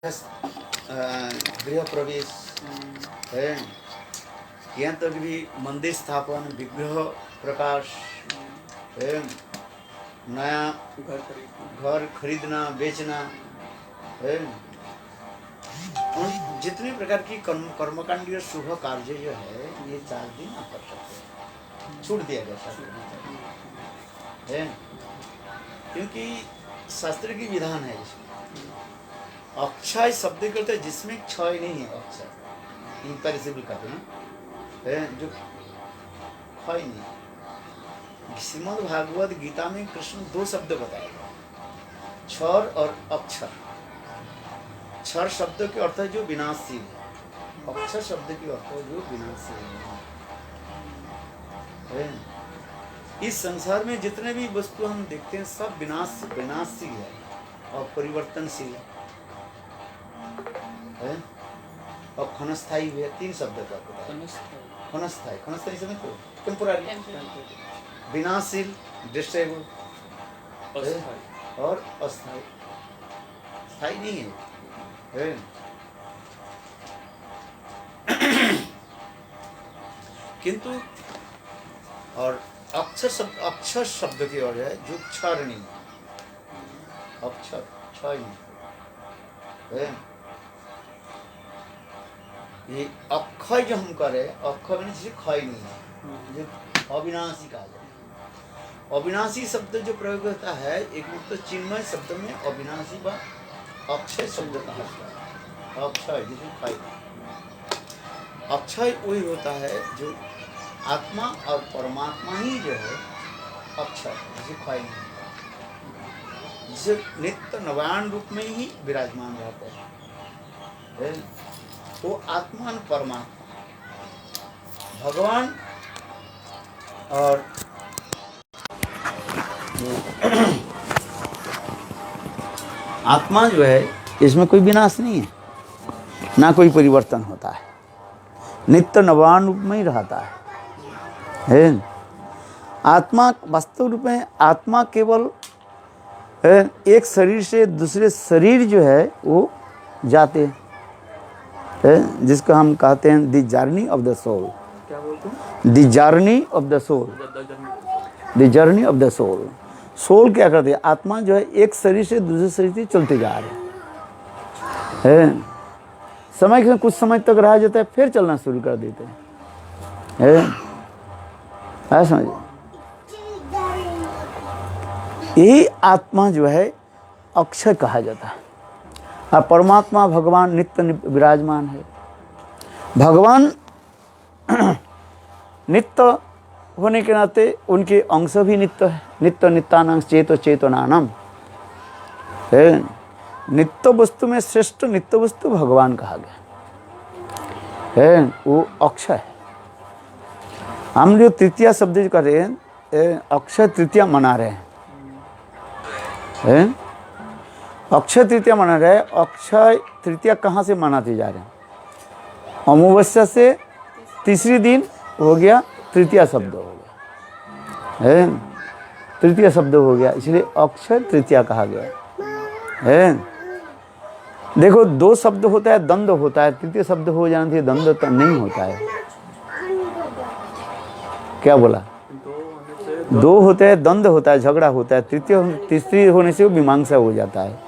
गृह प्रवेश है, यहाँ तक भी मंदिर स्थापन, विग्रह प्रकाश है, नया घर खरीदना बेचना है, और जितने प्रकार की कर्मकांडीय शुभ कार्य जो है ये 4 दिन आप कर सकते हैं, छूट दिया गया शास्त्र है, क्योंकि शास्त्र की विधान है इसमें। अक्षय शब्द करते हैं जिसमें क्षय नहीं है, अक्षय इम्पेरिसिबल कहते हैं जो क्षय नहीं। श्रीमद् भागवत गीता में कृष्ण 2 शब्द बताए, क्षर और अक्षर। क्षर शब्द के अर्थ है जो विनाशशील है, अक्षर शब्द के अर्थ है जो विनाशशील है। इस संसार में जितने भी वस्तु हम देखते हैं सब विनाशशील है और परिवर्तनशील है और क्षणस्थायी है। 3 शब्द का क्षणस्थायी, क्षणस्थायी समझ तो टेम्पोररी, विनाशशील डिस्ट्रेबल और अस्थायी, स्थायी नहीं है। किंतु और अक्षर शब्द की ओर है जो क्षर नहीं, अक्षर क्षय नहीं है। ये अक्षय जो हम करें, अक्षय में जैसे क्षय नहीं है, जो अविनाशी कहा जाए। अविनाशी शब्द जो प्रयोग होता है, एक मतलब चिन्मय शब्द में अविनाशी व अक्षय शब्द कहा जाता है। अक्षय जिसमें क्षय, अक्षय वही होता है जो आत्मा और परमात्मा ही जो है अक्षय, जिसे क्षय नहीं होता, जिसे नित्य नवान रूप में ही विराजमान रहता है। वो आत्मा और परमात्मा भगवान और आत्मा जो है इसमें कोई विनाश नहीं है, ना कोई परिवर्तन होता है, नित्य नवान रूप में ही रहता है। आत्मा वास्तव रूप में आत्मा केवल एक शरीर से दूसरे शरीर जो है वो जाते हैं, जिसको हम कहते हैं the journey of the soul. क्या बोलते हैं? The journey of the soul, the journey of the soul. Soul क्या करते हैं? आत्मा जो है एक शरीर से दूसरे शरीर से चलते जा रहे हैं। समय के कुछ समय तक रह जाता है, फिर चलना शुरू कर देते हैं। समझिए, यही आत्मा जो है अक्षय कहा जाता है और परमात्मा भगवान नित्य विराजमान है। भगवान नित्य होने के नाते उनके अंश भी नित्य है। नित्य नित्यानां चेतो चेतनानाम, नित्य वस्तु में श्रेष्ठ नित्य वस्तु भगवान कहा गया है, वो अक्षय है। हम जो तृतीया शब्द जो कर रहे हैं, अक्षय तृतीया मना रहे हैं। अक्षय तृतीया मना रहे हैं। अक्षय तृतीया कहाँ से मनाते जा रहे हैं? अमावस्या से तीसरी दिन हो गया, तृतीया शब्द हो गया है, तृतीया शब्द हो गया, इसलिए अक्षय तृतीया कहा गया है। देखो 2 शब्द होता है, द्वंद्व होता है, तृतीय शब्द हो जाने से द्वंद्व तो नहीं होता है। क्या बोला? 2 होते हैं, द्वंद्व होता है, झगड़ा होता है। तीसरी होने से वो मीमांसा हो जाता है।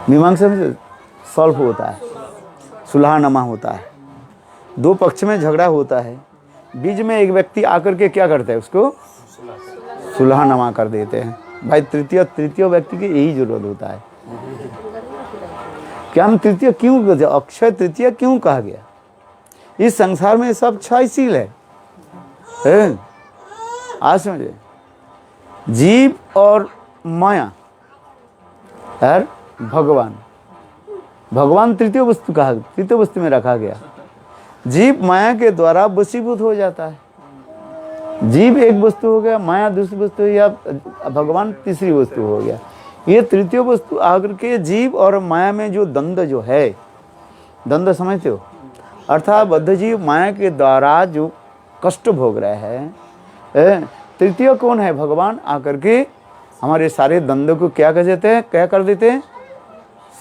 मीमांसा में सॉल्व होता है, सुलहनामा होता है। 2 पक्ष में झगड़ा होता है, बीच में एक व्यक्ति आकर के क्या करता है? उसको सुलहनामा कर देते हैं। भाई तृतीय व्यक्ति की यही जरूरत होता है। क्या हम तृतीय क्यों कहते हैं? अक्षय तृतीय क्यों कहा गया? इस संसार में सब क्षयशील है। आज समझे, जीव और माया और भगवान तृतीय वस्तु कहा, तृतीय वस्तु में रखा गया। जीव माया के द्वारा वशीभूत हो जाता है। जीव एक वस्तु हो गया, माया दूसरी वस्तु, या भगवान तीसरी वस्तु हो गया। ये तृतीय वस्तु आकर के जीव और माया में जो द्वंद्व जो है, द्वंद्व समझते हो? अर्थात बद्ध जीव माया के द्वारा जो कष्ट भोग रहे हैं, तृतीय कौन है? भगवान आकर के हमारे सारे द्वंद्व को क्या कर देते हैं?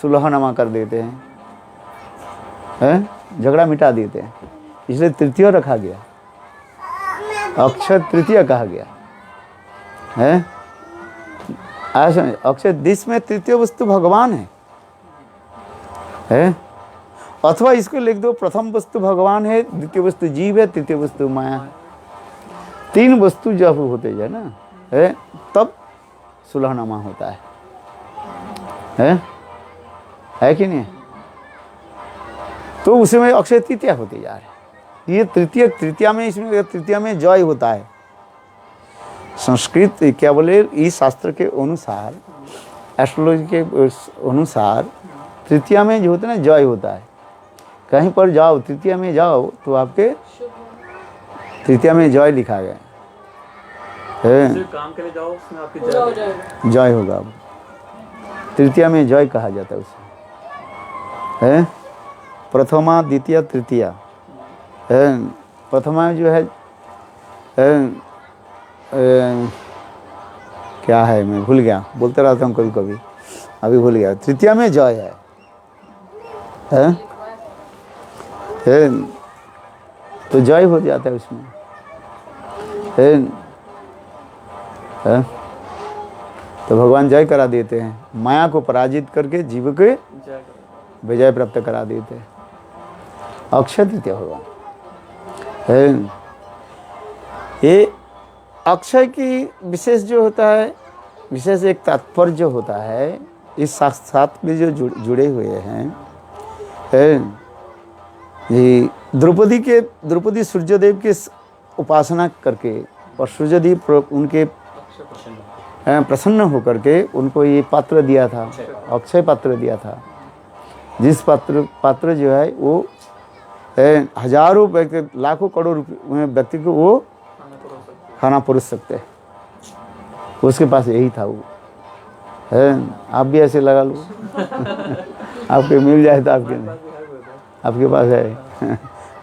सुलहनामा कर देते हैं, झगड़ा मिटा देते हैं। इसलिए तृतीय रखा गया, अक्षय तृतीय कहा गया है। अक्षय दिस में तृतीय वस्तु भगवान है? अथवा इसको लिख दो, प्रथम वस्तु भगवान है, द्वितीय वस्तु जीव है, तृतीय वस्तु माया है। 3 वस्तु जब होते जाए ना है, तब सुलहनामा होता है कि नहीं? तो उसमें अक्षय तृतीया होते जा रहे। ये तृतीया में, इसमें तृतीया में जय होता है। संस्कृत क्या बोले, इस शास्त्र के अनुसार, एस्ट्रोलॉजी के अनुसार तृतीया में जो होता है ना, जय होता है। कहीं पर जाओ, तृतीया में जाओ तो आपके तृतीया में जय लिखा गया है। काम के लिए जाओ, उसमें आपकी जय होगा। तृतीया में जय कहा जाता है उसे, है? प्रथमा द्वितीय तृतीया है। प्रथमा जो है क्या है, मैं भूल गया, बोलते रहता हूँ कभी कभी, अभी भूल गया। तृतीया में जय है? तो जय हो जाता है उसमें, है? तो भगवान जय करा देते हैं, माया को पराजित करके जीव के विजय प्राप्त करा देते हैं। अक्षय तृतीया भगवान है। ये अक्षय की विशेष जो होता है, विशेष एक तात्पर्य जो होता है, इस साथ में जो जुड़े हुए हैं। ये द्रौपदी सूर्यदेव के उपासना करके और सूर्यदेव उनके प्रसन्न होकर के उनको ये पात्र दिया था, अक्षय पात्र दिया था। जिस पात्र जो है वो हजारों व्यक्ति, लाखों करोड़ व्यक्ति को वो खाना परोस सकते हैं। उसके पास यही था वो, है? आप भी ऐसे लगा लो आपके मिल जाए तो आपके पास है।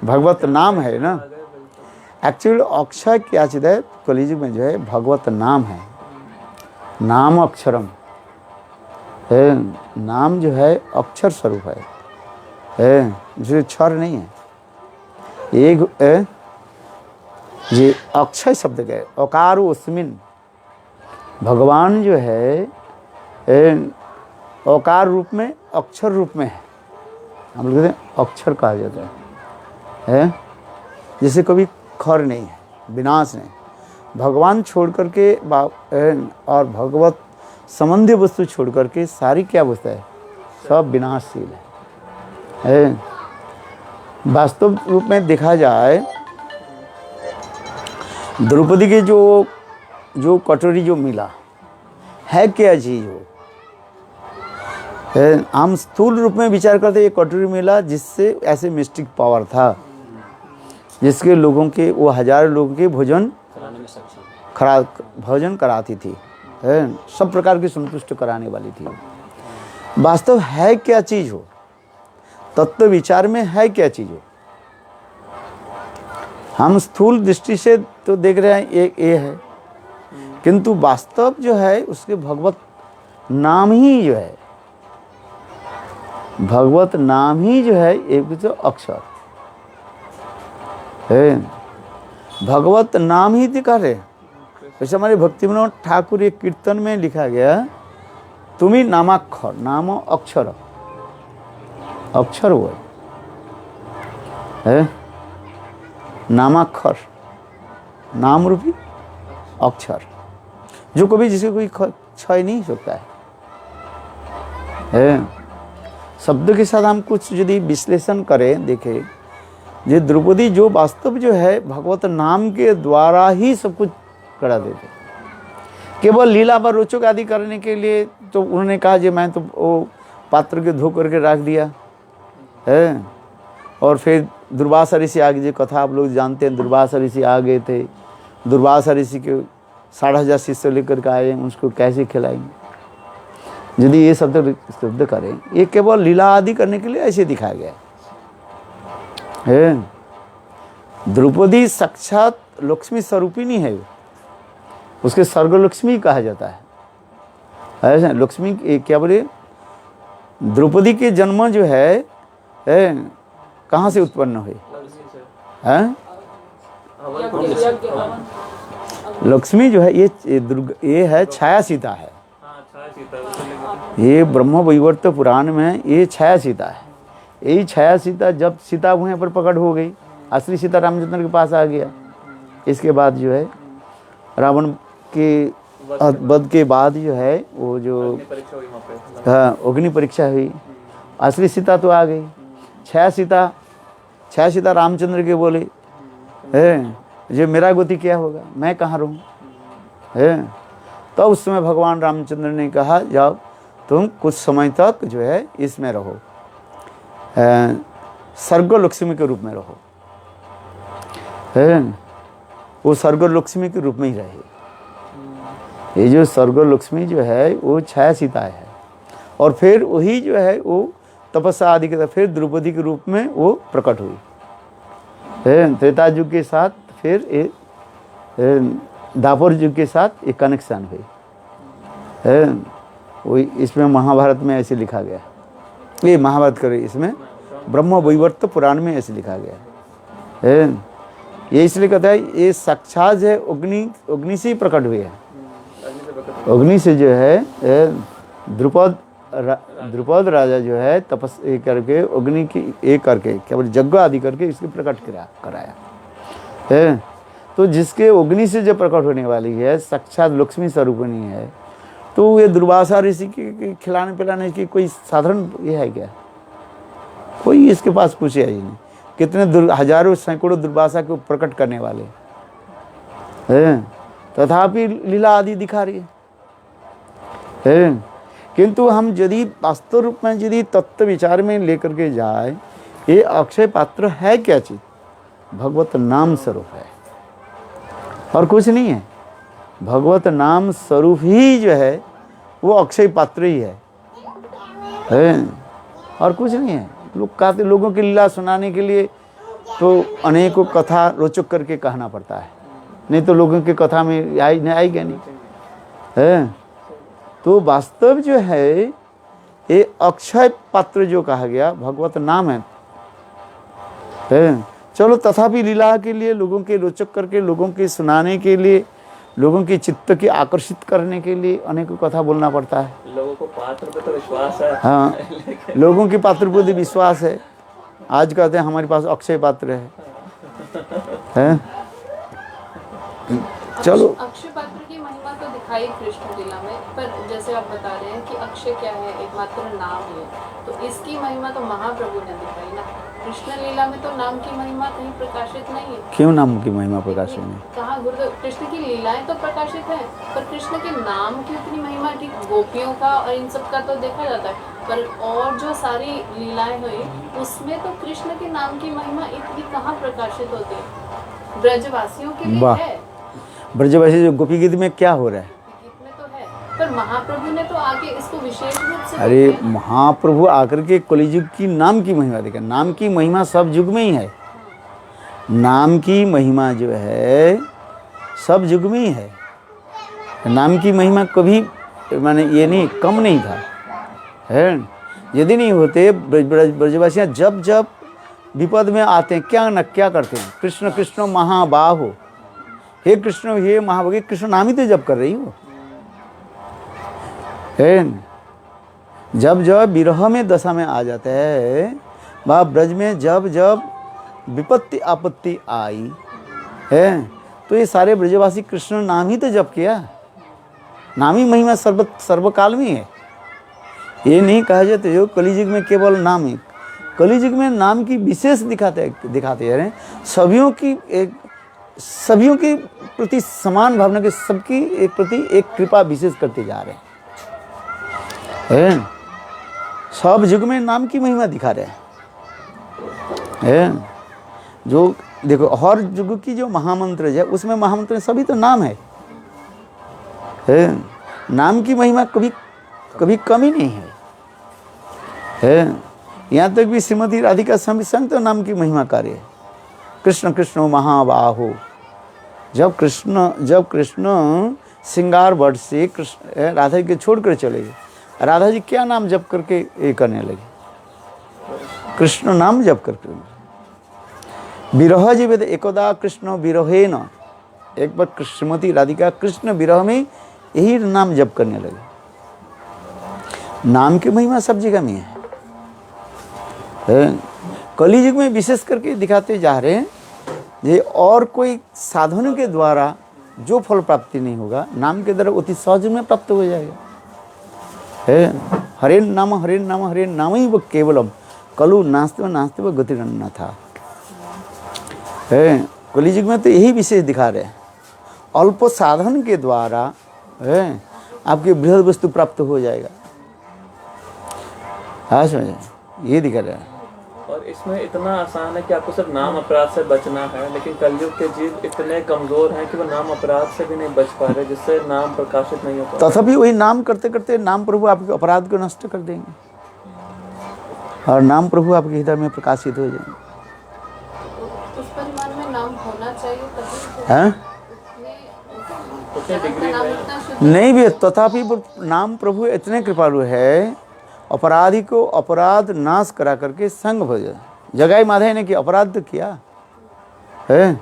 भगवत नाम है ना, एक्चुअली अक्षय क्या चीज़ है, कलियुग में जो है भगवत नाम है। नाम अक्षरम है, नाम जो है अक्षर स्वरूप है, जो क्षर नहीं है। एक ये अक्षय शब्द के अकार अस्मिन, भगवान जो है अकार रूप में, अक्षर रूप में है। हम लोग कहते हैं अक्षर कहा जाता है, जैसे कभी खर नहीं है, विनाश नहीं। भगवान छोड़ करके और भगवत संबंधी वस्तु छोड़ करके सारी क्या वस्तु है, सब विनाशशील है। वास्तव रूप में देखा जाए, द्रौपदी के जो कटोरी जो मिला है, क्या चीज हो, हम स्थूल रूप में विचार करते, ये कटोरी मिला जिससे ऐसे मिस्टिक पावर था, जिसके लोगों के, वो हजारों लोगों के भोजन कराती थी, सब प्रकार की संतुष्ट कराने वाली थी। वास्तव है क्या चीज हो, तत्व विचार में है क्या चीज हो। हम स्थूल दृष्टि से तो देख रहे हैं ये है, किंतु वास्तव जो है उसके भगवत नाम ही जो है, भगवत नाम ही जो है एक तो अक्षर है। भगवत नाम ही दिखा रहे। जैसे हमारे भक्ति विनोद ठाकुर एक कीर्तन में लिखा गया, तुम्ही नामाक्षर, नाम अक्षर, अक्षर वो है, नामाक्षर, नाम रूपी अक्षर, जो कभी जिसे कोई क्षय नहीं सकता है। शब्द के साथ हम कुछ यदि विश्लेषण करें, देखें, ये द्रौपदी जो वास्तव जो है भगवत नाम के द्वारा ही सब कुछ करा देते, केवल लीला व रोचक आदि करने के लिए। तो उन्होंने कहा कि मैं तो वो पात्र के धो करके रख दिया है, और फिर दुर्वासा ऋषि आ गए, कथा आप लोग जानते हैं, दुर्वासा ऋषि आ गए थे। दुर्वासा ऋषि के 10,500 शिष्य लेकर के आए, उसको कैसे खिलाएंगे। यदि ये शब्द करें, ये केवल लीला आदि करने के लिए ऐसे दिखाया गया है। द्रौपदी साक्षात लक्ष्मी स्वरूपिणी है, उसके स्वर्ग लक्ष्मी कहा जाता है। ऐसा लक्ष्मी क्या बोले, द्रौपदी के जन्म जो है कहाँ से उत्पन्न हुए? हैं? लक्ष्मी जो है ये है छाया सीता है। ये ब्रह्म वैवर्त पुराण में ये छाया सीता है। यही छाया सीता जब सीता वहीं पर प्रकट हो गई, असली सीता रामचंद्र के पास आ गया। इसके बाद जो है रावण के वध के बाद जो है वो जो अग्नि परीक्षा हुई, असली सीता तो आ गई। छाया सीता रामचंद्र के बोले जो मेरा गति क्या होगा, मैं कहाँ रहूँ है। तो उस समय भगवान रामचंद्र ने कहा जाओ तुम कुछ समय तक जो है इसमें रहो, स्वर्ग लक्ष्मी के रूप में रहो है। वो स्वर्ग लक्ष्मी के रूप में ही रहे। ये जो स्वर्ग लक्ष्मी जो है वो छाया सीता है। और फिर वही जो है वो तपस्या आदि के साथ फिर द्रौपदी के रूप में वो प्रकट हुई है। त्रेता युग के साथ फिर द्वापर युग के साथ एक कनेक्शन हुई है। वो इसमें महाभारत में ऐसे लिखा गया, ये महाभारत करे इसमें ब्रह्म वैवर्त पुराण में ऐसे लिखा गया है। ये इसलिए कहता है ये साक्षात है अग्नि से ही प्रकट हुए हैं। अग्नि से जो है द्रुपद राजा जो है तपस्या करके अग्नि की एक करके केवल यज्ञ आदि करके इसके प्रकट कराया है। तो जिसके अग्नि से जो प्रकट होने वाली है साक्षात लक्ष्मी स्वरूपिणी है, तो ये दुर्वासा ऋषि के खिलाने पिलाने की कोई साधारण ये है क्या? कोई इसके पास कुछ है ही नहीं। कितने हजारों सैकड़ों दुर्वासा को प्रकट करने वाले हैं, तथापि लीला आदि दिखा रही है। किंतु हम यदि वास्तव रूप में यदि तत्व विचार में लेकर के जाए, ये अक्षय पात्र है क्या चीज? भगवत नाम स्वरूप है और कुछ नहीं है। भगवत नाम स्वरूप ही जो है वो अक्षय पात्र ही है और कुछ नहीं है। लोग कहते लोगों की लीला सुनाने के लिए तो अनेकों कथा रोचक करके कहना पड़ता है, नहीं तो लोगों की कथा में आएगा नहीं है। तो वास्तव जो है ये अक्षय पात्र जो कहा गया भगवत नाम है। चलो तथापि लीला के लिए लोगों के रोचक करके लोगों के सुनाने के लिए लोगों की चित्त की आकर्षित करने के लिए अनेकों कथा बोलना पड़ता है। लोगों को पात्र पे तो विश्वास है। हाँ, लोगों की पात्र पर भी विश्वास है। आज कहते हैं हमारे पास अक्षय पात्र है? चलो अक्षय पात्र की महिमा तो दिखाई कृष्ण लीला में, पर जैसे आप बता रहे हैं कि अक्षय क्या है, एकमात्र नाम है, तो इसकी महिमा तो महाप्रभु ने दिखाई ना। कृष्ण लीला में तो नाम की महिमा कहीं प्रकाशित नहीं है। क्यों नाम की महिमा प्रकाशित नहीं? कहाँ गुरुदेव, कृष्ण की लीलाएं तो प्रकाशित है, पर कृष्ण के नाम की उतनी महिमा ठीक गोपियों का और इन सब का तो देखा जाता है, पर और जो सारी लीलाएं हुई उसमें तो कृष्ण के नाम की महिमा इतनी कहाँ प्रकाशित होती है। ब्रजवासियों के लिए है, ब्रजवासी जो गोपी गीत में क्या हो रहा है? में तो है, पर महाप्रभु ने तो आके इसको विशेष रूप से अरे महाप्रभु आकर के कलियुग की नाम की महिमा देखा। नाम की महिमा सब युग में ही है। नाम की महिमा जो है सब युग में ही है। नाम की महिमा कभी माने ये नहीं कम नहीं था है। यदि नहीं होते ब्रजवासियाँ जब जब विपद में आते हैं क्या न क्या करते हैं, कृष्ण कृष्ण महाबाहो, हे कृष्ण हे महाभागे, कृष्ण नाम ही तो जब कर रही हो है। जब जब विरह में दशा में आ जाता है, वह ब्रज में जब जब विपत्ति आपत्ति आई है, तो ये सारे ब्रजवासी कृष्ण नाम ही तो जप किया। नाम ही महिमा सर्वकाल में है। ये नहीं कहा जाता जो कलियुग में केवल नाम है। कलियुग में नाम की विशेष दिखाते हैं। सभियों के प्रति समान भावना के सबकी एक प्रति एक कृपा विशेष करते जा रहे हैं। सब युग में नाम की महिमा दिखा रहे हैं। जो देखो हर युग की जो महामंत्र है उसमें महामंत्र सभी तो नाम है। नाम की महिमा कभी कमी नहीं है। यहाँ तक भी श्रीमती राधिका स्वामी संग तो नाम की महिमा कार्य है। कृष्ण कृष्ण महाबाहो, जब कृष्ण श्रृंगार वट से कृष्ण राधा के छोड़कर चले गए, राधा जी क्या नाम जप करके ये करने लगे, कृष्ण नाम जप करके। विरह जीवित एकदा कृष्ण विरहे न, एक बार श्रीमती राधिका कृष्ण विरह में यही नाम जप करने लगे। नाम की महिमा सब जगह में है। कली युग में विशेष करके दिखाते जा रहे हैं ये, और कोई साधन के द्वारा जो फल प्राप्ति नहीं होगा, नाम के द्वारा अति सहज में प्राप्त हो जाएगा। है हरे नाम हरे नाम हरे नाम ही वो केवलम कलु नास्ते नास्ते व गतिरन्ना था। है कलियुग में तो यही विशेष दिखा रहे हैं, अल्प साधन के द्वारा है आपकी बृहद वस्तु प्राप्त हो जाएगा। हाँ समझे, ये दिखा रहा है। और इसमें इतना आसान है कि आपको सिर्फ नाम अपराध से बचना है, लेकिन कलयुग के जीव इतने कमजोर हैं कि वो नाम अपराध से भी नहीं बच पा रहे, जिससे नाम प्रकाशित नहीं होता। तथापि वही नाम करते करते नाम प्रभु आपके अपराध को नष्ट कर देंगे और नाम प्रभु आपके हृदय में प्रकाशित हो जाएंगे। उस परिमाण में नाम होना चाहिए तभी हैं? उतने डिग्री नाम में उतना शुद्ध नहीं भी, तथापि वो नाम प्रभु इतने कृपालु है, अपराधी को अपराध नाश करा करके संग भज। जगाई माधव ने किया, अपराध तो किया है,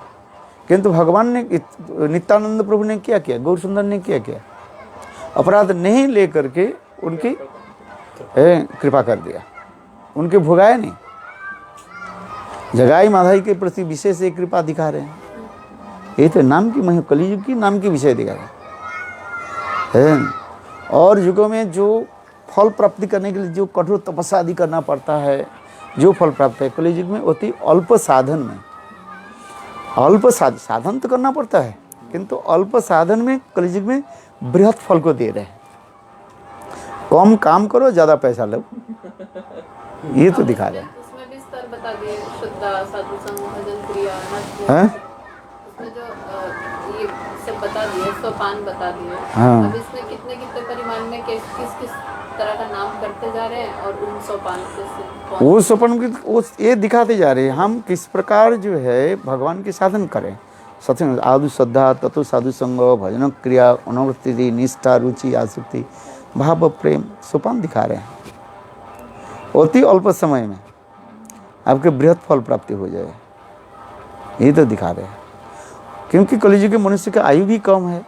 किंतु भगवान ने नित्यानंद प्रभु ने क्या किया, गौर सुंदर ने क्या अपराध नहीं ले करके उनकी कृपा कर दिया, उनके भुगाए नहीं। जगाई माधव के प्रति विशेष एक कृपा दिखा रहे हैं। ये तो नाम की महिमा, कलियुग की नाम की विषय दिखा रहे हैं। और युगों में जो फल प्राप्ति करने के लिए जो कठोर तपस्या आदि करना पड़ता है, जो फल प्राप्त है कलियुग में अति अल्प साधन में, अल्प साधन तो करना पड़ता है, किंतु अल्प साधन में कलियुग में बृहत फल को दे रहे हैं। कम काम करो, ज़्यादा पैसा लो, ये तो दिखा रहे हैं। उसमें भी स्तर बता दिए, शुद्ध साधु संग भजन क्रिया नष्ट, हैं? उसमें जो ये सब बता दिए, सोपान बता दिए। हाँ। अब इसमें कितने कितने परिमाण में किस किस तरह का नाम करते जा रहे हैं और उन सोपान से वो सोपान की वो ये दिखाते जा रहे हैं हम किस प्रकार जो है भगवान के साधन करें। सत्य आदु श्रद्धा, तत्व साधु संग, भजन क्रिया, अनुवृत्ति, निष्ठा, रुचि, आसक्ति, भाव, प्रेम, सोपान दिखा रहे हैं। अति अल्प समय में आपके बृहत फल प्राप्ति हो जाए, ये तो दिखा रहे हैं। क्योंकि कलियुग के मनुष्य का आयु भी कम है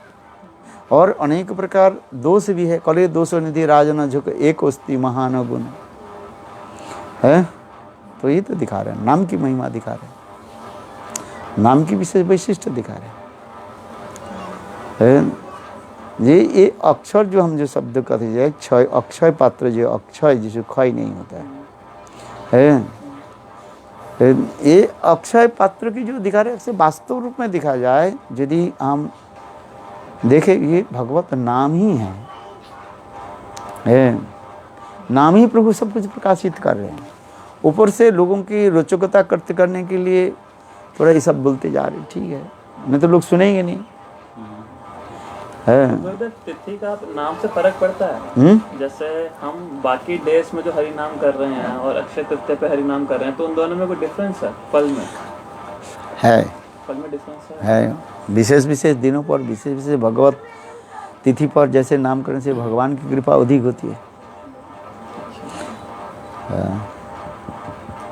और अनेक प्रकार दोष भी है। कले दोष निधि राजन झुक एक अस्ति महान गुण है, तो ये तो दिखा रहे हैं, नाम की महिमा दिखा रहे हैं, नाम की विशेष वैशिष्ट दिखा रहे हैं। ये अक्षर जो हम जो शब्द कहते हैं, क्षय अक्षय पात्र, जो अक्षय जिसे क्षय नहीं होता है, ये अक्षय पात्र की जो दिखा रहे हैं, वास्तव रूप में दिखा जाए यदि हम देखें, ये भगवत नाम ही है, नाम ही प्रभु सब कुछ प्रकाशित कर रहे हैं। ऊपर से लोगों की रोचकता करने के लिए थोड़ा ये सब बोलते जा रहे, ठीक है, नहीं तो लोग सुनेंगे नहीं है। तिथि का नाम से फर्क पड़ता है। जैसे हम बाकी डेज में जो हरि नाम कर रहे हैं और अक्षय तृतीया पे हरि नाम कर रहे हैं, तो उन दोनों में कोई डिफरेंस है? फल में है, फल में डिफरेंस है। विशेष विशेष दिनों पर, विशेष विशेष भगवत तिथि पर जैसे नाम करने से भगवान की कृपा अधिक होती है।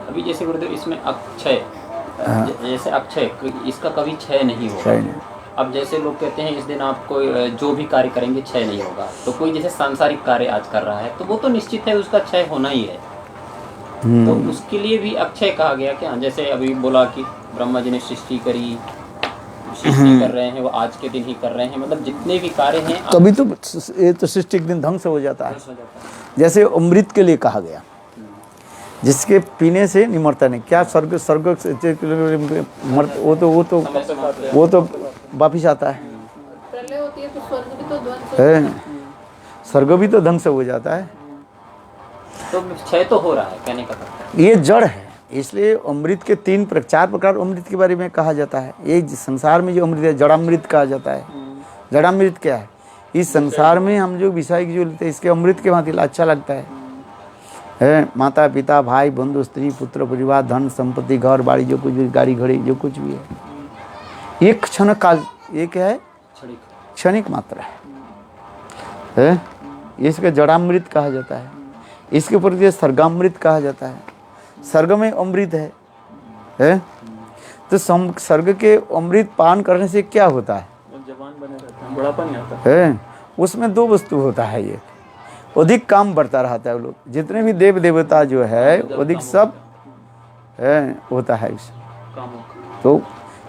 अभी जैसे गुरुदेव इसमें अक्षय, जैसे अक्षय इसका कभी क्षय नहीं होगा। अब जैसे लोग कहते हैं इस दिन आप कोई जो भी कार्य करेंगे क्षय नहीं होगा, तो कोई जैसे सांसारिक कार्य आज कर रहा है तो वो तो निश्चित है उसका क्षय होना ही है, तो उसके लिए भी अक्षय कहा गया क्या? जैसे अभी बोला कि ब्रह्मा जी ने सृष्टि करी, सृष्टि कर रहे हैं वो आज के दिन ही कर रहे हैं, मतलब जितने भी कार्य हैं तभी तो ये तो सृष्टि एक दिन ध्वंस हो जाता है। जैसे अमृत के लिए कहा गया, जिसके पीने से नहीं मरता नहीं, क्या स्वर्ग वो तो वापिस आता है, प्रलय होती है तो स्वर्ग भी तो ध्वंस है, स्वर्ग भी तो ध्वंस हो जाता है, तो क्षय तो हो रहा है कहने का मतलब। ये जड़ है, इसलिए अमृत के 4 प्रकार अमृत के बारे में कहा जाता है। ये संसार में जो अमृत है जड़ामृत कहा जाता है। जड़ामृत क्या है? इस संसार में हम जो विषय जो लेते हैं इसके अमृत के भांति अच्छा लगता है, माता पिता भाई बंधु स्त्री पुत्र परिवार धन संपत्ति घर बाड़ी जो कुछ भी, गाड़ी घड़ी जो कुछ भी है, एक क्षण काल, ये क्या है? क्षणिक मात्रा है। इसके जड़ामृत कहा जाता है, इसके ऊपर ये सर्गामृत कहा जाता है। सर्ग में अमृत है? तो सर्ग के अमृत पान करने से क्या होता है? जवान बने रहते हैं, बुढ़ापा नहीं आता है। उसमें दो वस्तु होता है, ये अधिक काम बढ़ता रहता है। लोग जितने भी देव देवता जो है अधिक सब होता है इस कामों का। तो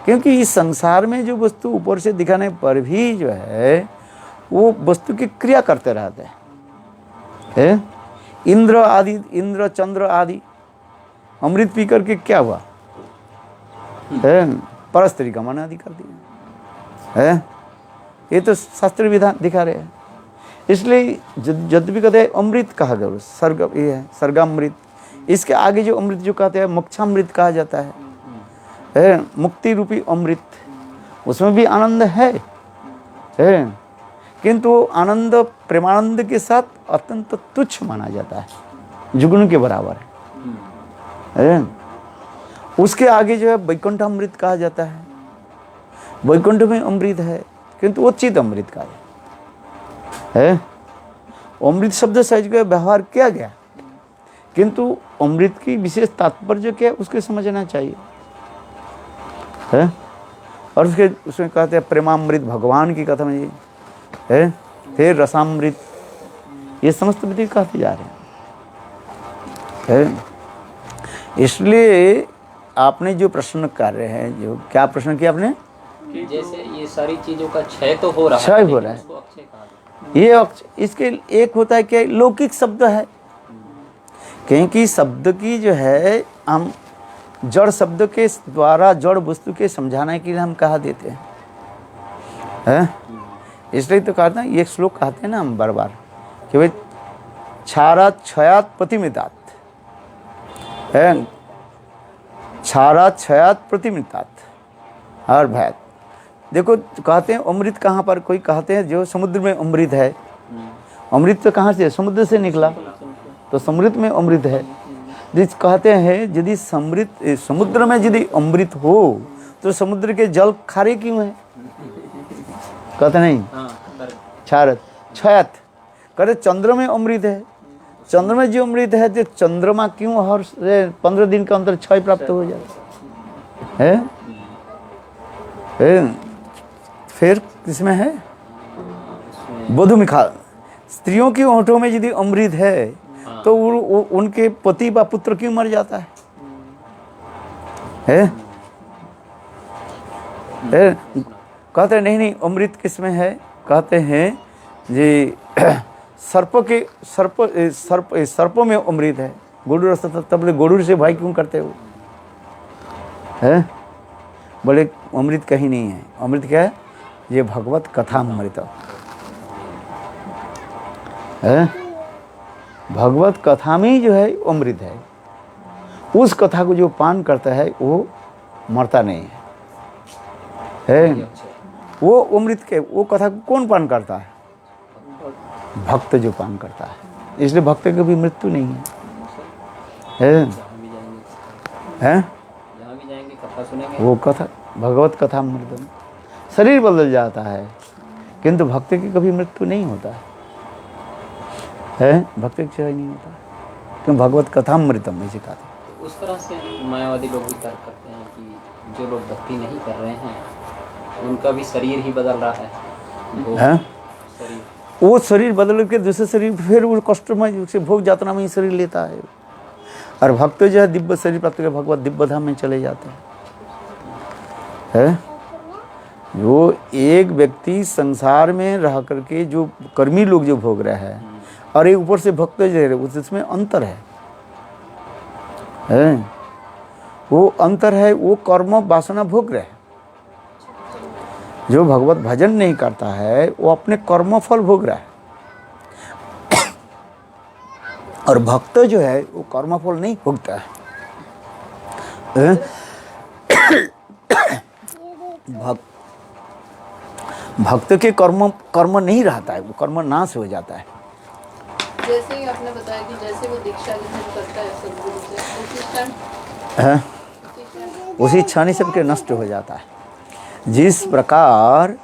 क्योंकि इस संसार में जो वस्तु ऊपर से दिखाने पर भी जो है वो वस्तु की क्रिया करते रहते हैं। इंद्र आदि, इंद्र चंद्र आदि अमृत पी करके क्या हुआ है? परस्त्री गमन आदि कर दिया है। ये तो शास्त्र विधान दिखा रहे हैं। इसलिए जब भी कहते हैं अमृत कहा गया, सर्ग ये है सर्गामृत। इसके आगे जो अमृत जो कहते हैं मोक्षामृत कहा जाता है, मुक्ति रूपी अमृत। उसमें भी आनंद है किंतु आनंद प्रेमानंद के साथ अत्यंत तुच्छ माना जाता है, जुगनू के बराबर है। उसके आगे जो है वैकुंठ अमृत कहा जाता है। वैकुंठ में अमृत है किंतु वो चित अमृत का है। अमृत शब्द से जो व्यवहार किया गया, किंतु अमृत की विशेष तात्पर्य क्या है उसको समझना चाहिए है। और उसमें कहते हैं प्रेमामृत, भगवान की कथा में ये है। फिर रसामृत, ये समस्त विधि कहते जा रहे हैं। इसलिए आपने जो प्रश्न कर रहे हैं, जो क्या प्रश्न किया आपने? जैसे ये सारी चीजों का क्षय तो हो रहा है, क्षय हो रहा है, उसको अक्षय कहा जाता है। ये इसके एक होता है कि लौकिक शब्द है, क्योंकि शब्द की जो है हम जड़ शब्द के द्वारा जड़ वस्तु के समझाने के लिए हम कहा देते हैं। इसलिए तो कहते हैं, ये श्लोक कहते हैं ना हम बार बार कि भाई क्षारात क्षयात प्रतिमितात है, क्षारात क्षयात प्रतिमितात और भैत। देखो कहते हैं अमृत कहाँ पर, कोई कहते हैं जो समुद्र में अमृत है। अमृत तो कहाँ से? समुद्र से निकला, तो समुद्र में अमृत है। जिस कहते हैं यदि समुद्र में यदि अमृत हो तो समुद्र के जल खारे क्यों है? कहते नहीं क्षारत क्षयत। कहते चंद्र में अमृत है, चंद्र में जो अमृत है तो चंद्रमा क्यों हर 15 दिन के अंदर क्षय प्राप्त हो जाता है? फिर किसमें है? मधुमिखा। स्त्रियों की होठों में यदि अमृत है तो उनके पति व पुत्र क्यों मर जाता है? कहते हैं नहीं अमृत किसमें है? कहते हैं जी सर्प में अमृत है। गुडुर तब गुडुर से भाई क्यों करते हो? है बोले अमृत कहीं नहीं है। अमृत क्या है? ये भगवत कथा अमृत है। भगवत कथा में जो है अमृत है। उस कथा को जो पान करता है वो मरता नहीं है। वो अमृत के वो कथा को कौन पान करता है? भक्त जो पान करता है। इसलिए भक्त की भी मृत्यु नहीं है। जहाँ भी जाएंगे कथा सुनेंगे। वो कथा भगवत कथा अमृतम। शरीर बदल जाता है किंतु भक्त की कभी मृत्यु नहीं होता है। भक्त की क्षय नहीं होता क्यों? भगवत कथा अमृतम ऐसे कहा। उस तरह से मायावादी लोग भी तर्क करते हैं कि जो लोग भक्ति नहीं कर रहे हैं उनका भी शरीर ही बदल रहा है। वो शरीर बदल के दूसरे शरीर फिर वो कष्ट में से भोग यातना में ही शरीर लेता है। और भक्त जो है दिव्य शरीर प्राप्त कर भगवत दिव्य धाम में चले जाते हैं। जो एक व्यक्ति संसार में रह करके जो कर्मी लोग जो भोग रहे हैं और एक ऊपर से भक्त जो है उसमें अंतर है। वो अंतर है, वो कर्म वासना भोग रहे हैं। जो भगवत भजन नहीं करता है वो अपने कर्म फल भोग रहा है। और भक्त जो है वो कर्म फल नहीं भोगता है। भक्त के कर्म नहीं रहता है, वो कर्म नाश हो जाता है। जैसे ही आपने बताया कि जैसे वो दीक्षा ग्रहण करता है सद्गुरु से उसी क्षण ही सबके नष्ट हो जाता है। जिस प्रकार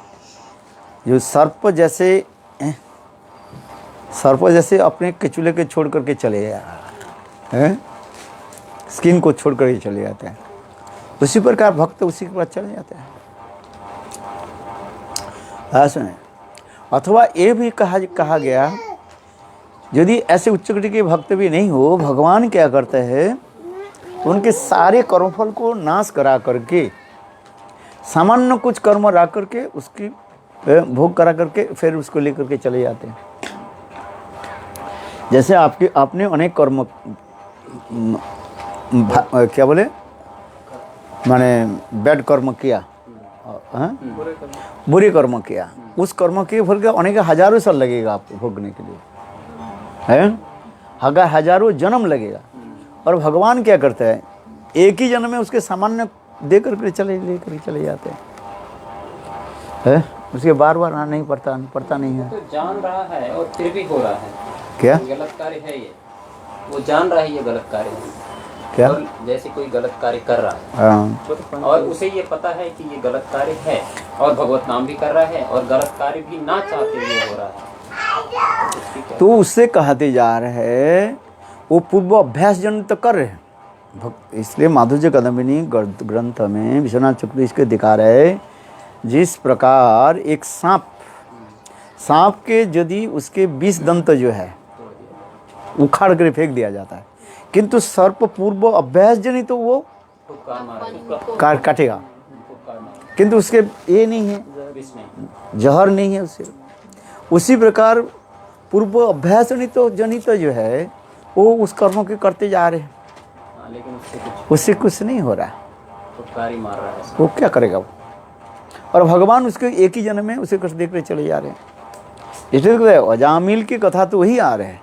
जो सर्प जैसे सर्प जैसे अपने केचुले के छोड़ करके चले हैं, स्किन को छोड़ करके चले जाते हैं, उसी प्रकार भक्त उसी के बाद चले जाते हैं। सुने, अथवा ये भी कहा गया यदि ऐसे उच्च कोटि के भक्त भी नहीं हो, भगवान क्या करते हैं, उनके सारे कर्मफल को नाश करा करके सामान्य कुछ कर्म रख करके उसकी भोग करा करके फिर उसको लेकर के चले जाते हैं। जैसे आपने अनेक कर्म क्या बोले माने बैड कर्म किया, बुरे कर्म किया, उस कर्म के फल के अनेक हजारों साल लगेगा आपको भोगने के लिए, है हजारों जन्म लगेगा। और भगवान क्या करते हैं, एक ही जन्म में उसके सामान्य दे करके चले जाते हैं, उसके बार बार आना नहीं पड़ता नहीं है। तो जान रहा है और फिर भी हो रहा है, क्या गलत कार्य है ये, वो जान रहा है ये गलत कार्य है क्या, और जैसे कोई गलत कार्य कर रहा है और उसे ये पता है कि ये गलत कार्य है और भगवत नाम भी कर रहा है और गलत कार्य भी ना चाहते हुए हो रहा है, तो उससे कहते जा रहे हैं वो पूर्व अभ्यास जनित कर रहे हैं। इसलिए माधुर्य कदम्बिनी ग्रंथ में विश्वनाथ चक्रवर्ती इसके दिखा रहे हैं, जिस प्रकार एक सांप के यदि उसके 20 दंत जो है उखाड़ कर फेंक दिया जाता है, किंतु सर्प पूर्व अभ्यास जनित तो वो काटेगा, किंतु उसके ये नहीं है, जहर नहीं है उससे। उसी प्रकार पूर्व अभ्यास जनित जो है वो उस कर्मों के करते जा रहे हैं, लेकिन उससे कुछ नहीं हो रहा है, मार रहा है, वो क्या करेगा वो। और भगवान उसके एक ही जन्म में उसे कष्ट देख रहे चले जा रहे हैं। इसलिए अजामिल की कथा तो वही आ रहे हैं,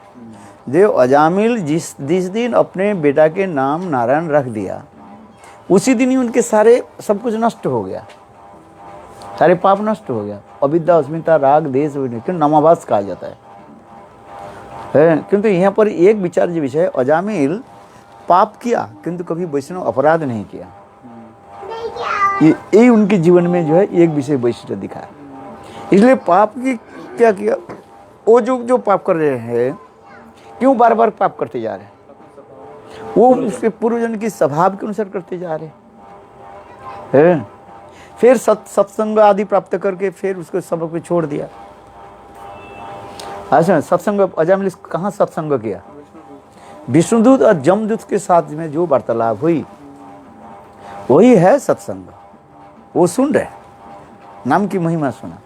जो अजामिल जिस दिन अपने बेटा के नाम नारायण रख दिया, उसी दिन ही उनके सारे सब कुछ नष्ट हो गया, सारे पाप नष्ट हो गया। अविद्या अस्मिता राग देश क्यों नामाभास कहा जाता है, किंतु यहाँ पर एक विचार जो विषय, अजामिल पाप किया किंतु कभी वैष्णव अपराध नहीं किया, ये उनके जीवन में जो है एक विषय वैशिष्ट दिखा। इसलिए पाप की क्या किया, वो जो पाप कर रहे हैं, क्यों बार बार पाप करते जा रहे हैं, वो उसके पूर्वजन की स्वभाव के अनुसार करते जा रहे हैं। फिर सत्संग आदि प्राप्त करके फिर उसको सब को छोड़ दिया। अच्छा, सत्संग अजामिल कहाँ सत्संग किया, विष्णुदूत और जमदूत के साथ में जो वार्तालाप हुई वही है सत्संग, वो सुन रहे, नाम की महिमा सुना।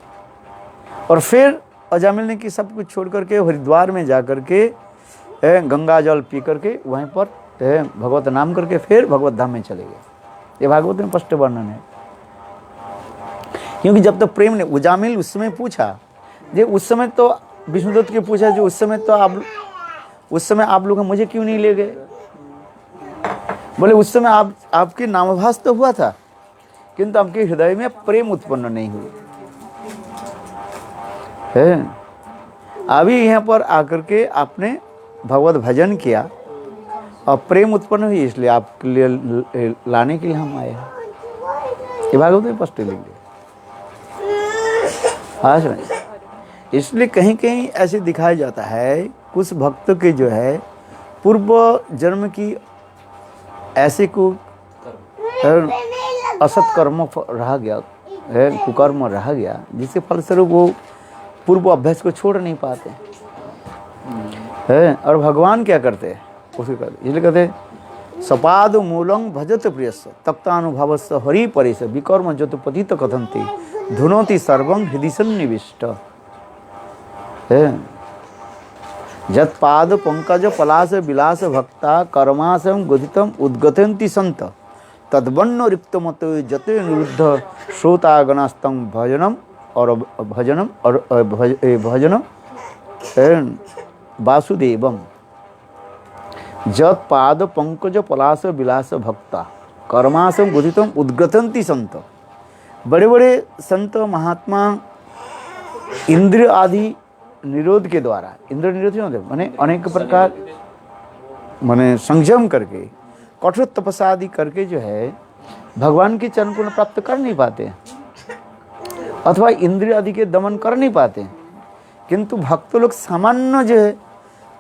और फिर अजामिल ने कि सब कुछ छोड़ करके हरिद्वार में जा करके गंगा जल पी करके वहीं पर भगवत नाम करके फिर भगवत धाम में चले गए। ये भागवत में स्पष्ट वर्णन है, क्योंकि जब तक प्रेम ने अजामिल उस समय पूछा, जो उस समय तो विष्णुदत्त के पूछा, जो उस समय आप लोग मुझे क्यों नहीं ले गए, बोले उस समय आपके नामाभास तो हुआ था किंतु आपके हृदय में प्रेम उत्पन्न नहीं हुआ है। अभी यहाँ पर आकर के आपने भगवत भजन किया और प्रेम उत्पन्न हुई, इसलिए आपके लिए लाने के लिए हम आए हैं। ये भागवत में स्पष्ट लिख दिया। इसलिए कहीं कहीं ऐसे दिखाया जाता है, कुछ भक्त के जो है पूर्व जन्म की ऐसे को असत कर्म रह गया है, कुकर्म रह गया, जिसके फलस्वरूप वो पूर्व अभ्यास को छोड़ नहीं पाते हैं। और भगवान क्या करते हैं, उसके करते, इसलिए कहते सपाद मूलंग भजत प्रियस्य तक्तानुभवस्य हरि परेश विकर्म जत पतित कथंती धुनोति सर्वं हृदि सन्निविष्ट। जत पाद पंकज पलाश विलास भक्ता कर्मासम गदितम उद्गतंति संत तद्वन्न रिक्तमत जते निरुद्ध श्रोतागणस्तम भजनम और भजनम वासुदेवम। जत पाद पंकज पलाश विलास भक्ता कर्मासम गदितम उद्गतंति संत। बड़े बड़े संत महात्मा इंद्र आदि निरोध के द्वारा, इंद्र निरोध माने अनेक प्रकार माने संयम करके कठोर तपस्या आदि करके जो है भगवान के चरण को प्राप्त कर नहीं पाते, अथवा इंद्रिय आदि के दमन कर नहीं पाते, किंतु भक्त लोग सामान्य जो है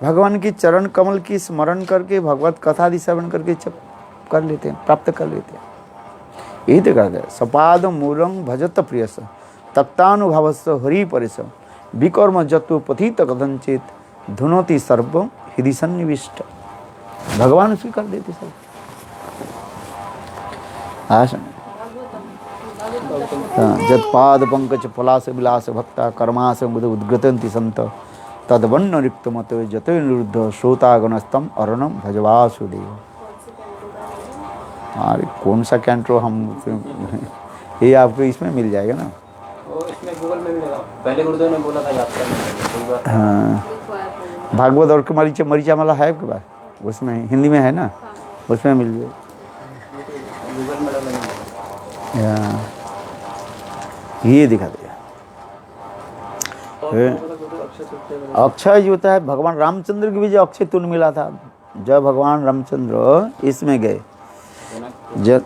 भगवान की चरण कमल की स्मरण करके भगवत कथा आदि श्रवण करके कर लेते हैं, प्राप्त कर लेते हैं। यही तो कहते हैं सपाद मूलम भजत प्रियस तत्तानुभावस्व हरि परिस विकर्म जतु पथित कथंचित धुनोति सर्व हृदय सन्निविष्ट। भगवान उसकी कर देते सब। जत्पाद पंकज पलास विलास भक्ता कर्मास उद्गतंति संत तदवन्न रिक्त मत जत निरुद्ध श्रोतागणस्तम अरणम भजवासुदेव। अरे कौन सा कैंट्रो हम ये आपको इसमें मिल जाएगा ना। वो इसमें गूगल में मिलेगा। पहले गुरुदेव ने बोला था याद करने। हाँ, भागवत और मरीचा माला है आपके पास? उसमें हिंदी में है ना, उसमें मिल जाए। गूगल में डालेंगे। ये दिखा दिया। अक्षय जो होता है भगवान रामचंद्र की भी जो अक्षय तुन मिला था, जब भगवान रामचंद्र इसमें गए, जब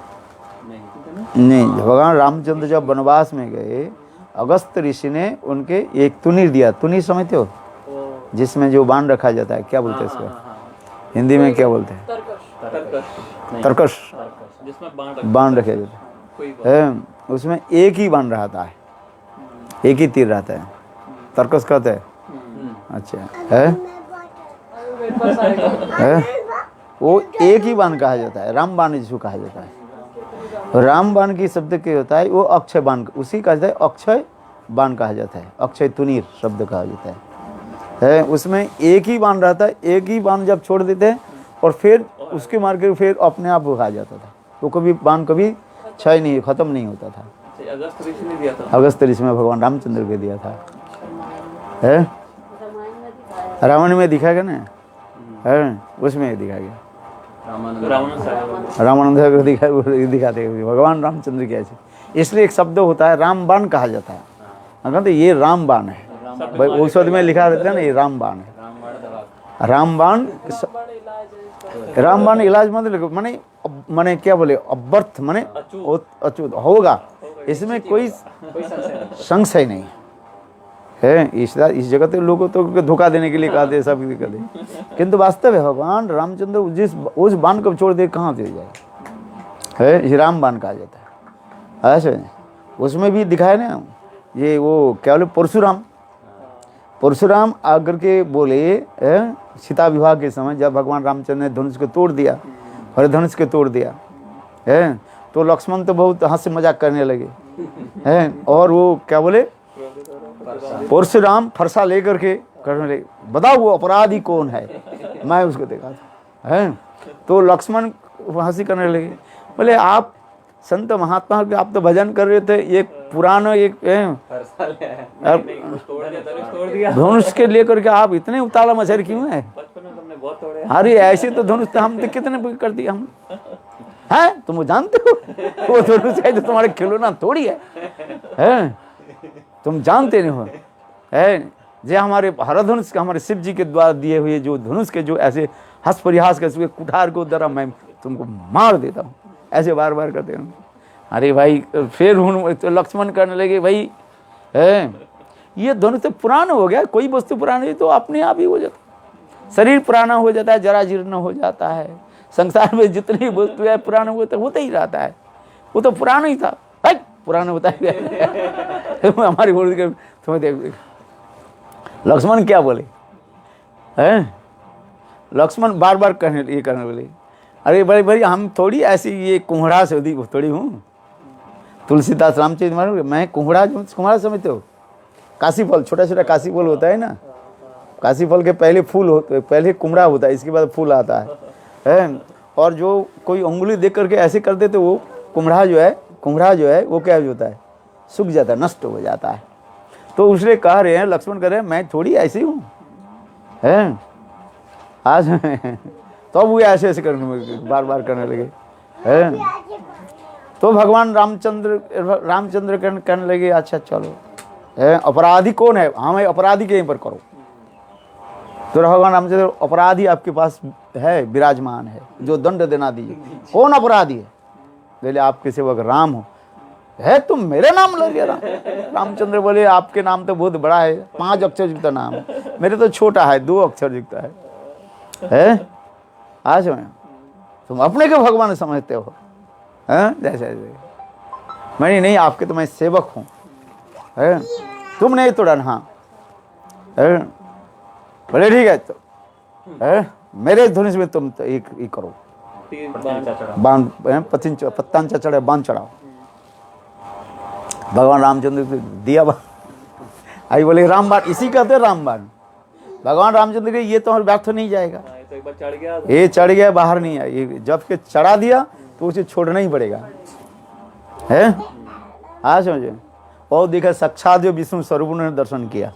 नहीं भगवान रामचंद्र जब वनवास में गए, अगस्त ऋषि ने उनके एक तुनीर दिया। तुनीर समझते हो? जिसमें जो बाण रखा जाता है, क्या बोलते हैं इसको हिंदी में, क्या बोलते हैं? तरकश। जिसमें बाण रखे जाते हैं, उसमें एक ही बाण रहता है, एक ही तीर रहता है, तरकश कहते हैं। अच्छा है वो एक ही बाण कहा जाता है, राम बाण जिसको कहा जाता है। राम बाण की शब्द क्या होता है? वो अक्षय बाण, उसी कहा जाता है अक्षय बाण कहा जाता है, अक्षय तुनीर शब्द कहा जाता है। उसमें एक ही बाण रहता है, एक ही बाण जब छोड़ देते हैं और फिर उसके मार के फिर अपने आप वो खा जाता था। वो कभी बाण कभी क्षय नहीं, खत्म नहीं होता था। अगस्त ऋषि ने दिया था। अगस्त ऋषि में भगवान रामचंद्र को दिया था। है रावण में दिखा गया ना, है उसमें दिखा गया। रामानंद दिखाते भगवान रामचंद्र की ऐसे, इसलिए एक शब्द होता है रामबाण कहा जाता है। कहते ये रामबाण है, भाई औषध में लिखा रहता है ना, ये रामबाण है। रामबाण इलाज मतलब माने क्या बोले, अबर्थ माने अचूत होगा, इसमें कोई संशय नहीं है। इस जगत के लोगों तो धोखा देने के लिए कहते हैं, सब कहते, किंतु वास्तव है भगवान रामचंद्र जिस उस बाण को छोड़ दे कहाँ दे जाए, है ये राम बाण कहा जाता है। ऐसे उसमें भी दिखाया ना, ये वो क्या बोले परशुराम आकर के बोले सीता विवाह के समय जब भगवान रामचंद्र ने धनुष को तोड़ दिया, हरधनुष को तोड़ दिया है, तो लक्ष्मण तो बहुत हंस मजाक करने लगे हैं, और वो क्या बोले परशुराम फरसा लेकर के करने लगे, बताओ वो अपराधी कौन है, मैं उसको देखा था है। तो लक्ष्मण हंसी करने लगे, बोले आप संत महात्मा के आप तो भजन कर रहे थे, एक पुराना एक धनुष के लेकर के आप इतने उताला मचर क्यों है? अरे ऐसे तो धनुष तो हम तो कितने कर दिए हम हैं, तुम वो जानते हो वो धनुष है जो तुम्हारे खिलौना थोड़ी है, तुम जानते नहीं हो है। जे हमारे हरधनुष के हमारे शिव जी के द्वारा दिए हुए जो धनुष के जो ऐसे हंस परिहास के कुठार को द्वारा मैं तुमको मार देता हूँ, ऐसे बार बार करते हैं। अरे भाई फिर तो लक्ष्मण करने लगे, भाई है ये धनुष तो पुराना हो गया, कोई वस्तु पुरानी तो अपने आप ही हो जाता, शरीर पुराना हो जाता है, जरा जीर्ण हो जाता है, संसार में जितनी वस्तु है पुराना होता ही रहता है, वो तो पुराना ही था, पुराना होता है। हमारी बोल तुम्हें देख लक्ष्मण क्या बोले हैं, लक्ष्मण बार बार करने बोले, अरे भाई हम थोड़ी ऐसी ये कुम्हड़ा से थोड़ी हूँ। तुलसीदास रामचरितमानस मैं कुम्हड़ा समझते हो? काशी फल, छोटा छोटा काशी फल होता है ना, काशी फल के पहले फूल होते, पहले कुम्हड़ा होता है, इसके बाद फूल आता है। और जो कोई उंगली देख करके ऐसे कर देते, वो कुम्हड़ा जो है वो क्या होता है, सूख जाता है, नष्ट हो जाता है। तो उसने कह रहे हैं, लक्ष्मण कह रहे हैं मैं थोड़ी ऐसी हूँ है आज तो अब वो ऐसे करने बार बार करने लगे हैं। तो भगवान रामचंद्र कहने लगे अच्छा चलो अपराधी कौन है, हमें अपराधी के यहीं पर करो। तो भगवान रामचंद्र अपराधी आपके पास है, विराजमान है, जो दंड देना दीजिए। कौन अपराधी है? बोले आपके सेवक राम हो। है तुम मेरे नाम ले लिया। रामचंद्र बोले आपके नाम तो बहुत बड़ा है, 5 अक्षर युक्त नाम है, मेरे तो छोटा है, 2 अक्षर युक्त है? आज में तुम अपने के भगवान समझते हो, हैं? जैसे मैं नहीं, आपके तो मैं सेवक हूँ, है? तुम नहीं तोड़ा। हाँ बोले ठीक है, तो मेरे धनुष में तुम तो एक करो, बाण पत्तान चढ़े बाण चढ़ाओ। भगवान रामचंद्र को दिया बाण। आई बोले रामबाण, इसी कहते रामबाण। भगवान रामचंद्र के ये तो व्यर्थ नहीं जाएगा, तो एक बार चढ़ गया, ये चढ़ गया बाहर नहीं आया, ये जब के चढ़ा दिया तो उसे छोड़ना ही पड़ेगा, है? आज समझे। और देखा साक्षात जो विष्णु स्वरूप ने दर्शन किया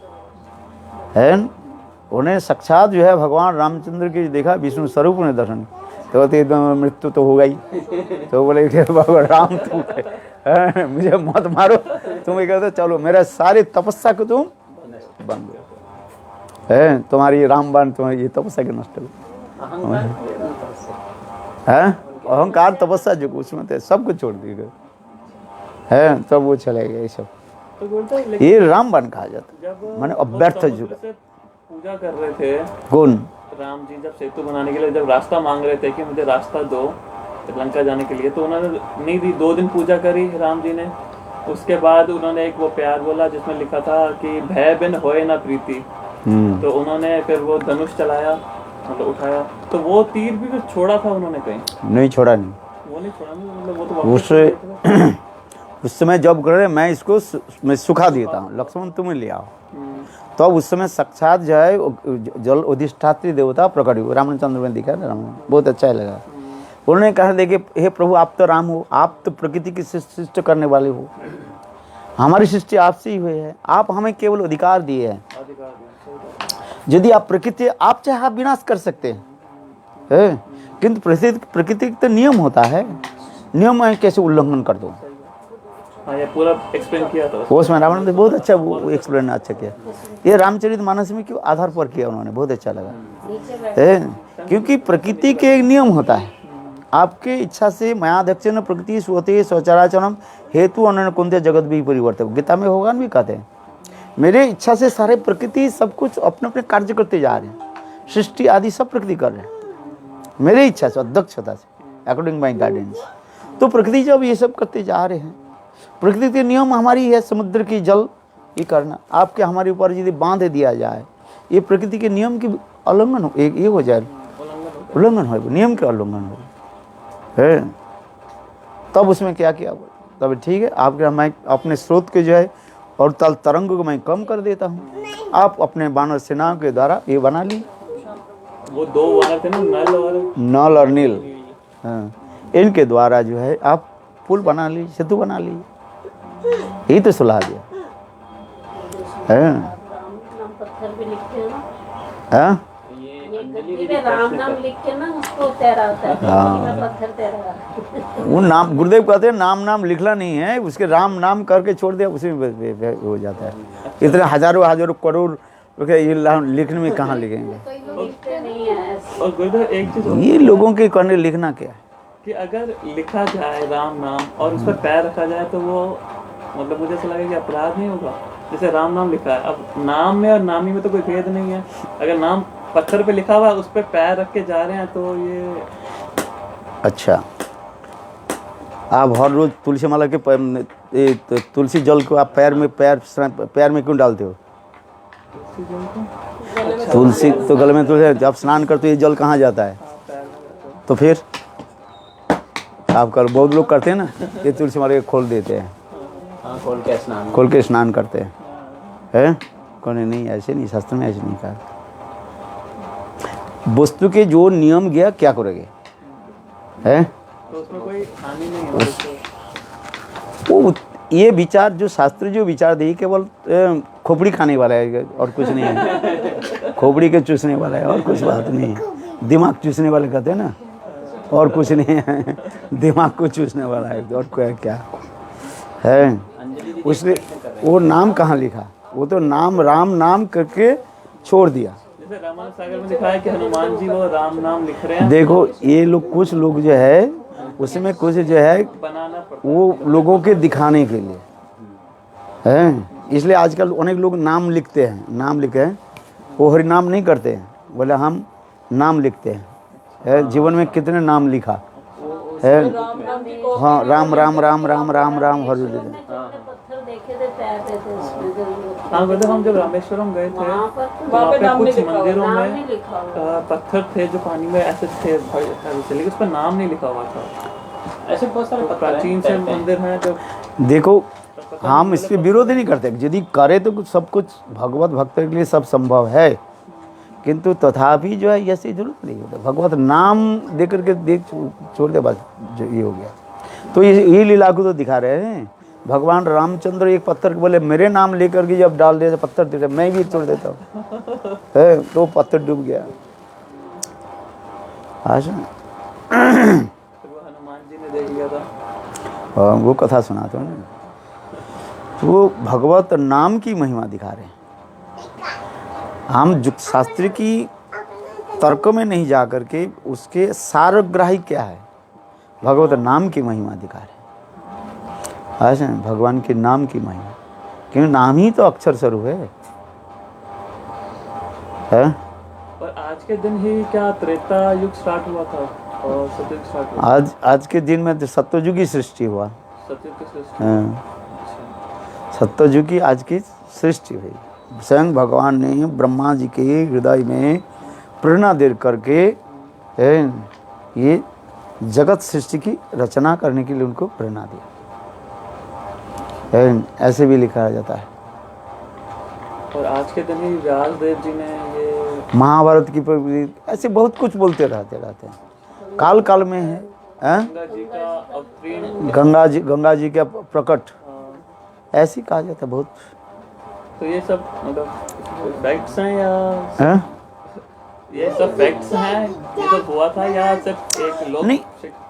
है, उन्हें साक्षात जो है भगवान रामचंद्र की देखा, विष्णु स्वरूप ने दर्शन, तो मृत्यु तो होगा ही। तो बोले भगवान राम तुम मुझे मत मारो, तुम ये कहते चलो मेरा सारी तपस्या को तुम बंद है, तुम्हारी रामबाण तुम्हारी ये तपस्या के नष्ट हो है। अहंकार तपस्या जो उसमें थे सब कुछ छोड़ दिए है, तब वो चले गए सब। तो ये रामबाण कहा जाता, मैंने अव्यर्थ युग। पूजा कर रहे थे कौन? राम जी जब सेतु बनाने के लिए जब रास्ता मांग रहे थे कि मुझे रास्ता दो लंका जाने के लिए, तो उन्होंने नहीं दी, 2 दिन पूजा करी राम जी ने। उसके बाद उन्होंने एक वो प्यार बोला जिसमें लिखा था कि भय बिन होए ना प्रीति, तो उन्होंने फिर वो धनुष चलाया, मतलब उठाया, तो वो तीर भी कुछ छोड़ा था उन्होंने कहीं? नहीं छोड़ा, नहीं वो नहीं छोड़ा, मतलब वो तो उस समय जब करे मैं इसको मैं सुखा देता हूँ, लक्ष्मण तुम्हें ले आओ, तो अब उस समय साक्षात जो है जल अधिष्ठात्री देवता प्रकट हुए। रामचंद्र में दिखा ना, बहुत अच्छा लगा। उन्होंने कहा देखिए हे प्रभु आप तो राम हो, आप तो प्रकृति की सृष्टि करने वाले हो, हमारी सृष्टि आपसे ही हुई है, आप हमें केवल अधिकार दिए हैं, यदि आप प्रकृति आप चाहे आप विनाश कर सकते हैं, किंतु प्रकृति का नियम होता है, नियम में कैसे उल्लंघन कर दो। ये पूरा एक्सप्लेन किया था उसमें रावण ने बहुत अच्छा वो एक्सप्लेन अच्छा किया। ये रामचरितमानस में क्यों आधार पर किया उन्होंने, बहुत अच्छा लगा। क्योंकि प्रकृति के एक नियम होता है, आपके इच्छा से मयाध्यक्षेन प्रकृति स्वते स्वचराचरम हेतु अनन्य कुंते जगत भी परिवर्तक, गीता में भगवान भी कहते हैं मेरे इच्छा से सारे प्रकृति सब कुछ अपने अपने कार्य करते जा रहे हैं, सृष्टि आदि सब प्रकृति कर रहे हैं मेरे इच्छा से, अध्यक्षता से, अकॉर्डिंग माई गाइडेंस। तो प्रकृति जब ये सब करते जा रहे हैं, प्रकृति के नियम हमारी है, समुद्र की जल ये करना, आपके हमारे ऊपर यदि बांध दिया जाए, ये प्रकृति के नियम की उल्लंघन हो, एक ये हो जाए, उल्लंघन हो, नियम के उल्लंघन हो है। तब उसमें क्या किया, तब ठीक है आपके मैं अपने स्रोत के जो है और तरंग को मैं कम कर देता हूँ, आप अपने वानर सेना के द्वारा ये बना ली। वो 2 वानर थे ना, नल और नील, हाँ, इनके द्वारा जो है आप पुल बना ली, सेतु बना ली, यही तो सुलह दिया है। नाम पत्थर पे लिखते हैं ना, हाँ ये गद्दी पे राम नाम लिख के ना उसको तैरा होता है, पत्थर तैरा। वो नाम गुरुदेव कहते हैं नाम लिखना नहीं है, उसके राम नाम करके छोड़ दिया, उसी में हो जाता है। इतने हजारों करोड़ ये लिखने में कहाँ लिखेंगे, और गुरुदेव एक चीज ये लोगों के करने लिखना क्या है कि अगर लिखा जाए राम नाम और उस पर पैर रखा जाए तो वो मतलब मुझे ऐसा लगे कि अपराध नहीं होगा। जैसे राम नाम लिखा है, अब नाम में और नामी में तो कोई भेद नहीं है, अगर नाम पत्थर पे लिखा हुआ उस पर पैर रख के जा रहे हैं तो ये अच्छा। आप हर रोज तुलसी माला के तुलसी जल को आप पैर में क्यों डालते हो? तुलसी तो गले में तुलसी, जब स्नान करते हो ये जल कहाँ जाता है? तो फिर आप कर बहुत लोग करते हैं ना, ये तुलसी माला के खोल देते हैं, खोल के स्नान करते हैं कौन नहीं, ऐसे नहीं, शास्त्र में ऐसे नहीं कहा। वस्तु के जो नियम गया क्या करोगे है, तो उसमें कोई हानि नहीं है। वो ये विचार जो शास्त्र जो विचार दे केवल खोपड़ी खाने वाला है और कुछ नहीं है, खोपड़ी के चूसने वाला है और कुछ बात नहीं है। दिमाग चूसने वाले कहते हैं ना, और कुछ नहीं है, दिमाग को चूसने वाला है और क्या है। उसने वो नाम कहाँ लिखा, वो तो नाम राम नाम करके छोड़ दिया। जैसे रामायण सागर में लिखा है कि हनुमान जी वो राम नाम लिख रहे हैं। देखो ये लोग कुछ लोग जो है उसमें कुछ जो है बनाना पड़ता वो लोगों के दिखाने के लिए है। इसलिए आजकल अनेक लोग नाम लिखते हैं, नाम लिखे हैं, वो हरि नाम नहीं करते हैं, बोले हम नाम लिखते हैं। है, जीवन में कितने नाम लिखा है। हाँ, राम राम राम राम राम राम हरि हरि। पत्थर देखे थे, पैर थे उसमें जरूर। हाँ, मतलब हम जब रामेश्वरम गए थे वहाँ पर वहाँ पे नाम नहीं कुछ लिखा हुआ, मंदिरों नाम में नहीं लिखा हुआ। पत्थर थे जो पानी में ऐसे थे लेकिन उस पर नाम नहीं लिखा हुआ था। ऐसे बहुत सारे पत्थर हैं, प्राचीन से तैरते हैं। मंदिर हैं जो देखो हम इस पे विरोध नहीं करते, यदि करे तो सब कुछ भगवत भक्त के लिए सब संभव है, किंतु तथापि जो है ऐसी जरूरत नहीं होता। भगवत नाम दे करके देख छोड़ दे, बस जो ये हो गया। तो ये लीला को तो दिखा रहे हैं। भगवान रामचंद्र एक पत्थर को बोले मेरे नाम लेकर के जब डाल दे पत्थर दे, मैं भी छोड़ देता हूँ है, तो पत्थर डूब गया। अच्छा वो हनुमान जी ने देख लिया था। हाँ, वो कथा सुनाते हो ना, तो वो भगवत नाम की महिमा दिखा रहे हैं। हम शास्त्र की तर्क में नहीं जा करके उसके सारग्राही क्या है, भगवत नाम की महिमा दिखा रहे हैं। ऐसा भगवान के नाम की महिमा, क्योंकि नाम ही तो अक्षर स्वरूप है। और आज के दिन ही क्या त्रेता युग स्टार्ट हुआ था और सतयुग स्टार्ट हुआ? आज के दिन में तो सत्ययुग की सृष्टि हुआ। सतयुग की सृष्टि। हाँ, सत्ययुग की आज की सृष्टि हुई। स्वयं भगवान ने ब्रह्मा जी के हृदय में प्रेरणा दे करके ये जगत सृष्टि की रचना करने के लिए उनको प्रेरणा दिया। ऐसे भी लिखा जाता है। और आज के दिन ही व्यास देव जी ने ये महाभारत की ऐसे बहुत कुछ बोलते रहते हैं। काल काल में है गंगा जी का अवतीर्ण, गंगा जी का प्रकट, ऐसे कहा जाता है बहुत। तो ये सब मतलब फैक्ट्स हैं या हैं? ये सब फैक्ट्स हैं, ये सब हुआ था या सिर्फ एक लोक नहीं।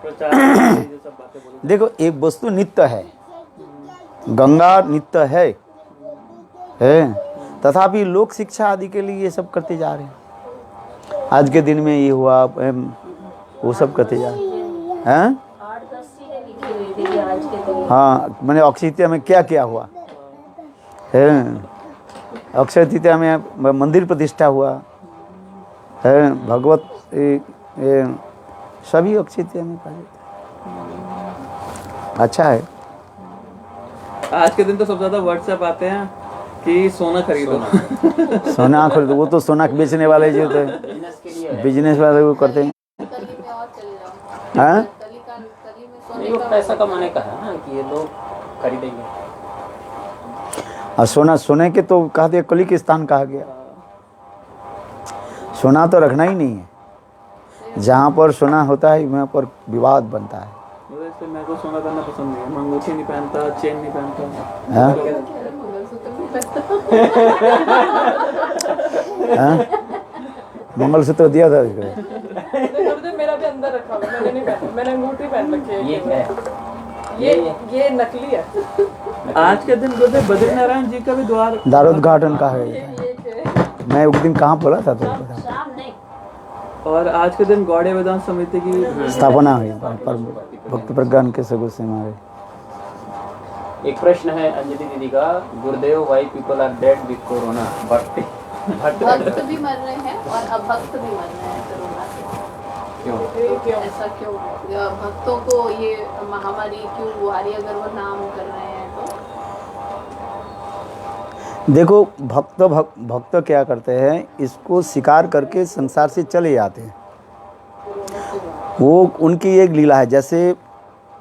प्रचार के लिए ये सब बातें बोली? देखो एक वस्तु नित्य है, गंगा नित्य है, तथापि लोक शिक्षा आदि के लिए ये सब करते जा रहे हैं। आज के दिन में ये हुआ, वो सब करते जा रहे हैं। 8-10 चीजें लिखी हुई थी आज के दिन। हाँ, मैंने अक्षय तृतीया में क्या क्या हुआ है। अक्षय तृतीया में मंदिर प्रतिष्ठा हुआ है, भगवत सभी अक्षय तृतीया में कहा जाता है। अच्छा है। आज के दिन तो सबसे ज्यादा व्हाट्सएप आते हैं कि सोना खरीदो। सोना खरीदो, वो तो सोना बेचने वाले जो थे बिजनेस के लिए है। बिजनेस वाले वो करते हैं। कली में और चले जाओ। हाँ, कली में सोने नहीं, वो का पैसा कमाने का है ना कि ये लोग खरीदेंगे। और सोने के तो कहते कली के स्थान कहा गया। सोना तो रखना ही नहीं है, जहाँ पर सोना होता है वहाँ पर विवाद बनता है। वैसे मेरे को सोना करना पसंद नहीं है, मैं अंगूठी नहीं पहनता, चेन नहीं पहनता। हाँ? मंगलसूत्र नहीं पहनता। हाँ? मंगलसूत्र दिया था इसको। मेरा भी अंदर रखा हुआ, मैंने नहीं पहना, मैंने अंगूठी पहन रखी है। ये है, ये नकली है। आज के दिन बोलते बद्रीनारायण जी का भी द्वार द्वारोद्घाटन कहा गया। मैं एक दिन कहाँ बोला था तो शाम नहीं। और आज के दिन गौड़े वेदांत समिति की स्थापना हुई पर भक्त प्रज्ञान के सगुन से हमारे। एक प्रश्न है अंजलि दीदी का, Gurudev why people are dead with corona, भक्त भक्त भी मर रहे हैं और अभक्त भी मर रहे हैं कोरोना से। क्यों? ऐसा क्यों? भक्तों को ये महामारी क्यों हुआ रही है, अगर वो नाम कर रहे हैं तो? देखो भक्त क्या करते हैं, इसको स्वीकार करके संसार से चले जाते हैं। वो उनकी एक लीला है। जैसे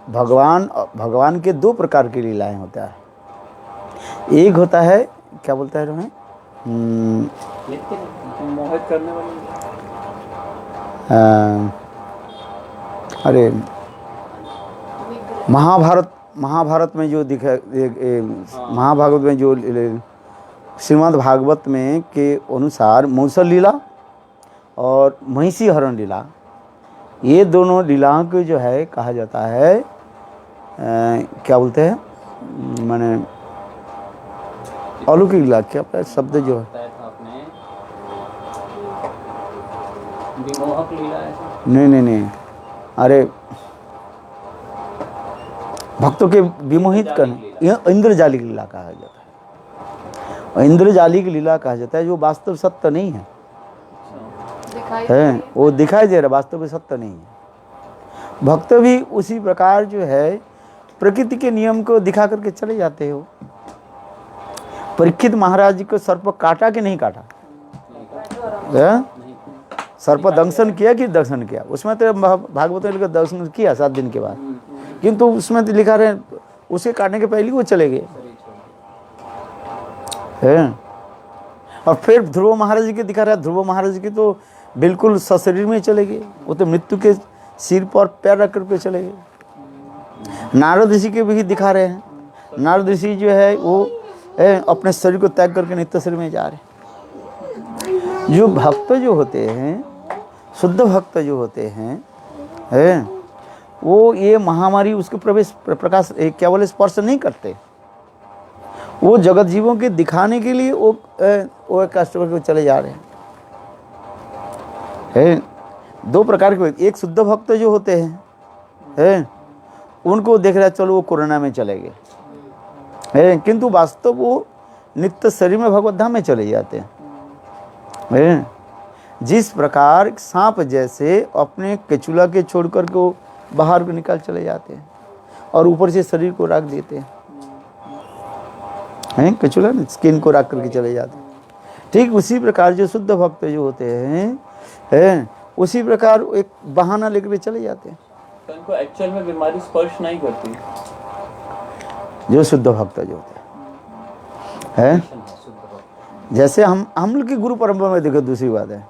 भगवान के दो प्रकार की लीलाएं होता है। एक होता है क्या बोलता है तुम्हें, मोहित करने वाली। अरे महाभारत में जो दिखा, महाभारत में जो श्रीमद् भागवत में के अनुसार मौसल लीला और महिषी हरण लीला, ये दोनों लीलाओं को जो है कहा जाता है क्या बोलते हैं, माने अलौकिक लीला। क्या शब्द जो है, बताया था आपने विमोहक लीला है। नहीं, अरे भक्तों के विमोहित करने, यह इंद्रजालिक लीला कहा जाता है। और इंद्रजालिक लीला कहा जाता है जो वास्तव सत्य नहीं है, है वो दिखाई दे रहा, वास्तव में सत्य नहीं है। भक्त भी उसी प्रकार जो है प्रकृति के नियम को दिखा करके चले जाते हो। परीक्षित महाराज जी को सर्प काटा कि नहीं काटा? सर्प दंशन किया कि दर्शन किया? उसमें तो भागवत में लिखा दर्शन किया 7 दिन के बाद, किंतु उसमें तो लिखा रहे उसे काटने के पहले वो चले गए हैं। और फिर ध्रुव महाराज जी के दिखा रहा है, ध्रुव महाराज जी की तो बिल्कुल सशरीर में चले गए, वो तो मृत्यु के सिर पर पैर रख करके चले गए। नारद ऋषि के भी दिखा रहे हैं, नारद ऋषि जो है वो अपने शरीर को त्याग करके नित्य शरीर में जा रहे हैं। जो भक्त जो होते हैं, शुद्ध भक्त जो होते हैं वो ये महामारी उसके प्रवेश प्रकाश क्या बोले स्पर्श नहीं करते। वो जगत जीवों के दिखाने के लिए वो कष्ट करके चले जा रहे हैं। 2 प्रकार के, एक शुद्ध भक्त जो होते हैं उनको देख रहा है चलो वो कोरोना में चले गए, किंतु वास्तव वो नित्य शरीर में भगवत धाम में चले जाते हैं। जिस प्रकार सांप जैसे अपने केचुला के छोड़कर को बाहर को निकाल चले जाते हैं और ऊपर से शरीर को रख देते हैं, केचुला स्किन को रख करके चले जाते हैं। ठीक उसी प्रकार जो शुद्ध भक्त जो होते हैं उसी प्रकार एक बहाना लेकर चले जाते हैं। तो इनको एक्चुअल में बीमारी स्पर्श नहीं करती जो शुद्ध भक्त जो होते हैं। जैसे हम लोग की गुरु परंपरा में देखो, दूसरी बात है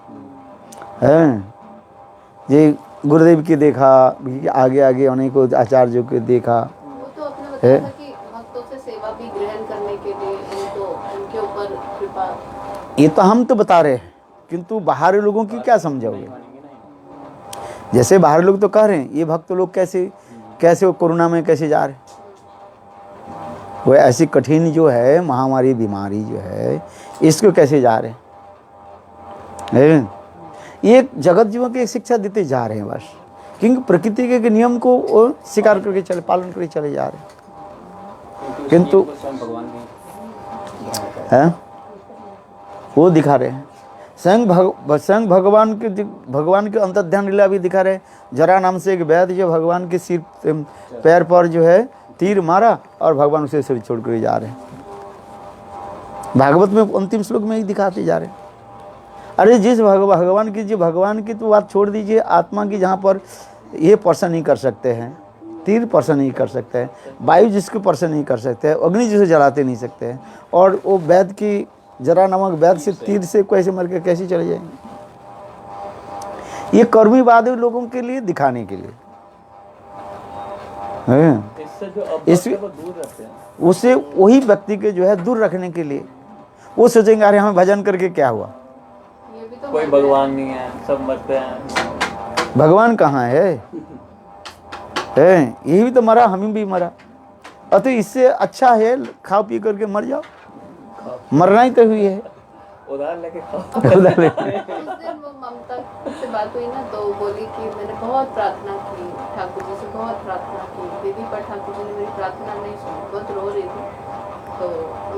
ये गुरुदेव की देखा, आगे आगे अनेकों आचार्यों के देखा, वो तो अपने बताया था कि भक्तों से सेवा भी ग्रहण करने के लिए इनको उनके ऊपर कृपा। ये तो हम तो बता रहे हैं, किंतु बाहरी लोगों की क्या समझाओगे? जैसे बाहर लोग तो कह रहे हैं ये भक्त लोग कैसे वो कोरोना में कैसे जा रहे हैं, वो ऐसी कठिन जो है महामारी बीमारी जो है इसको कैसे जा रहे हैं। ये जगत जीवन की एक शिक्षा देते जा रहे हैं बस, क्योंकि प्रकृति के नियम को वो स्वीकार करके चले, पालन करके चले जा रहे हैं, किंतु है वो दिखा रहे हैं। स्वयं भगवान के अंतर्ध्यान लीला भी दिखा रहे हैं। जरा नाम से एक वैद्य जो भगवान के सिर पैर पर जो है तीर मारा और भगवान उसे शरीर छोड़ कर जा रहे हैं। भागवत में अंतिम श्लोक में ही दिखाते जा रहे हैं। अरे जिस भगवान की तो बात छोड़ दीजिए, आत्मा की जहाँ पर ये स्पर्श नहीं कर सकते हैं, तीर स्पर्श नहीं कर सकते हैं, वायु जिसको स्पर्श नहीं कर सकते हैं, अग्नि जिसे जलाते नहीं सकते हैं, और वो वैद्य की जरा नामक वैद्य से तीर से कैसे मर के कैसे चले जाएंगे? ये कर्मीवादी लोगों के लिए दिखाने के लिए इससे जो अभक्त है वो दूर रहते हैं, उसे वही व्यक्ति के जो है दूर रखने के लिए वो सोचेंगे अरे हमें भजन करके क्या हुआ, ये भी तो कोई भगवान नहीं है, सब मरते हैं। भगवान कहाँ है? यही भी तो मरा, हम भी मरा। अतः इससे अच्छा है खा पी करके मर जाओ, मरना ही तो हुई है। उधार लेके खाओ। उधार ले। उस दिन वो ममता से बात हुई ना, तो बोली कि मैंने बहुत प्रार्थना की ठाकुर जी से, बहुत प्रार्थना की दीदी, पर ठाकुर जी ने मेरी प्रार्थना नहीं सुनी, बहुत रो रही थी, तो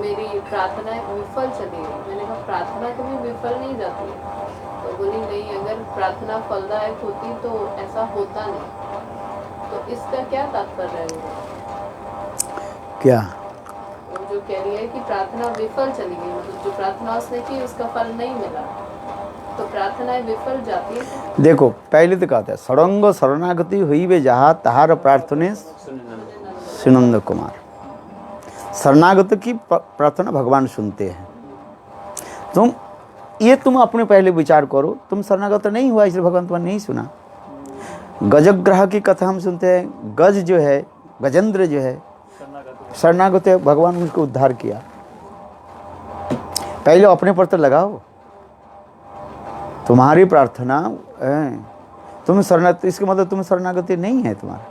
मेरी प्रार्थना विफल चली गई। मैंने कहा प्रार्थना कभी विफल नहीं जाती है, तो बोली नहीं, अगर प्रार्थना फलदायक होती तो ऐसा होता नहीं। तो इसका क्या तात्पर्य है? क्या वो जो कह रही है कि प्रार्थना विफल चली गई, मतलब जो प्रार्थना उसने की उसका फल नहीं मिला, तो प्रार्थनाएं विफल जाती है। देखो पहले तो कहते हैं सड़ंग शरणागति हुई वे जहाँ तहार प्रार्थने सुनंद कुमार। शरणागत की प्रार्थना भगवान सुनते हैं। तुम अपने पहले विचार करो, तुम शरणागत नहीं हुआ इसलिए भगवान तुम्हें नहीं सुना। गजग्रह की कथा हम सुनते हैं, गज जो है गजेंद्र जो है शरणागत है, भगवान ने उसको उद्धार किया। पहले अपने पर तो लगाओ, तुम्हारी प्रार्थना तुम शरणागत, इसका मतलब तुम शरणागति नहीं है तुम्हारा,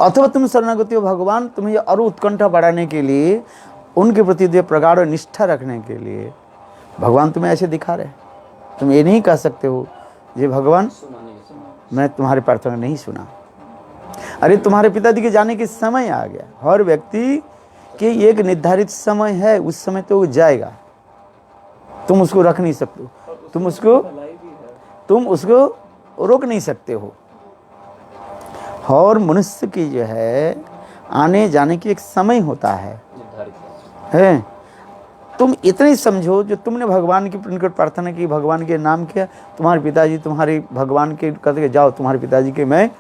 अथवा तुम शरणागति हो भगवान तुम्हें और उत्कंठा बढ़ाने के लिए, उनके प्रति जो प्रगाढ़ निष्ठा रखने के लिए भगवान तुम्हें ऐसे दिखा रहे। तुम ये नहीं कह सकते हो ये भगवान मैं तुम्हारी प्रार्थना नहीं सुना। अरे तुम्हारे पिताजी के जाने के समय आ गया। हर व्यक्ति के एक निर्धारित समय है, उस समय तो वो जाएगा, तुम उसको रख नहीं सकते हो, तुम उसको रोक नहीं सकते हो। और मनुष्य की जो है आने जाने की एक समय होता है। तुम इतने समझो, जो तुमने भगवान की निकट प्रार्थना की, भगवान के नाम किया, तुम्हारे पिताजी तुम्हारे भगवान के कहते जाओ तुम्हारे पिताजी के मैं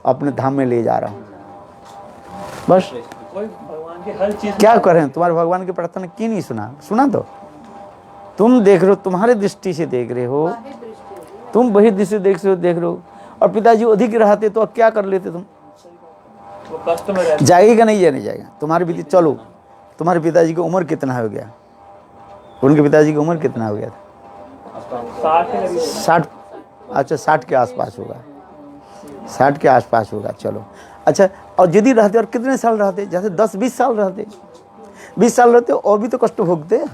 अपने धाम में ले जा रहा हूँ, बस। भगवान की हर चीज क्या करें, तुम्हारे भगवान की प्रार्थना क्यों नहीं सुना तो तुम देख रहे हो, तुम्हारे दृष्टि से देख रहे हो, तुम वही दृष्टि देख रहे हो। और पिताजी अधिक रहते तो क्या कर लेते तुम? वो कष्ट में रहते। जाएगा नहीं जाएगा तुम्हारे पिता। चलो तुम्हारे पिताजी की उम्र कितना हो गया? उनके पिताजी की उम्र कितना हो गया था? 60। अच्छा 60 के आसपास होगा, 60 के आसपास होगा। चलो अच्छा, और यदि रहते और कितने साल रहते? जैसे 10-20 साल रहते, 20 साल रहते और भी तो कष्ट भोगते,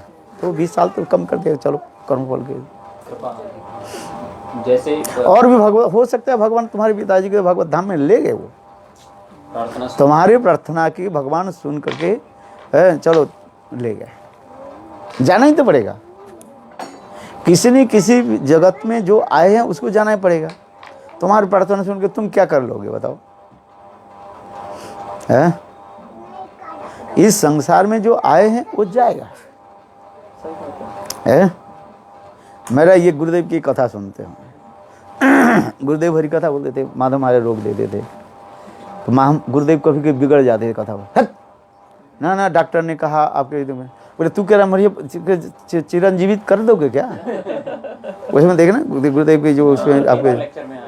तो 20 साल तो कम कर दे। चलो कर्म फल के जैसे और भी भगवान हो सकता है, भगवान तुम्हारे पिताजी के भगवत धाम में ले गए, वो तुम्हारी प्रार्थना की भगवान सुन करके चलो ले गए। जाना ही तो पड़ेगा, किसी न किसी जगत में जो आए हैं उसको जाना ही पड़ेगा। तुम्हारी प्रार्थना सुन के तुम क्या कर लोगे बताओ? है? इस संसार में जो आए हैं वो जाएगा। है? मेरा ये गुरुदेव की कथा सुनते हो, गुरुदेव हरी कथा बोलते थे, माधव मारे रोक देते थे, तो गुरुदेव कभी कभी बिगड़ जाते थे कथा। ना डॉक्टर ने कहा आपके, बोले तू कह रहा मरिए चिरंजीवित कर दोगे क्या? उसमें देखना गुरुदेव की जो उसमें आपके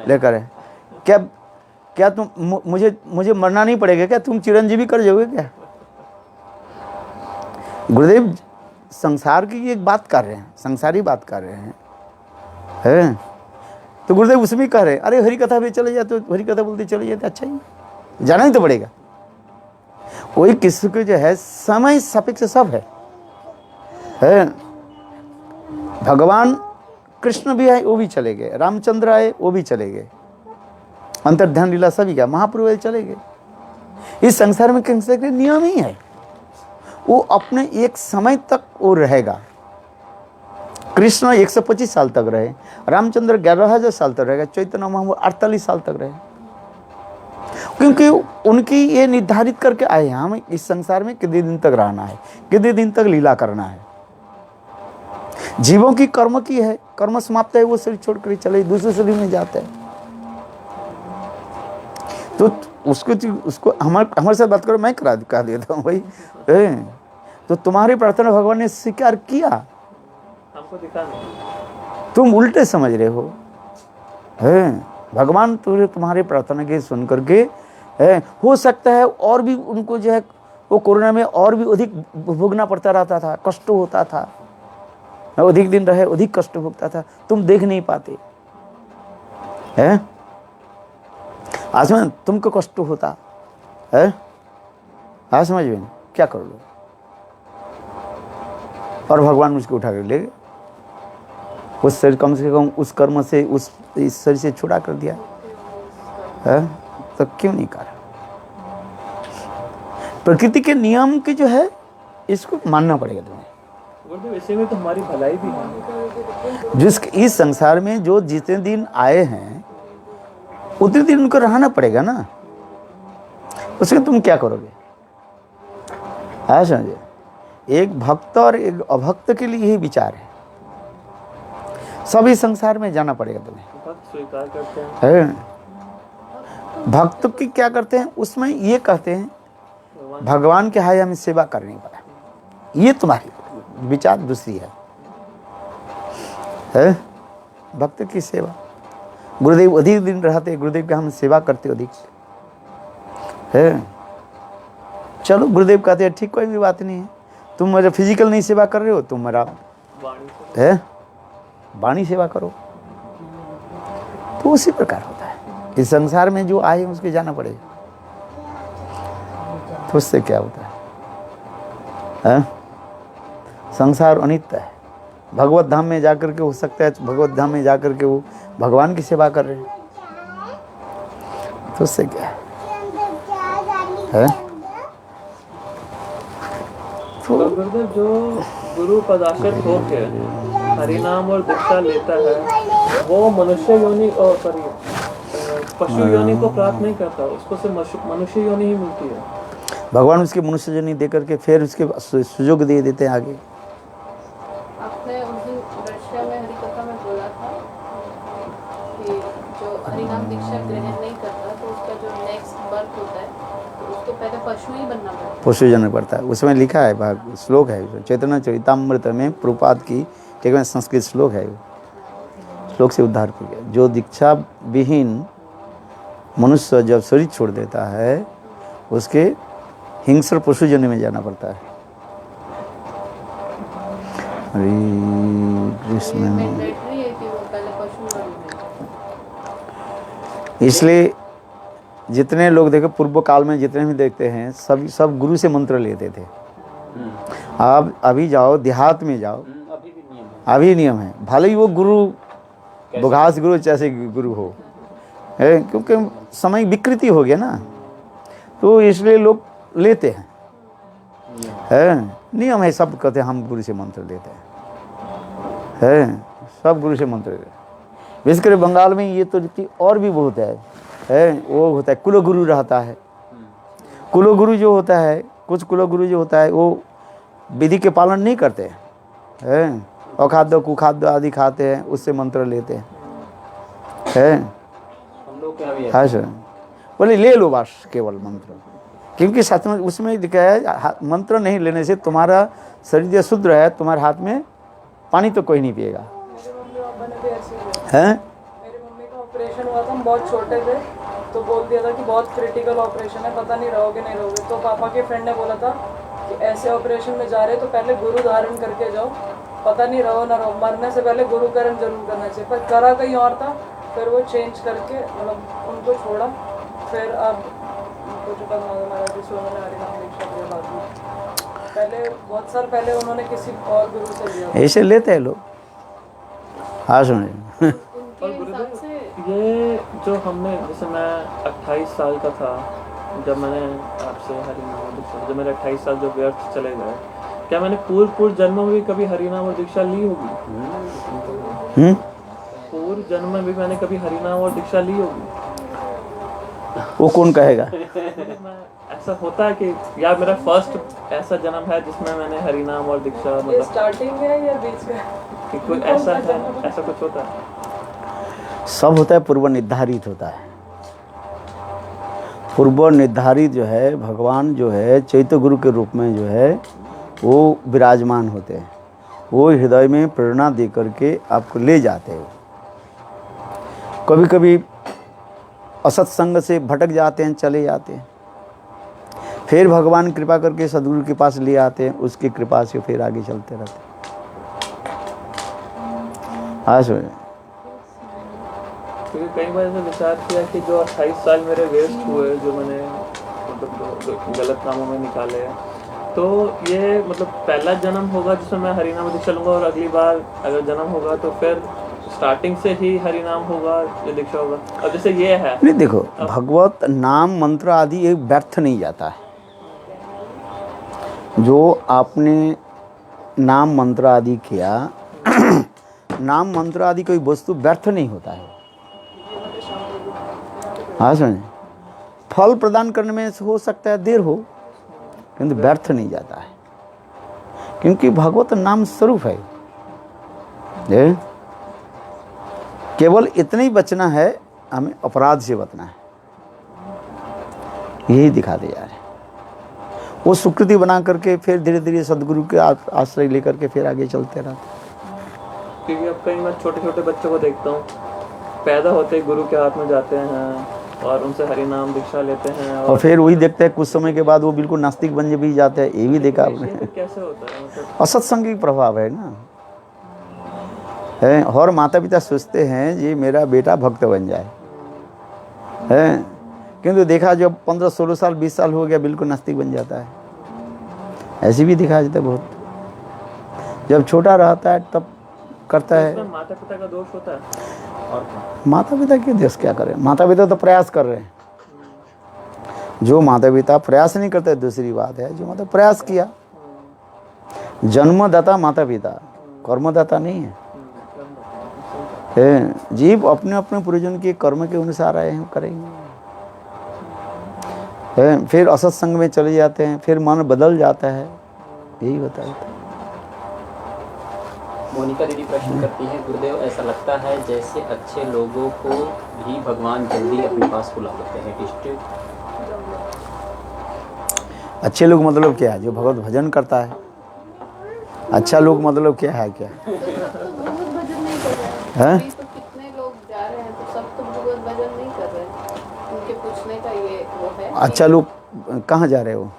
लेकर है, क्या तुम मुझे मरना नहीं पड़ेगा क्या? तुम चिरंजीवी कर जाओगे क्या? गुरुदेव संसार की एक बात कर रहे हैं, संसारी बात कर रहे हैं। तो गुरुदेव उसमें कह रहे हैं, अरे हरी कथा भी चले जाते, हरी कथा बोलते चले जाते, अच्छा ही जाना ही तो पड़ेगा। कोई किसी को जो है समय सापेक्ष सब है। भगवान कृष्ण भी आए वो भी चले गए, रामचंद्र आए वो भी चले गए, अंतर्ध्यान लीला सभी का, महाप्रभु चले गए। इस संसार में किसी के नियम ही है, वो अपने एक समय तक वो रहेगा। कृष्ण 125 साल तक रहे, रामचंद्र 11,000 साल तक रहेगा, चैतन्य महाप्रभु 48 साल तक रहे, क्योंकि उनकी ये निर्धारित करके आए हैं हमें इस संसार में कितने दिन तक रहना है, कितने दिन तक लीला करना है। जीवों की कर्म की है, कर्म समाप्त है, वो शरीर छोड़कर चले दूसरे शरीर में जाते हैं। तो उसको हमारे साथ बात करो, मैं कह देता हूँ भाई। तो तुम्हारी प्रार्थना भगवान ने स्वीकार किया, हमको दिखा नहीं। तुम उल्टे समझ रहे हो। भगवान तुम्हारी प्रार्थना के सुन करके हो सकता है और भी उनको जो है वो कोरोना में और भी अधिक भोगना पड़ता रहता था, कष्ट होता था, अधिक दिन रहे अधिक कष्ट भोगता था, तुम देख नहीं पाते है। आज में तुमको कष्ट होता है, आज समझ में क्या कर लो, और भगवान मुझको उठा कर ले गए। उस शरीर कम से कम उस कर्म से उस शरीर से छुड़ा कर दिया है, तो क्यों नहीं कर? प्रकृति के नियम की जो है इसको मानना पड़ेगा तुम्हें। इसी में तो हमारी भलाई भी है। जिस इस संसार में जो जितने दिन आए हैं उतने दिन उनको रहना पड़ेगा ना, उसके तुम क्या करोगे? समझे, एक भक्त और एक अभक्त के लिए यही विचार है, सभी संसार में जाना पड़ेगा तुम्हें। भक्त स्वीकार करते हैं, भक्त की क्या करते हैं उसमें ये कहते हैं भगवान के हाय हमें सेवा करनी पड़ा, ये तुम्हारी विचार दूसरी है। भक्त की सेवा, गुरुदेव अधिक दिन रहते, गुरुदेव के हम सेवा करते अधिक है। चलो गुरुदेव कहते हैं ठीक, कोई भी बात नहीं है, तुम मेरा फिजिकल नहीं सेवा कर रहे हो, तुम मेरा है वाणी सेवा करो। तो उसी प्रकार होता है, इस संसार में जो आए उसके जाना पड़ेगा। तो उससे क्या होता है? संसार अनित्य है। भगवत धाम में जाकर के हो सकता है, भगवत धाम में जाकर के वो भगवान की सेवा कर रहे हैं, तो उससे क्या है? है। तो गुरुदेव जो गुरु पदाश्रित होके हरिनाम और दीक्षा लेता है वो मनुष्य योनि और सॉरी पशु योनि को प्राप्त नहीं करता, उसको सिर्फ मनुष्य योनि ही मिलती है। भगवान उसके मनुष्य योनि दे करके फिर उसके सुयोग दे देते हैं आगे। आपने उस दिन रशिया में हरिकथा में बोला था कि जो हरिनाम दीक्षा ग्रहण नहीं करता तो उसका जो नेक्स्ट बर्थ होता है तो उसको पहले पशु ही बनना पड़ता है। पशु जन्म पड़ता है। उसमें लिखा है भाग श्लोक है चैतन्य चरितामृत में प्रभुपाद की एक संस्कृत श्लोक है, श्लोक से उद्धार कर गया। जो दीक्षा विहीन मनुष्य जब शरीर छोड़ देता है उसके हिंस्र पशु जन्म में जाना पड़ता है। हरे कृष्ण। मैंडेटरी है कि वो पहले पशु बने। इसलिए जितने लोग देखे पूर्व काल में जितने भी देखते हैं सब गुरु से मंत्र लेते थे। आप अभी जाओ देहात में जाओ, अभी भी नियम है। अभी नियम है, भले ही वो गुरु बुघास गुरु जैसे गुरु हो, है क्योंकि समय विकृति हो गया ना, तो इसलिए लोग लेते हैं। है नियम है, सब कहते हैं हम गुरु से मंत्र लेते हैं, है सब गुरु से मंत्र लेते हैं। विशेषकर बंगाल में ये तो रीति और भी बहुत है वो होता है कुल गुरु रहता है। कुल गुरु जो होता है, कुछ कुल गुरु जो होता है वो विधि के पालन नहीं करते हैं, अखाद्य कुखाद्य आदि खाते हैं, उससे मंत्र लेते हैं। हम लोग क्या भी हाँ सर, बोले ले लो बस केवल मंत्र, क्योंकि सच में उसमें लिखा है मंत्र नहीं लेने से तुम्हारा शरीर शुद्ध है, तुम्हारे हाथ में पानी तो कोई नहीं पिएगा। मेरे मम्मी पापा ने भी ऐसे ही किया। हैं मेरी मम्मी का ऑपरेशन हुआ था, हम बहुत छोटे थे, तो बोल दिया था कि बहुत क्रिटिकल ऑपरेशन है, पता नहीं रहोगे नहीं रहोगे। तो पापा के फ्रेंड ने बोला था कि ऐसे ऑपरेशन में जा रहे तो पहले गुरु धारण करके जाओ, पता नहीं रहो ना रहो, मरने से पहले गुरु करण जरूर करना चाहिए। पर करा कहीं और था, फिर वो चेंज करके मतलब उनको छोड़ा। फिर अब कुछ महाराज जी से उन्होंने हरिनाम दीक्षा दिया बाद में। पहले बहुत साल पहले उन्होंने किसी और गुरु से लिया। ऐसे लेते हैं लोग। हाँ सुनिए उनके हिसाब से ये जो हमने, जैसे मैं 28 साल का था जब मैंने आपसे हरिनाम दीक्षा, जब मेरे 28 साल जो व्यर्थ चले गए, क्या मैंने पूर्व जन्म में भी कभी हरिनाम और दीक्षा ली होगी? पूर्व जन्म में भी मैंने कभी हरिनाम और दीक्षा ली होगी? वो कौन कहेगा? ऐसा होता है कि यार मेरा फर्स्ट ऐसा जन्म है जिसमें मैंने हरिनाम और दीक्षा ये मतलब स्टार्टिंग है या बीच में? कि कोई ऐसा है, ऐसा कुछ होता है? सब होता है पूर्व निर्धारित होता है। पूर्व निर्धारित जो है भगवान जो है चैत्य गुरु के रूप में जो है वो विराजमान होते हैं, वो हृदय में प्रेरणा दे करके आपको ले जाते हैं। कभी कभी असत्संग से भटक जाते हैं, चले जाते हैं, फिर भगवान कृपा करके सदगुरु के पास ले आते हैं, उसकी कृपा से फिर आगे चलते रहते हैं। हाँ सुनिए, क्योंकि कई बार ऐसा विचार किया कि जो 28 साल मेरे वेस्ट हुए, जो मैंने मतलब गलत कामों में निकाले, तो ये मतलब पहला जन्म होगा जिसमें मैं हरिनाम दीक्षा लूँगा, और अगली बार अगर जन्म होगा तो फिर स्टार्टिंग से ही हरिनाम होगा या दीक्षा होगा? अब जैसे ये है नहीं देखो, भगवत नाम मंत्र आदि एक व्यर्थ नहीं जाता है। जो आपने नाम मंत्र आदि किया नाम मंत्र आदि कोई वस्तु व्यर्थ नहीं होता है। हाँ समझे, फल प्रदान करने में हो सकता है देर हो, किंतु व्यर्थ नहीं जाता है, क्योंकि भगवत नाम स्वरूप है। केवल इतना ही बचना है, हमें अपराध से बचना है, यही दिखाते जा रहे हैं। वो सुकृति बना करके फिर धीरे धीरे सदगुरु के आश्रय लेकर के फिर आगे चलते रहते। क्योंकि अब कई बार छोटे छोटे बच्चों को देखता हूँ, पैदा होते ही गुरु के हाथ में जाते हैं और उनसे हरिनाम दीक्षा लेते हैं, और फिर वही देखते हैं कुछ समय के बाद वो बिल्कुल नास्तिक बन भी जाते हैं। ये भी देखा आपने। ये कैसे होता है? मतलब असत्संग प्रभाव है ना, है। और माता पिता सोचते हैं ये मेरा बेटा भक्त बन जाए, है, किंतु देखा जब 15-16 साल 20 साल हो गया बिल्कुल नास्तिक बन जाता है। ऐसे भी दिखा जाता है बहुत। जब छोटा रहता है तब करता है। इसमें माता पिता का दोष होता है? और माता पिता के देश क्या करें, माता पिता तो प्रयास कर रहे हैं। जो माता पिता प्रयास नहीं करते दूसरी बात है, जो मतलब प्रयास किया। जन्मदाता माता पिता, कर्मदाता नहीं है। जीव अपने अपने पूर्वजन के कर्म के अनुसार आए हैं, करेंगे। फिर असत्संग में चले जाते हैं, फिर मन बदल जाता है, यही होता है। मोनिका दीदी प्रश्न करती है, गुरुदेव ऐसा लगता है जैसे अच्छे लोगों को भी भगवान जल्दी अपने पास बुला लेते हैं। अच्छे लोग मतलब क्या है? जो भगवत भजन करता है। अच्छा लोग मतलब क्या है? क्या तो सब तो भगवत भजन नहीं कर रहे हैं। हैं? अभी तो कितने लोग जा रहे हैं, तो सब तो भगवत भजन नहीं कर रहे हैं। उनके पूछने का ये वो है। अच्छा लोग कहाँ जा रहे हो?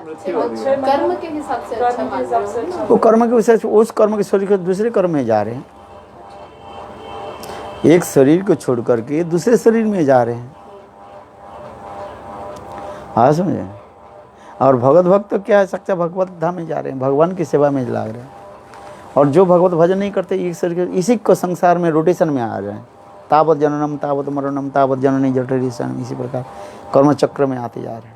अच्छे कर्म के हिसाब से अच्छा मान रहे हो। वो कर्म के विषय से, उस कर्म के छोड़ कर दूसरे कर्म में जा रहे हैं। एक शरीर को छोड़ करके दूसरे शरीर में जा रहे हैं। हाँ समझे? और भगवत भक्त तो क्या है? सच्चा भगवत धाम में जा रहे हैं, भगवान की सेवा में लग रहे हैं। और जो भगवत भजन नहीं करते, एक शरीर इसी को संसार में रोटेशन में आ रहे हैं। तावत जननम तावत मरणम तावत जननी जठरी सन, इसी प्रकार कर्म चक्र में आते जा रहे हैं।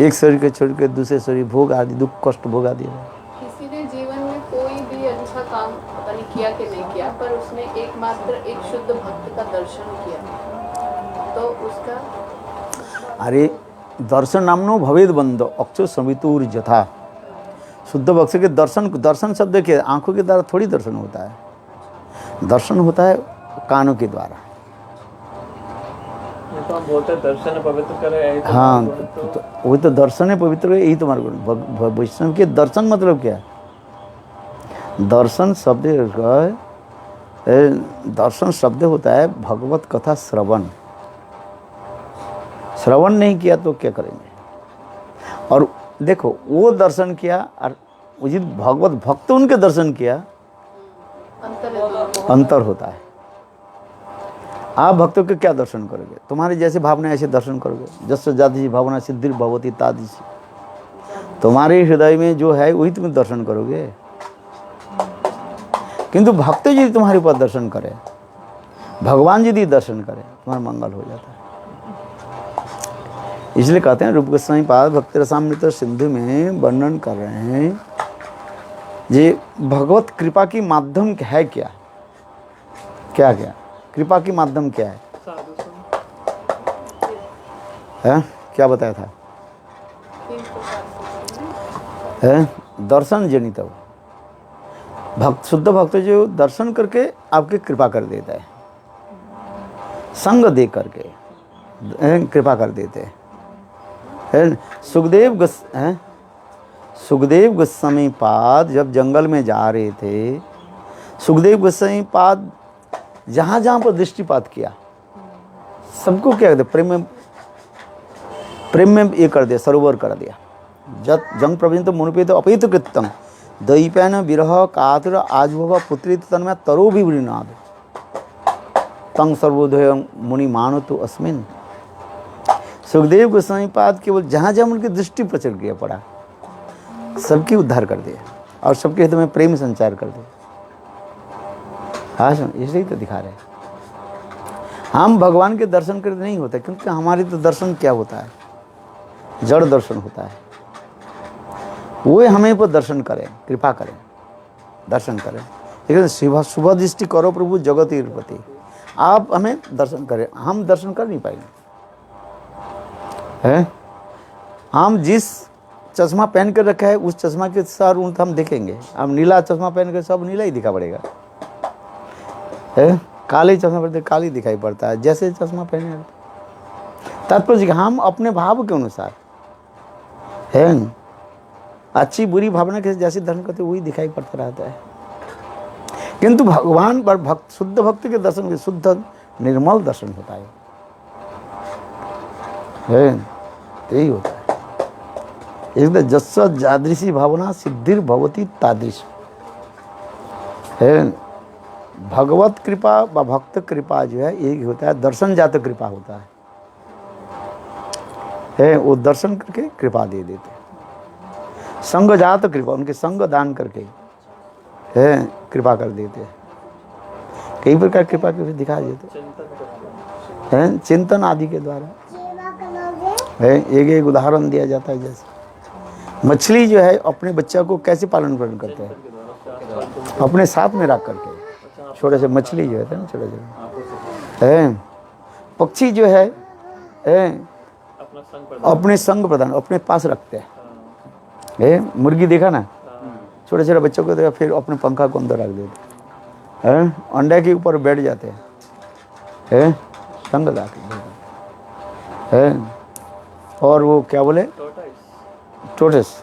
एक शरीर के छोड़ के दूसरे शरीर भोग आदि दुख कष्ट भोग आदि। किसी ने जीवन में कोई भी अच्छा काम पता नहीं किया कि नहीं किया, पर उसने एकमात्र एक शुद्ध भक्त का दर्शन किया, तो उसका अरे दर्शन नामनो भवेद बंद अक्षो समितुर जथा। शुद्ध भक्त के दर्शन, दर्शन शब्द के आंखों के द्वारा थोड़ी दर्शन होता है। दर्शन होता है कानों के द्वारा। तो हम बोलते हैं दर्शन पवित्र करे। हाँ, तो वही तो दर्शन है पवित्र, यही तुम्हारे को। वैष्णव के दर्शन मतलब क्या है? दर्शन शब्द दर्शन शब्द होता है भगवत कथा श्रवण। श्रवण नहीं किया तो क्या करेंगे? और देखो वो दर्शन किया और जिस भगवत भक्त उनके दर्शन किया, अंतर होता है। आप भक्तों के क्या दर्शन करोगे? तुम्हारे जैसे भावना ऐसे दर्शन करोगे। जैसे जाति भावना सिद्धि भगवती तादृशी, तुम्हारे हृदय में जो है वही तुम दर्शन करोगे। किंतु भक्त यदि तुम्हारे ऊपर दर्शन करे, भगवान यदि दर्शन करे, तुम्हारा मंगल हो जाता है। इसलिए कहते हैं रूप गोस्वामी पाद भक्ति रसामृत सिंधु में वर्णन कर रहे हैं, ये भगवत कृपा की माध्यम है क्या? क्या क्या कृपा की माध्यम क्या है? क्या बताया था? है दर्शन जनित हो। भक्त, शुद्ध भक्त जो दर्शन करके आपकी कृपा कर देता है, संग दे करके कृपा कर देते हैं। सुखदेव गोस्वामी पाद जब जंगल में जा रहे थे, सुखदेव गोस्वामी पाद जहाँ जहाँ पर दृष्टिपात किया, सबको क्या कहते? प्रेम में ये कर दिया, सरोवर कर दिया। जत जंग प्रवीण तो मुनिपेत अपेत कृतम दैपैन विरह कातुर आजभव पुत्री तन्मय तरो भी वृणाद तंग सर्वोदय मुनि मानो तो अस्मिन। सुखदेव गोस्वामी पाद केवल जहाँ जहाँ उनकी दृष्टि प्रचल किया पड़ा, सबकी उद्धार कर दिया और सबके हृदय में प्रेम संचार कर दिया। हाँ सुन, इसलिए तो दिखा रहे हैं। हम भगवान के दर्शन करते नहीं होते, क्योंकि हमारे तो दर्शन क्या होता है? जड़ दर्शन होता है। वो हमें पर दर्शन करें, कृपा करें, दर्शन करें। लेकिन शुभ दृष्टि करो प्रभु जगत ईरपति, आप हमें दर्शन करें। हम दर्शन कर नहीं पाएंगे। है हम जिस चश्मा पहन कर रखा है उस चश्मा के साथ हम देखेंगे। हम नीला चश्मा पहन कर सब नीला ही दिखा पड़ेगा, है काले चश्मा पहनते काली दिखाई पड़ता है, जैसे चश्मा पहने। तात्पर्य हम अपने भाव के अनुसार है, अच्छी बुरी भावना के जैसे दर्शन करते वही दिखाई पड़ता रहता है। किंतु भगवान पर भक्त, शुद्ध भक्त के दर्शन के शुद्ध निर्मल दर्शन होता है, यही होता है। एकदम जस्स जादृशी भावना सिद्धिर भवती तादृश है। भगवत कृपा व भक्त कृपा जो है एक होता है, दर्शन जात कृपा होता है। वो दर्शन करके कृपा दे देते। संग जात कृपा, उनके संग दान करके है कृपा कर देते हैं। कई प्रकार कृपा के दिखा देते हैं, चिंतन आदि के द्वारा। है। एक उदाहरण दिया जाता है, जैसे मछली जो है अपने बच्चा को कैसे पालन पोषण करते हैं, अपने साथ में रख करके। छोटे से मछली जो है ना, छोटे छोटे है। पक्षी जो है अपने संग प्रदान अपने पास रखते हैं। मुर्गी देखा ना, छोटे छोटे बच्चों को देखा, फिर अपने पंखा को अंदर रख देते हैं, अंडे के ऊपर बैठ जाते हैं, संग रख है। और वो क्या बोले, टोटस,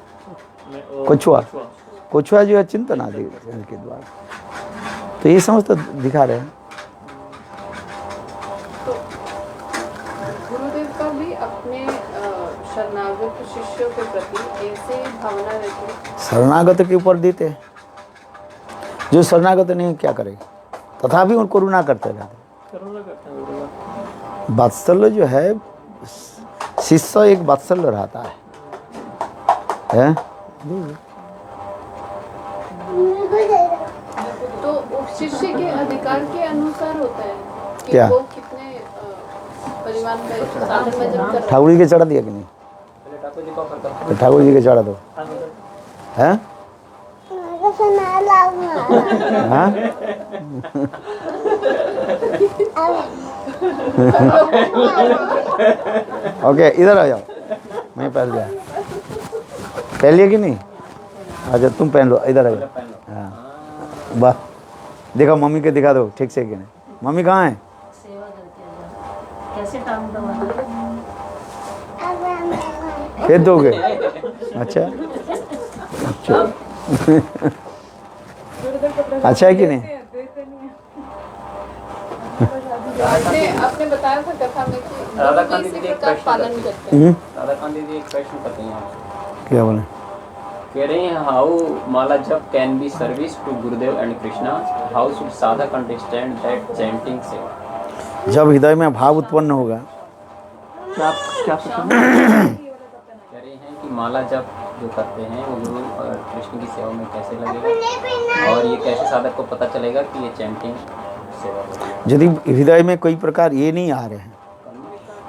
कछुआ जो है चिंतन आदि के द्वारा। तो ये समझ तो दिखा रहे हैं। तो गुरुदेव का भी अपने शरणागत शिष्यों के प्रति ऐसे भावना रहती है। शरणागत के ऊपर देते हैं, जो शरणागत नहीं क्या करेगा, तथापि उन करुणा करते रहते। वात्सल्य जो है, शिष्य एक वात्सल्य रहता है? तो उस शिष्य के अधिकार के अनुसार होता है कि क्या? वो कितने परिमाण का साधन में जब कर ठाकुर जी के चढ़ा दिया कि नहीं? तो ठाकुर जी के चढ़ा दो, हैं? हाँ? ओके, इधर आ जाओ, मैं पहन लिया। पहन लिया कि नहीं? अच्छा तुम पहन लो, इधर आ जाओ। हाँ वाह, देखो मम्मी के दिखा दो ठीक से कि नहीं। मम्मी कहाँ है? कैसे टांग दो? फेंक दोगे? अच्छा अच्छा है कि नहीं? आपने बताया था कथा में कि राधा गुरु कांत भी दीदी इसी एक प्रकार प्रश्न पालन करती करते हैं। राधा कांत दीदी एक प्रश्न करते हैं आपसे। क्या बोले? कह रहे हैं हाउ माला जप can be service to Gurudev and Krishna, how should साधक अंडरस्टैंड दैट चैंटिंग सेवा। जब हृदय में भाव उत्पन्न होगा, क्या कह रहे हैं कि माला जप जो करते हैं वो गुरु और कृष्ण की सेवा में कैसे लगेगा, और ये कैसे साधक को पता चलेगा कि ये चैंटिंग सेवा है। यदि हृदय में कोई प्रकार ये नहीं आ रहे हैं,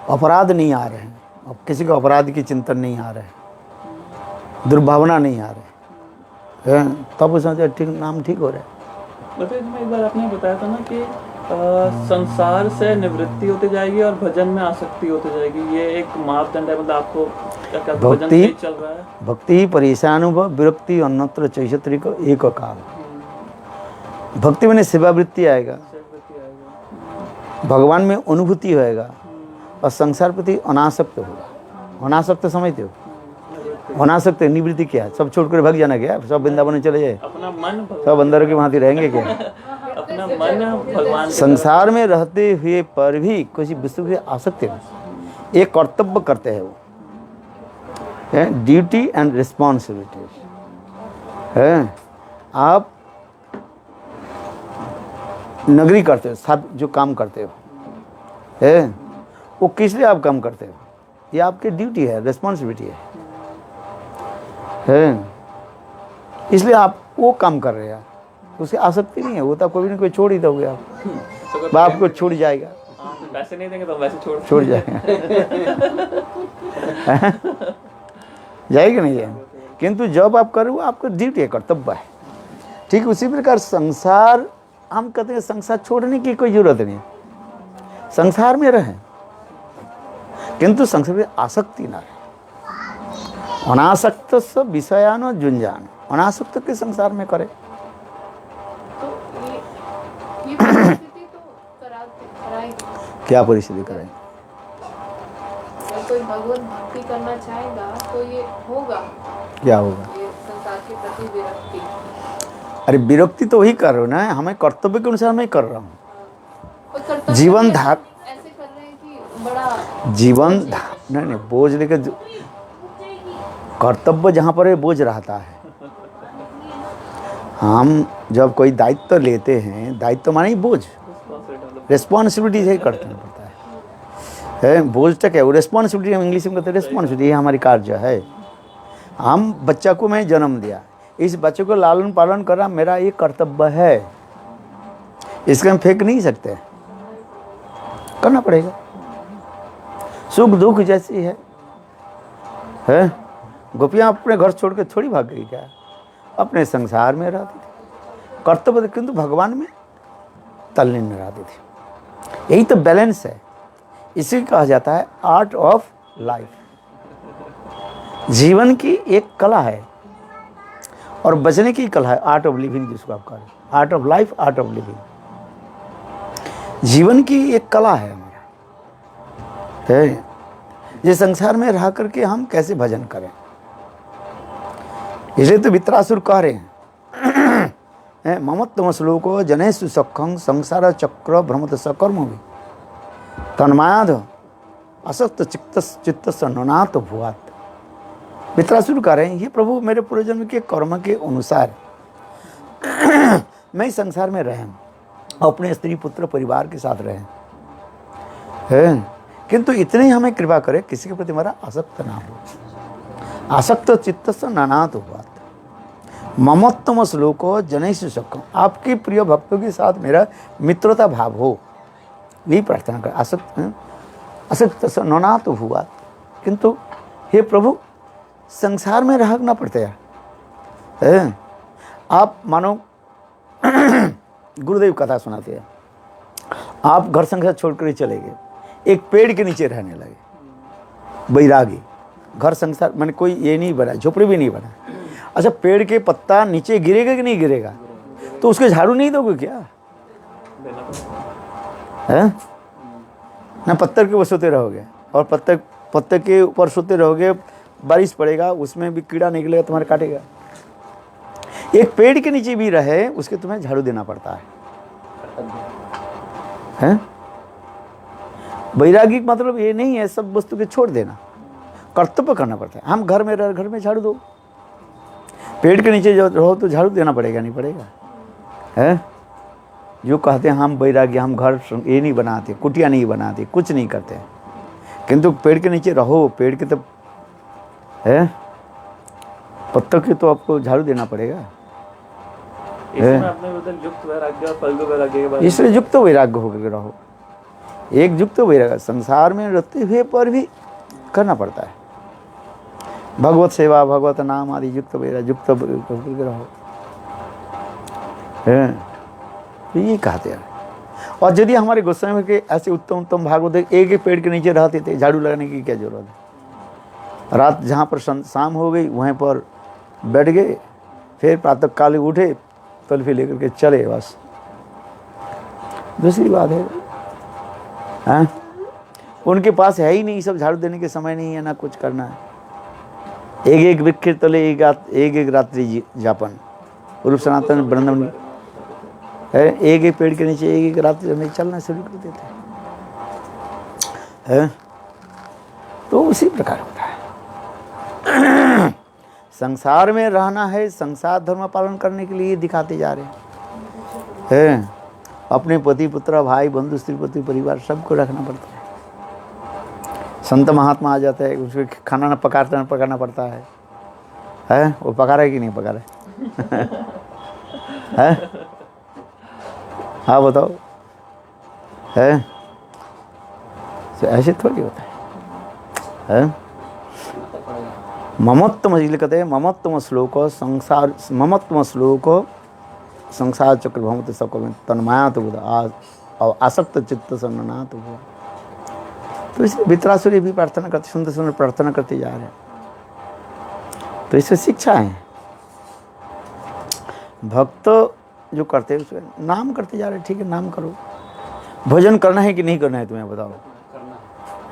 अपराध नहीं आ रहे हैं, अब किसी को अपराध की चिंतन नहीं आ रहे हैं, दुर्भावना नहीं आ रहे हैं, तब वो समझे ठीक, नाम ठीक हो रहा है। बता इसमें एक बार आपने बताया था ना कि संसार से निवृत्ति होती जाएगी और भजन में आसक्ति होती जाएगी, ये एक मापदंड है। मतलब आपको क्या क्या भजन भक्ति सही चल रहा है? भक्ति परेशानुभव विरक्ति अन्यत्र चैषत्री को एक काल। भक्ति में सेवावृत्ति आएगा, भगवान में अनुभूति होएगा, और संसार प्रति अनासक्त होगा। अनासक्त समझते हो? अनासक्त निवृत्ति क्या है? सब छोड़कर भाग जाना क्या? सब वृंदावन में चले जाए, अपना मन सब अंदर के वहां रहेंगे क्या? अपना मन भगवान संसार में रहते हुए पर भी किसी वस्तु के आसक्त है, एक कर्तव्य करते हैं वो, ड्यूटी एंड रिस्पॉन्सिबिलिटी है। आप नगरी करते हो, साथ जो काम करते हो है, वो किस लिए आप काम करते हो? ये आपकी ड्यूटी है, रिस्पॉन्सिबिलिटी है, इसलिए आप वो काम कर रहे हैं। उसकी आसक्ति नहीं है, वो तो कभी ना कोई छोड़ ही दोगे आप, बाप को छूट जाएगा, पैसे नहीं देंगे तो वैसे छोड़ जाएगा जाएगा नहीं जाएगा। किंतु जब आप करो वो आपका ड्यूटी है, कर्तव्य है। ठीक उसी प्रकार संसार, हम कहते हैं संसार छोड़ने की कोई जरूरत नहीं, संसार में रहे किंतु संसार में आसक्ति ना रहे। अनासक्त विषयान जुंजान, अनासक्त के संसार में करे। तो ये परिस्थिति तो कराएगी। क्या परिस्थिति करें? अगर कोई भगवत भक्ति करना चाहेगा तो ये होगा, क्या होगा? ये संसार के प्रति विरक्ति। अरे विरक्ति तो वही कर रहे हो ना, हमें कर्तव्य के अनुसार मैं कर रहा हूँ। और कर्तव्य जीवन ऐसे- धार ऐसे कर रहे हैं कि बड़ा जीवन नहीं बोझ लेकर, कर्तव्य जहाँ पर है बोझ रहता है। हम जब कोई दायित्व लेते हैं, दायित्व माने बोझ, रिस्पॉन्सिबिलिटी से ही करना पड़ता है। बोझ तक है वो रिस्पॉन्सिबिलिटी, हम इंग्लिश में कहते हैं रिस्पॉन्सिबिलिटी, ये हमारी कार्य है। हम बच्चा को मैं जन्म दिया, इस बच्चे को लालन पालन करना मेरा ये कर्तव्य है, इसको हम फेंक नहीं सकते, करना पड़ेगा। सुख दुख जैसी है है। गोपियाँ अपने घर छोड़ के थोड़ी भाग गई क्या, अपने संसार में रहती थी, कर्तव्य, किंतु भगवान में तल्लीन रहती थी। यही तो बैलेंस है, इसी कहा जाता है आर्ट ऑफ लाइफ। जीवन की एक कला है और बचने की कला है, आर्ट ऑफ लिविंग, जिसको आप कह रहे हैं, art of life, art of living. जीवन की एक कला है हमारा, है ये संसार में रह करके हम कैसे भजन करें। इसलिए तो वित्रासुर कह रहे हैं ममत्तम श्लोको जनेषु सखं संसार चक्र भ्रमत सकर्म भी तन्मायाध असक्त चित्त ननात भुआत। वित्रासुर कह रहे हैं, ये प्रभु मेरे पूर्वजन्म के कर्म के अनुसार मैं इस संसार में रहे, अपने स्त्री पुत्र परिवार के साथ रहे हैं, किंतु इतने ही हमें कृपा करे किसी के प्रति हमारा आसक्त ना हो। आसक्त चित्त से नानात हुआ ममोत्तम श्लोको जनेषु सखं, आपके प्रिय भक्तों के साथ मेरा मित्रता भाव हो, यही प्रार्थना कर। आसक्त से नानात हुआ, किंतु हे प्रभु संसार में रहना पड़ता है। आप मानो गुरुदेव कथा सुनाते हैं, आप घर संसार छोड़कर ही चले गए, एक पेड़ के नीचे रहने लगे, बैरागी, घर संसार मैंने कोई ये नहीं बना, झोपड़ी भी नहीं बना। अच्छा, पेड़ के पत्ता नीचे गिरेगा कि नहीं गिरेगा, तो उसके झाड़ू नहीं दोगे क्या, है ना? पत्थर के ऊपर सोते रहोगे और पत्थर के ऊपर सोते रहोगे, बारिश पड़ेगा उसमें भी कीड़ा निकलेगा, तुम्हारे काटेगा। एक पेड़ के नीचे भी रहे उसके तुम्हें झाड़ू देना पड़ता है? वैरागी मतलब ये नहीं है सब वस्तु के छोड़ देना, कर्तव्य करना पड़ता है। हम घर में रह, घर में झाड़ू दो, पेड़ के नीचे जो रहो तो झाड़ू देना पड़ेगा, नहीं पड़ेगा, है? जो कहते हैं हम वैरागी, हम घर ये नहीं बनाते, कुटिया नहीं बनाते, कुछ नहीं करते, किंतु पेड़ के नीचे रहो, पेड़ के तो है पत्तों के तो आपको झाड़ू देना पड़ेगा। इसलिए युक्त वैराग्य होकर रहो, एक युक्त वैराग्य संसार में रहते हुए पर भी करना पड़ता है। भगवत सेवा, भगवत नाम आदि युक्त वैराग्य, युक्त होकर रहो, ये कहते हैं। और यदि हमारे गोस्वामी के ऐसे उत्तम उत्तम भागवत एक एक पेड़ के नीचे रहते थे, झाड़ू लगाने की क्या जरूरत है। रात जहाँ पर शाम हो गई वहीं पर बैठ गए, फिर प्रातः काल उठे, तल्फी लेकर के चले, बस। दूसरी बात है उनके पास है ही नहीं, सब झाड़ू देने के समय नहीं है, ना कुछ करना है। एक एक वृक्ष तले एक एक रात्रि जापन, रूप सनातन वृंदावन है, एक एक पेड़ के नीचे एक एक रात्रि में चलना शुरू कर देते हैं। तो उसी प्रकार होता है। संसार में रहना है, संसार धर्म पालन करने के लिए दिखाते जा रहे हैं। अपने पति पुत्र भाई बंधु स्त्री पति परिवार सबको रखना पड़ता है। संत महात्मा आ जाता है, उसको खाना पकाना पड़ता है? वो पका रहा है कि नहीं पका रहा है? हाँ बताओ, है? तो ऐसे थोड़ी होता है? ममत्तम कहते हैं, ममत्तम श्लोको संसार, ममत्तम श्लोको संसार चक्र भ्रमत सकल तन्माया तो आसक्त चित्त सन्ना तो हुआ। तो इसलिए वित्रासुर भी प्रार्थना करते, सुंदर सुंदर प्रार्थना करते जा रहे हैं। तो इससे शिक्षा है, भक्त जो करते हैं उसमें नाम करते जा रहे हैं। ठीक है, नाम करो। भजन करना है कि नहीं करना है तुम्हें बताओ,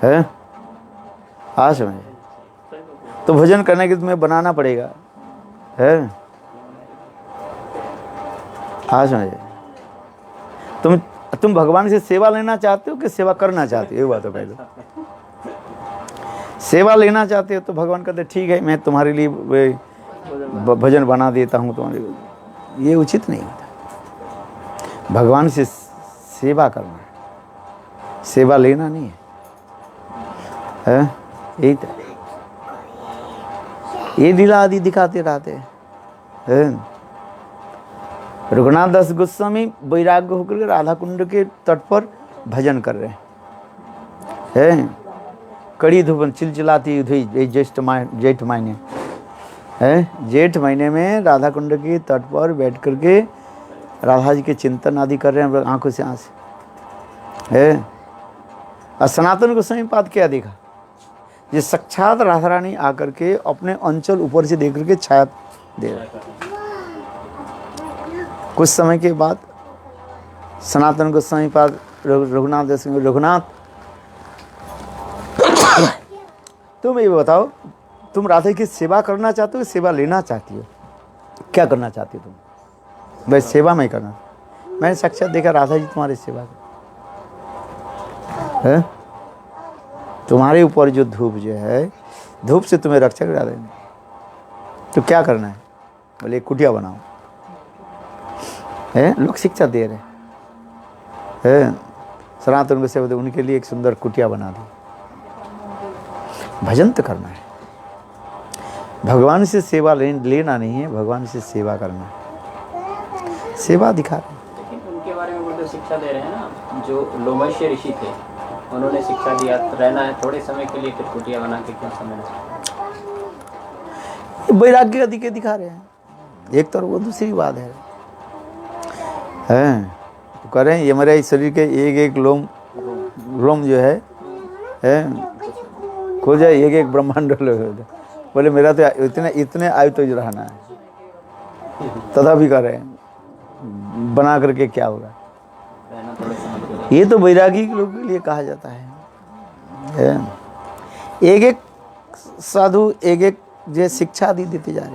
है? हाँ समझे, तो भजन करने के तुम्हें बनाना पड़ेगा, है? हाँ समझे, तुम भगवान से सेवा लेना चाहते हो कि सेवा करना चाहते हो, ये बात है। पहले सेवा लेना चाहते हो तो भगवान कहते ठीक है मैं तुम्हारे लिए भजन बना देता हूँ तुम्हारे लिए, ये उचित नहीं होता। भगवान से सेवा करना है, सेवा लेना नहीं है, यही तो ये लीला आदि दिखाते रहते हैं। रघुनाथ दास गोस्वामी वैराग्य होकर राधा कुंड के तट पर भजन कर रहे हैं। कड़ी धूप चिलचिलाती हुई जेठ महीने है, जेठ महीने में राधा कुंड के तट पर बैठ करके राधा जी के चिंतन आदि कर रहे हैं आंखों से आंस है। और सनातन गोस्वामी पाद क्या देखा, ये साक्षात राधा रानी आकर के अपने अंचल ऊपर से देख करके छाया दे रहे। कुछ समय के बाद सनातन गोस्वामी पाद रघुनाथ तुम ये बताओ, तुम राधा की सेवा करना चाहते हो, सेवा लेना चाहती हो, क्या करना चाहती हो तुम? बस सेवा में करना। मैंने साक्षात देखा राधा जी तुम्हारी सेवा है, तुम्हारे ऊपर जो धूप जो है, धूप से तुम्हें रक्षा करा देंगे। तो क्या करना है? बोले कुटिया बनाओ है, लोग शिक्षा दे रहे हैं। सनातन को सेवा दे, उनके लिए एक सुंदर कुटिया बना दी। भजन तो करना है, भगवान से सेवा लेना नहीं है, भगवान से सेवा करना है, सेवा दिखा रहे हैं। लेकिन उनके बारे में वो तो शिक्षा दे रहे हैं ना, जो लोमश्य ऋषि थे उन्होंने शिक्षा दिया रहना है थोड़े समय के लिए, फिर कुटिया बना के क्यों समय वैराग्य अधिक दिखा रहे हैं। एक तरफ वो, दूसरी बात है तो कह रहे हैं ये हमारे शरीर के एक एक रोम जो है खो जाए, एक एक ब्रह्मांड बोले मेरा तो इतने आयु तो रहना है, तथा भी कर रहे हैं बना करके क्या होगा। ये तो वैरागी के लोगों के लिए कहा जाता है। एक एक साधु एक एक जो शिक्षा दी देते जा रहे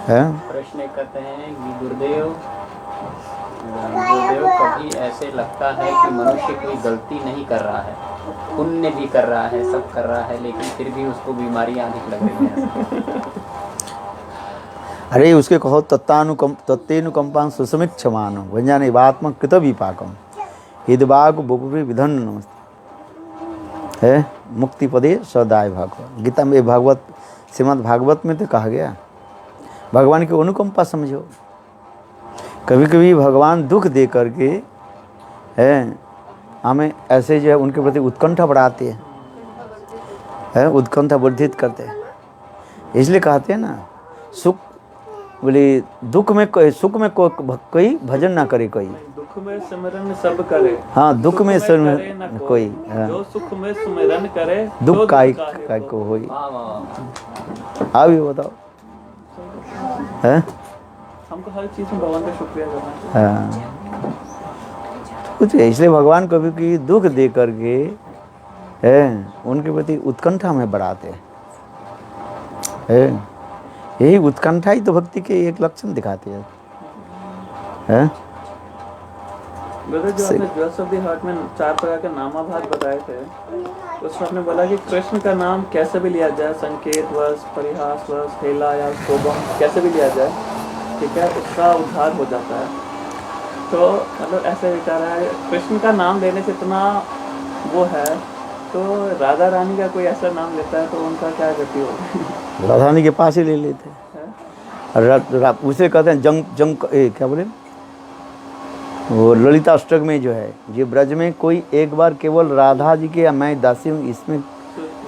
हैं। प्रश्न करते हैं कि गुरुदेव कभी ऐसे लगता है कि मनुष्य कोई गलती नहीं कर रहा है, पुण्य भी कर रहा है, सब कर रहा है, लेकिन फिर भी उसको बीमारियां अधिक लग रही हैं। अरे उसके कहो तत्तेनुकंपां सुसमित क्षमानो वंजाने वात्मक कृत विपाकम हिदबाग बुकुरी विधन नमस्ते है मुक्ति पदे सदाय भागवत। गीता में भागवत श्रीमद् भागवत में तो कहा गया भगवान की अनुकंपा समझो। कभी कभी भगवान दुख दे करके हमें ऐसे जो है उनके प्रति उत्कंठा बढ़ाते हैं, उत्कंठा वर्धित करते हैं। इसलिए कहते हैं ना, सुख बोले दुख में कोई, सुख में कोई भजन ना करे कोई, दुख में सिमरन सब करे। हाँ, दुख में सिमरन कोई, जो सुख में सिमरन करे दुख काय को होई। आप ये बताओ हमको हर चीज में भगवान का शुक्रिया करना चाहिए। कुछ इसलिए भगवान कभी की दुख दे करके उनके प्रति उत्कंठा में बढ़ाते हैं। यही उत्कंठा ही तो भक्ति के एक लक्षण दिखाती है। जो आपने ज्योतिषी हाट में 4 प्रकार के नामाभास बताए थे, उसमें आपने बोला कि कृष्ण का नाम कैसे भी लिया जाए, संकेत वश, परिहास वश, हेला या शोभम, कैसे भी लिया जाए, ठीक है, उसका उद्धार हो जाता है। तो मतलब ऐसे विचार है, कृष्ण का नाम लेने से इतना वो है, तो राधा रानी का कोई ऐसा नाम लेता है तो उनका क्या गति होगी? राधा रानी के पास ही ले लेते हैं। उसे कहते हैं जंग क्या बोले, वो ललिता अष्टक में जो है, ये ब्रज में कोई एक बार केवल राधा जी के मैं दासी हूँ इसमें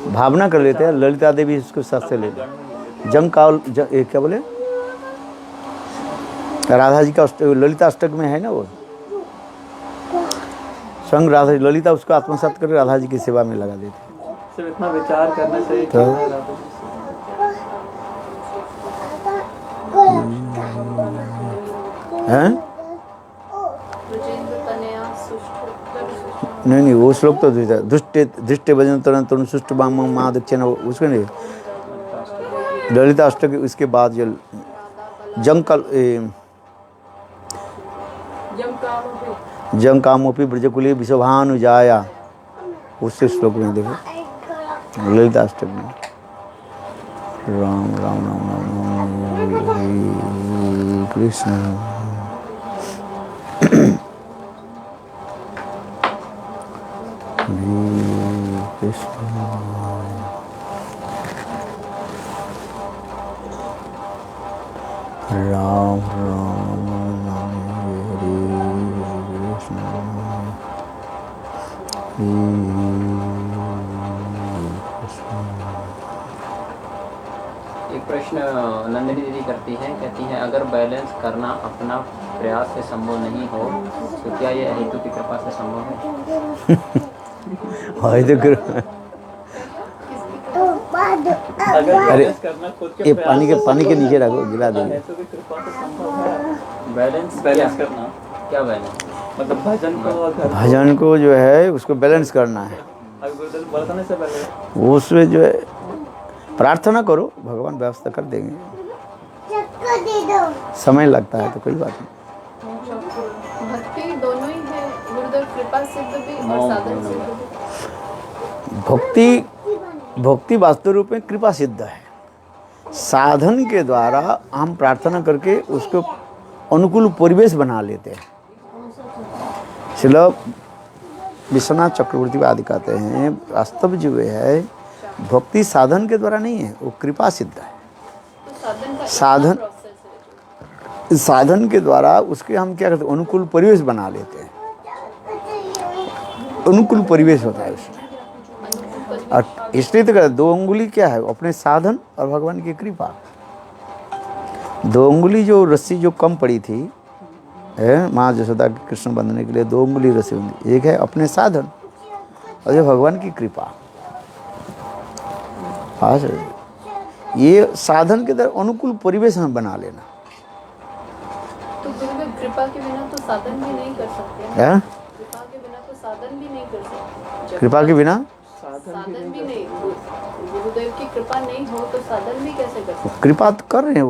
भावना कर लेते हैं, ललिता देवी इसको साथ से लेते हैं। जंग का क्या बोले, राधा जी का ललिता अष्टक में है ना, वो संग राधा ललिता उसको आत्मसात करके राधा जी की सेवा में लगा देते। सिर्फ इतना विचार करने से तो हैं? नहीं वो श्लोक तो दुष्टे भजन तरुण तरुण सुष्ट बाम माँ दक्षिण, उसके नहीं ललिता अष्टक। उसके बाद जो जंग कामोपी ब्रजकुली विश्वभानुजाया, उससे श्लोक में देखो ललिता अष्टक में राम राम राम राम हरे कृष्ण कृष्ण राम राम हरे कृष्ण एक प्रश्न नंदिनी दीदी करती हैं, कहती हैं अगर बैलेंस करना अपना प्रयास से संभव नहीं हो तो क्या ये हेतु की कृपा से संभव है? हाँ तो अगर अरे, बैलेंस करना खुद के ये प्रयास पानी के नीचे रखो, गिरा देंगे। हेतु की कृपा से संभव है। बैलेंस बैलेंस करना क्या बैलेंस? मतलब भजन को और घर को। भजन को जो है उसको बैलेंस करना है। अभी गुरुदेव बोला था ना इससे पहले, उसमें जो है प्रार्थना करो, भगवान व्यवस्था कर देंगे। समय लगता है तो कोई बात नहीं। भक्ति दोनों ही है गुरुदेव, कृपा सिद्ध भी और साधन सिद्ध भी। भक्ति वास्तव रूप में कृपा सिद्ध है। साधन के द्वारा हम प्रार्थना करके उसको अनुकूल परिवेश बना लेते हैं। श्रील विश्वनाथ चक्रवर्ती आदि कहते हैं वास्तव जो है भक्ति साधन के द्वारा नहीं है, वो कृपा सिद्ध है। तो साधन का साधन प्रोसेस है। साधन के द्वारा उसके हम क्या करते हैं, अनुकूल परिवेश बना लेते हैं। अनुकूल परिवेश होता है उसमें। और इसलिए तो कहते दो अंगुली क्या है, अपने साधन और भगवान की कृपा। दो अंगुली जो रस्सी जो कम पड़ी थी माँ यशोदा के कृष्ण बंधने के लिए, दो अंगुली रस्सी होंगी, एक है अपने साधन और जो भगवान की कृपा। हाँ सर, ये साधन के द्वारा अनुकूल परिवेश हम बना लेना तो गुरुदेव कृपा के बिना तो साधन भी नहीं कर सकते। है। कृपा के बिना तो साधन भी नहीं कर सकते। कृपा के बिना साधन भी नहीं, गुरुदेव की कृपा नहीं हो तो साधन भी कैसे कर सकते? कृपा तो कर रहे हैं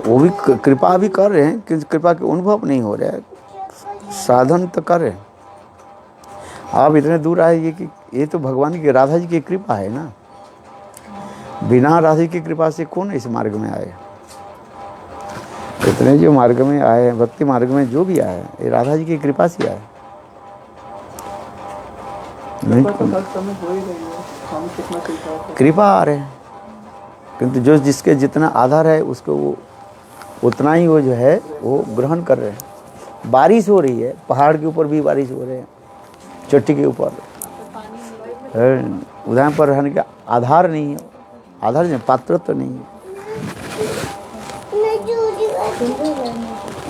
वो भी कृपा भी कर रहे हैं, किंतु कृपा के अनुभव नहीं हो रहा है। साधन तो कर रहे हैं। आप इतने दूर आए ये तो भगवान की, राधा जी की कृपा है ना। बिना राधा की कृपा से कौन इस मार्ग में आए? इतने जो मार्ग में आए हैं, भक्ति मार्ग में जो भी आए, ये राधा जी की कृपा से आए। नहीं कृपा तो हर समय हो ही रही है, हम कितना कृपा कृपा आ रहे हैं, किंतु जो जिसके जितना आधार है उसको वो उतना ही वो जो है वो ग्रहण कर रहे हैं। बारिश हो रही है, पहाड़ के ऊपर भी बारिश हो रही है, चोटी के ऊपर। उधर पर रहने का आधार नहीं है, आधार नहीं, पात्र तो नहीं है।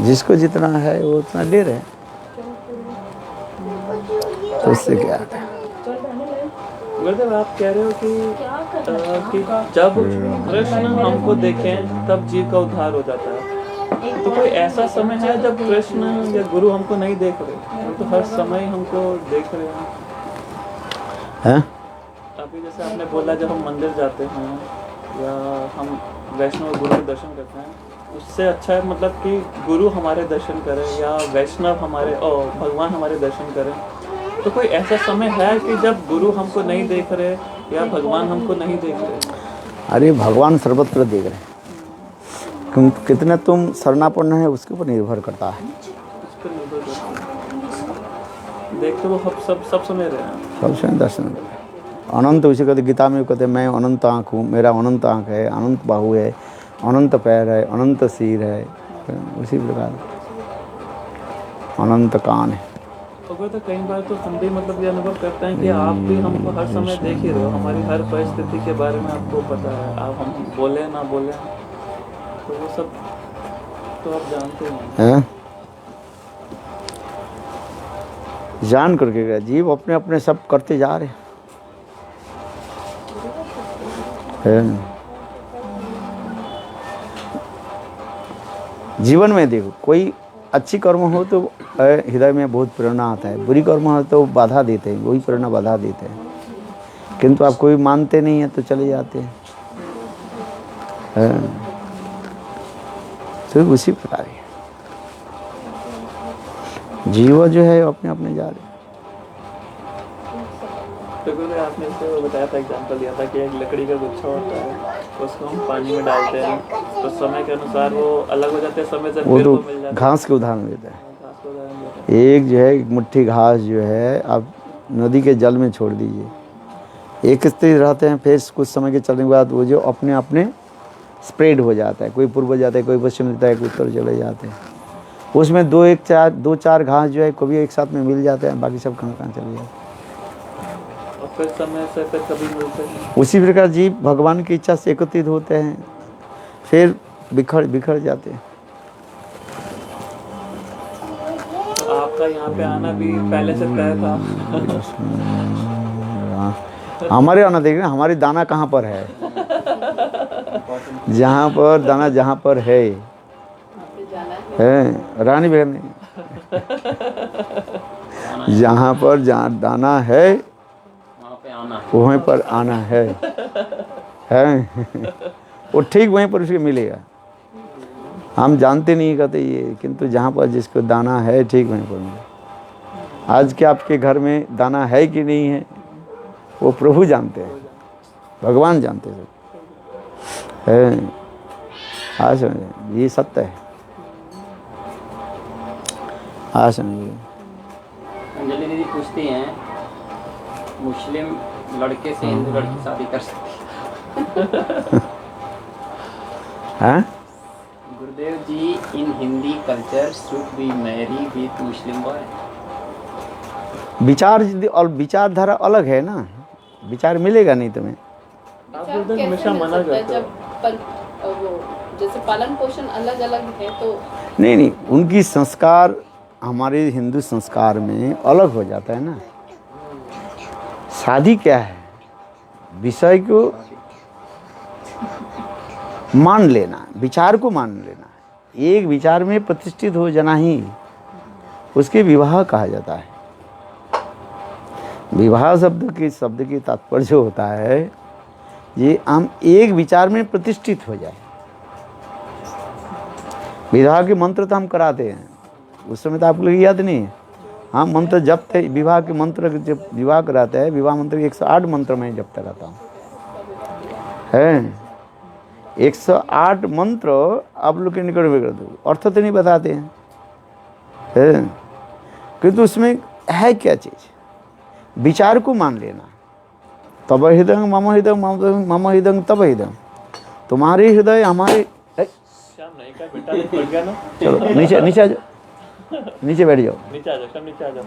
जिसको जितना है वो उतना ले रहे हैं, तो उससे क्या है? गुरुदेव आप कह रहे हो कि जब कृष्ण हमको देखें तब जीव का उद्धार हो जाता है। तो कोई ऐसा समय है जब कृष्ण या गुरु हमको नहीं देख रहे, हम तो हर समय हमको देख रहे हैं। अभी जैसे आपने बोला जब हम मंदिर जाते हैं या हम वैष्णव गुरु के दर्शन करते हैं, उससे अच्छा है मतलब कि गुरु हमारे दर्शन करें या वैष्णव हमारे भगवान हमारे दर्शन करें। तो कोई ऐसा समय है कि जब गुरु हमको नहीं देख रहे या भगवान हमको नहीं देख रहे? अरे भगवान सर्वत्र देख रहे हैं, कितना तुम शरणापन्न है उसके ऊपर निर्भर करता है। उस पर निर्भर करता है। देखते वो सब समय रहे हैं, सब समय दर्शन कर रहे हैं। अनंत उसे कहते, गीता में कहते मैं अनंत आँख हूँ, मेरा अनंत आँख है, अनंत बाहु है, अनंत पैर है, अनंत सिर है, उसी प्रकार अनंत कान है। तो कई बार तो हम भी मतलब ये अनुभव करते हैं कि आप भी हमको हर समय देख ही रहे हो, हमारी हर परिस्थिति के बारे में आपको पता है, आप हम बोले ना बोले तो वो सब तो आप जानते हैं। जान करके गया, जीव अपने अपने सब करते जा रहे हैं। जीवन में देखो, कोई अच्छी कर्म हो तो हृदय में बहुत प्रेरणा आता है, बुरी कर्म हो तो बाधा देते हैं, वही प्रेरणा बाधा देते हैं। किंतु आप कोई मानते नहीं है तो चले जाते हैं। तो उसी प्रकार है जीव जो है अपने अपने जा रहे। तो आपने तो बताया था, एग्जाम्पल दिया था कि एक लकड़ी का गुच्छा होता है, उसको हम पानी में डालते हैं तो समय के अनुसार वो अलग हो जाते हैं, समय से वो फिर तो वो मिल जाता घास के उदाहरण देता है। है। घास को उदाहरण देता एक जो है एक मुट्ठी घास जो है आप नदी के जल में छोड़ दीजिए, एक स्थिति रहते हैं, फिर कुछ समय के चलने के बाद वो जो अपने अपने स्प्रेड हो जाता है, कोई पूर्व जाता है, कोई पश्चिम जाता है, कोई उत्तर चले जाते हैं। उसमें दो चार घास जो है कभी एक साथ में मिल जाते हैं, बाकी सब कहाँ चले जाते हैं। और फिर समय से फिर कभी मिलते हैं। उसी प्रकार जीव भगवान की इच्छा से एकत्रित होते हैं, फिर बिखर जाते हैं। तो आपका यहाँ पे आना भी पहले से तय था? हमारे आना देखिए, हमारी दाना कहाँ पर है, जहाँ पर दाना जहाँ पर है रानी बहन, जहाँ पर जहाँ दाना है वहाँ पे आना है। वहीं पर आना है वो ठीक वहीं पर उसके मिलेगा। हम जानते नहीं कहते ये, किंतु जहाँ पर जिसको दाना है ठीक वहीं पर मिलेगा। आज के आपके घर में दाना है कि नहीं है वो प्रभु जानते हैं, भगवान जानते हैं। आज समझिए, ये सत्य है। आज समझिए। अंजलि दीदी पूछती हैं, मुस्लिम लड़के से हिंदू लड़की शादी कर सकती है? Gurudev ji, in Hindi culture should be marry with Muslim boy. विचार और विचारधारा अलग है ना, विचार मिलेगा नहीं तुम्हें। आप उधर हमेशा मना करते हो। जब वो जैसे पालन पोषण अलग अलग है तो नहीं, उनकी संस्कार हमारे हिंदू संस्कार में अलग हो जाता है ना। शादी क्या है, विषय को मान लेना, विचार को मान लेना, एक विचार में प्रतिष्ठित हो जाना ही उसके विवाह कहा जाता है। विवाह शब्द की तात्पर्य जो होता है, ये हम एक विचार में प्रतिष्ठित हो जाए। विवाह के मंत्र तो हम कराते हैं, उस समय तो आप लोग याद नहीं है। हाँ, मंत्र जपते, विवाह के मंत्र जब विवाह कराते हैं, विवाह मंत्र 108 मंत्र में जपता रहता हूँ, है 108 मंत्र आप लोग के निकट में कर दो, अर्थ तो नहीं बताते हैं, किंतु उसमें है क्या चीज़, विचार को मान लेना। तब हृदय मम हृदय मम हृदय तब हृदय, तुम्हारे हृदय हमारे। श्याम नहीं का बेटा नहीं पड़ गया ना। चलो नीचे आ जाओ, नीचे बैठ जाओ, नीचे आ जाओ, श्याम नीचे आ जाओ,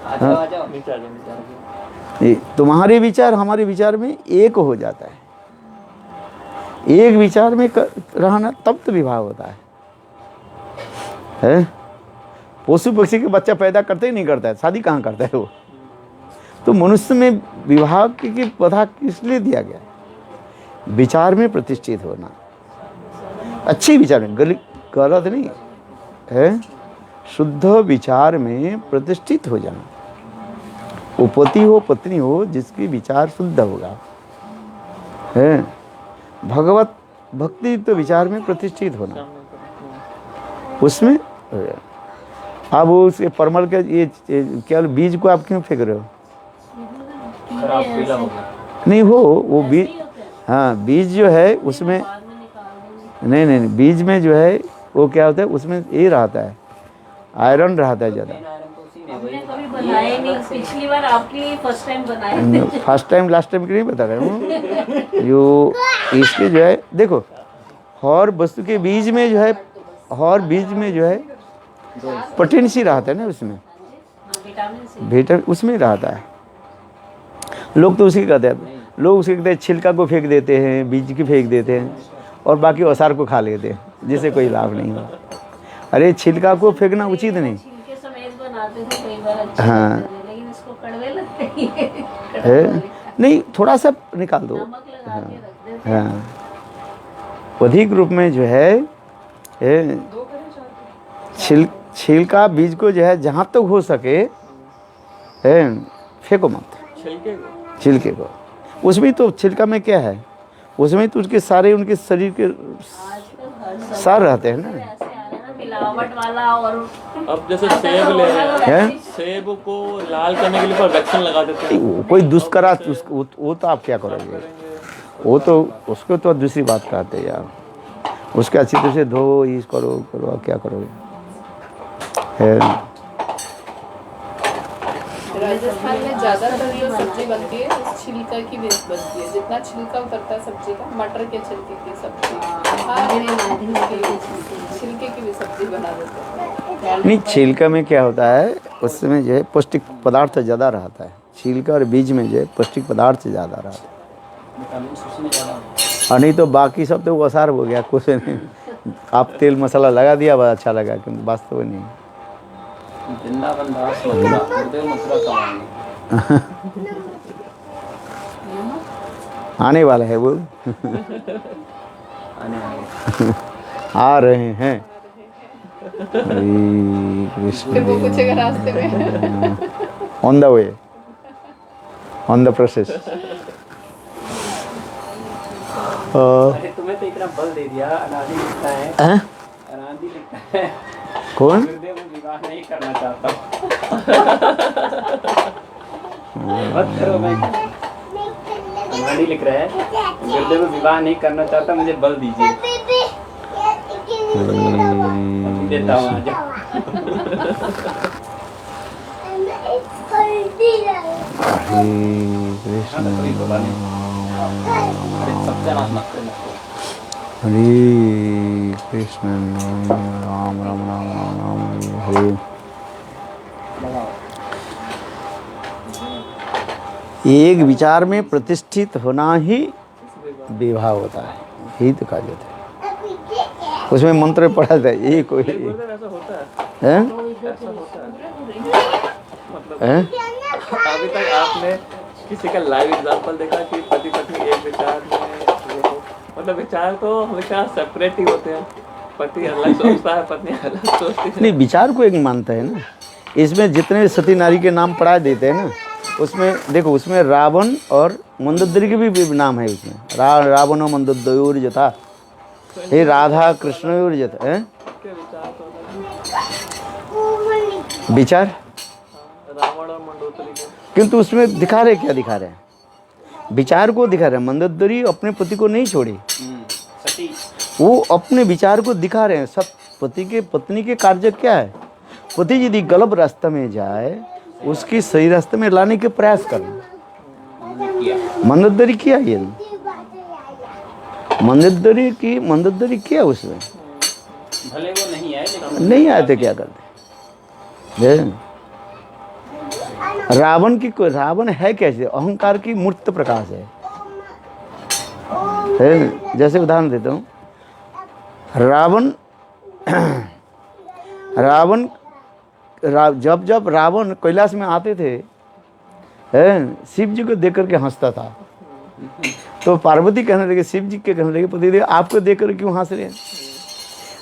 आ जाओ नीचे आ जाओ, नीचे आ जाओ। ये तुम्हारे विचार हमारे विचार में एक हो जाता है। एक विचार में रहना तब तो विवाह होता है? पशु पक्षी के बच्चा पैदा करते ही नहीं करता है, शादी कहाँ करता है वो? तो मनुष्य में विवाह की प्रथा किस लिए दिया गया? विचार में प्रतिष्ठित होना, अच्छी विचार में, गलत नहीं है, शुद्ध विचार में प्रतिष्ठित हो जाना। वो पति हो पत्नी हो जिसकी विचार शुद्ध होगा, है भगवत भक्ति तो विचार में प्रतिष्ठित होना, उसमें। अब उसके परमल के ये केवल बीज को आप क्यों फेंक रहे हो? खराब पीला हो गया। नहीं हो वो बीज, हाँ बीज जो है उसमें नहीं, बीज में जो है वो क्या होता है, उसमें ये रहता है, आयरन रहता है ज़्यादा। हमने कभी बनाए नहीं, पिछली बार आपके फर्स्ट टाइम बनाए थे। फर्स्ट टाइम लास्ट टाइम की नहीं बता रहा हूँ। जो इसके जो है देखो, हर वस्तु के बीज में जो है, हर बीज में जो है प्रोटीन सी रहता है ना, उसमें विटामिन उसमें रहता है। लोग तो उसी कहते हैं, लोग उसी कहते हैं, छिलका को फेंक देते हैं, बीज की फेंक देते हैं और बाकी औसार को खा लेते हैं, जिससे कोई लाभ नहीं हो। अरे छिलका को फेंकना उचित नहीं छिलके समेत बनाते थे कई बार, अच्छे हाँ। लगते थे, लेकिन इसको कड़वे लगते हैं। है नहीं, थोड़ा सा निकाल दो। नमक लगा के रख देते। हाँ, अधिक रूप में जो है छिलका बीज को जो है जहाँ तक हो सके फेंको मत, छिलके को। उसमें तो छिलका में क्या है, उसमें तो उसके सारे उनके शरीर के सार रहते हैं ना। ऐसे आ रहा है ना मिलावट वाला। और अब जैसे सेब ले रहे हैं, हैं? सेब को लाल करने के लिए पर वैक्सीन लगा देते हैं। कोई दुष्करा वो तो आप क्या करोगे, वो तो उसको तो दूसरी बात कहते हैं यार। उसके अच्छी तरह से धो, इस करो क्या करोगे, है। राजस्थान में ज्यादातर जो सब्जी बनती है उस छिलका की बेस बनती है, जितना छिलका उतरता है सब्जी का, मटर के छिलके की सब्जी, छिलके की भी सब्जी बना देते हैं। नहीं, छिलका में क्या होता है, उसमें जो है पौष्टिक पदार्थ ज़्यादा रहता है छिलका और बीज में जो है पौष्टिक पदार्थ से ज़्यादा रहा था। विटामिन उसमें ज़्यादा होता है। और नहीं तो बाकी सब तो वसार हो गया, कुछ नहीं। आप तेल मसाला लगा दिया, बस अच्छा लगा, क्योंकि वास्तव में नहीं। वृंदावन दास मथुरा, गुरुदेव मथुरा कब आएंगे? आने वाला है वो। आने वाले आ रहे हैं। हरे कृष्ण। फिर वो पूछेगा रास्ते में। On the way, on the process. अरे तुम्हें तो इतना बल दे दिया, अनादि लिखता है, अनादि लिखता है। कौन? गुरुदेव वो विवाह नहीं करना चाहता। मत करो, मैं अनादि लिख रहा है, गुरुदेव वो विवाह नहीं करना चाहता, मुझे बल दीजिए। देता हूँ आज। हरे कृष्ण राम राम राम राम राम हरे। एक विचार में प्रतिष्ठित होना ही विवाह होता है, यही तो कहा जाता है। उसमें मंत्र पढ़ा था, ये कोई ऐसा होता है? हैं? अभी तक आपने किसी का लाइव एग्जांपल देखा कि पति पत्नी एक विचार में वो हो? मतलब विचार तो हमेशा सेपरेट ही होते हैं, पति अलग सोचता है, पत्नी अलग सोचती है। नहीं, विचार को एक मानता है ना। इसमें जितने सती नारी के नाम पढ़ा देते हैं ना, उसमें देखो, उसमें रावण और मंदोदरी के भी नाम है उसमें। रावण और मंदोदरी जो था, हे राधा कृष्ण और जो था, विचार रावण और मंडोदरी के, किंतु उसमें दिखा रहे, क्या दिखा रहे हैं? विचार को दिखा रहे हैं। मंदोदरी अपने पति को नहीं छोड़ी, सती वो अपने विचार को दिखा रहे हैं। सब पति के पत्नी के कार्य क्या है? पति यदि गलत रास्ते में जाए, उसकी सही रास्ते में लाने के प्रयास करना। मंदोदरी किया ये, मंदोदरी किया उसमें। भले वो नहीं आए, लेकिन नहीं आए थे, क्या करते? रावण की कोई, रावण है कैसे? अहंकार की मूर्त प्रकाश है। जैसे उदाहरण देता हूँ, जब रावण कैलाश में आते थे, शिव जी को देख करके हंसता था, तो पार्वती कहने लगे, शिव जी के कहने लगे, पति देव आपको देख कर क्यों हंस रहे हैं?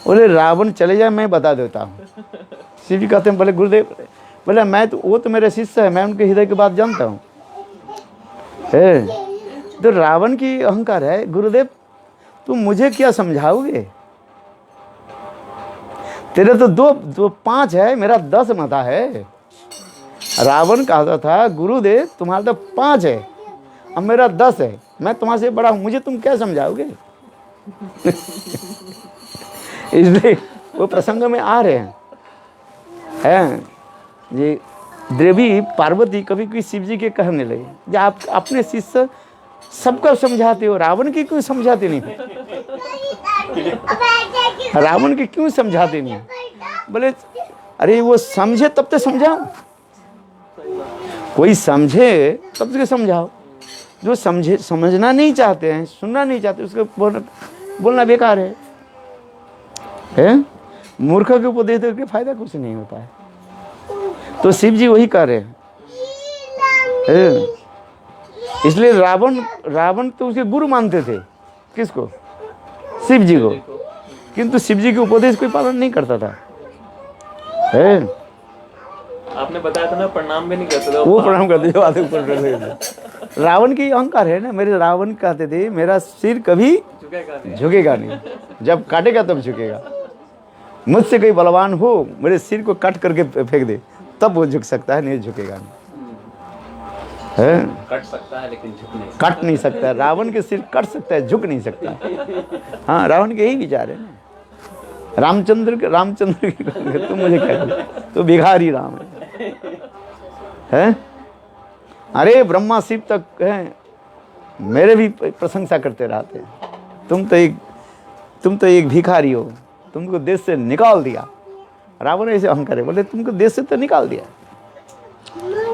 बोले रावण चले जाए, मैं बता देता हूँ। शिव जी कहते हैं, बोले गुरुदेव, बोले मैं तो, वो तो मेरे शिष्य है, मैं उनके हृदय की बात जानता हूँ। तो रावण की अहंकार है, गुरुदेव तुम मुझे क्या समझाओगे? तेरे तो दो 5 है, मेरा 10 माता है। रावण कहता था, गुरुदेव तुम्हारा तो 5 है, अब मेरा 10 है, मैं तुम्हारे से बड़ा हूं, मुझे तुम क्या समझाओगे? इसलिए वो प्रसंग में आ रहे हैं। ये देवी पार्वती कभी कोई शिव जी के कहने लगे, जब आप अपने शिष्य सबको समझाते हो, रावण की क्यों समझाते नहीं? रावण की क्यों समझाते नहीं? बोले अरे वो समझे तब तो समझाओ, कोई समझे तब तो समझाओ। जो समझे, समझना नहीं चाहते हैं, सुनना नहीं चाहते, उसको बोलना बेकार है? मूर्ख के उपदेश करके फायदा कुछ नहीं होता है। तो शिव जी वही कर रहे हैं। इसलिए रावण तो उसके गुरु मानते थे। किसको? शिव जी को। किंतु शिव जी के उपदेश कोई पालन नहीं करता था। आपने बताया था ना, प्रणाम भी नहीं करते थे वो प्रणाम करते जो आधे ऊपर करते थे। रावण की अहंकार है ना। मेरे रावण कहते थे, मेरा सिर कभी झुकेगा नहीं, जब काटेगा तब झुकेगा। मुझसे कोई बलवान हो, मेरे सिर को काट करके फेंक दे, तब वो झुक सकता है, नहीं झुकेगा नहीं। कट सकता है लेकिन झुक नहीं, कट नहीं सकता। रावण के सिर कट सकता है, झुक नहीं सकता। हाँ, रावण के यही विचार है ना। रामचंद्र के तुम मुझे कह, तो भिखारी राम है। अरे ब्रह्मा शिव तक है, मेरे भी प्रशंसा करते रहते हैं। तुम तो एक भिखारी हो, तुमको देश से निकाल दिया। रावण ऐसे अहंकार है, बोले तुमको देश से तो निकाल दिया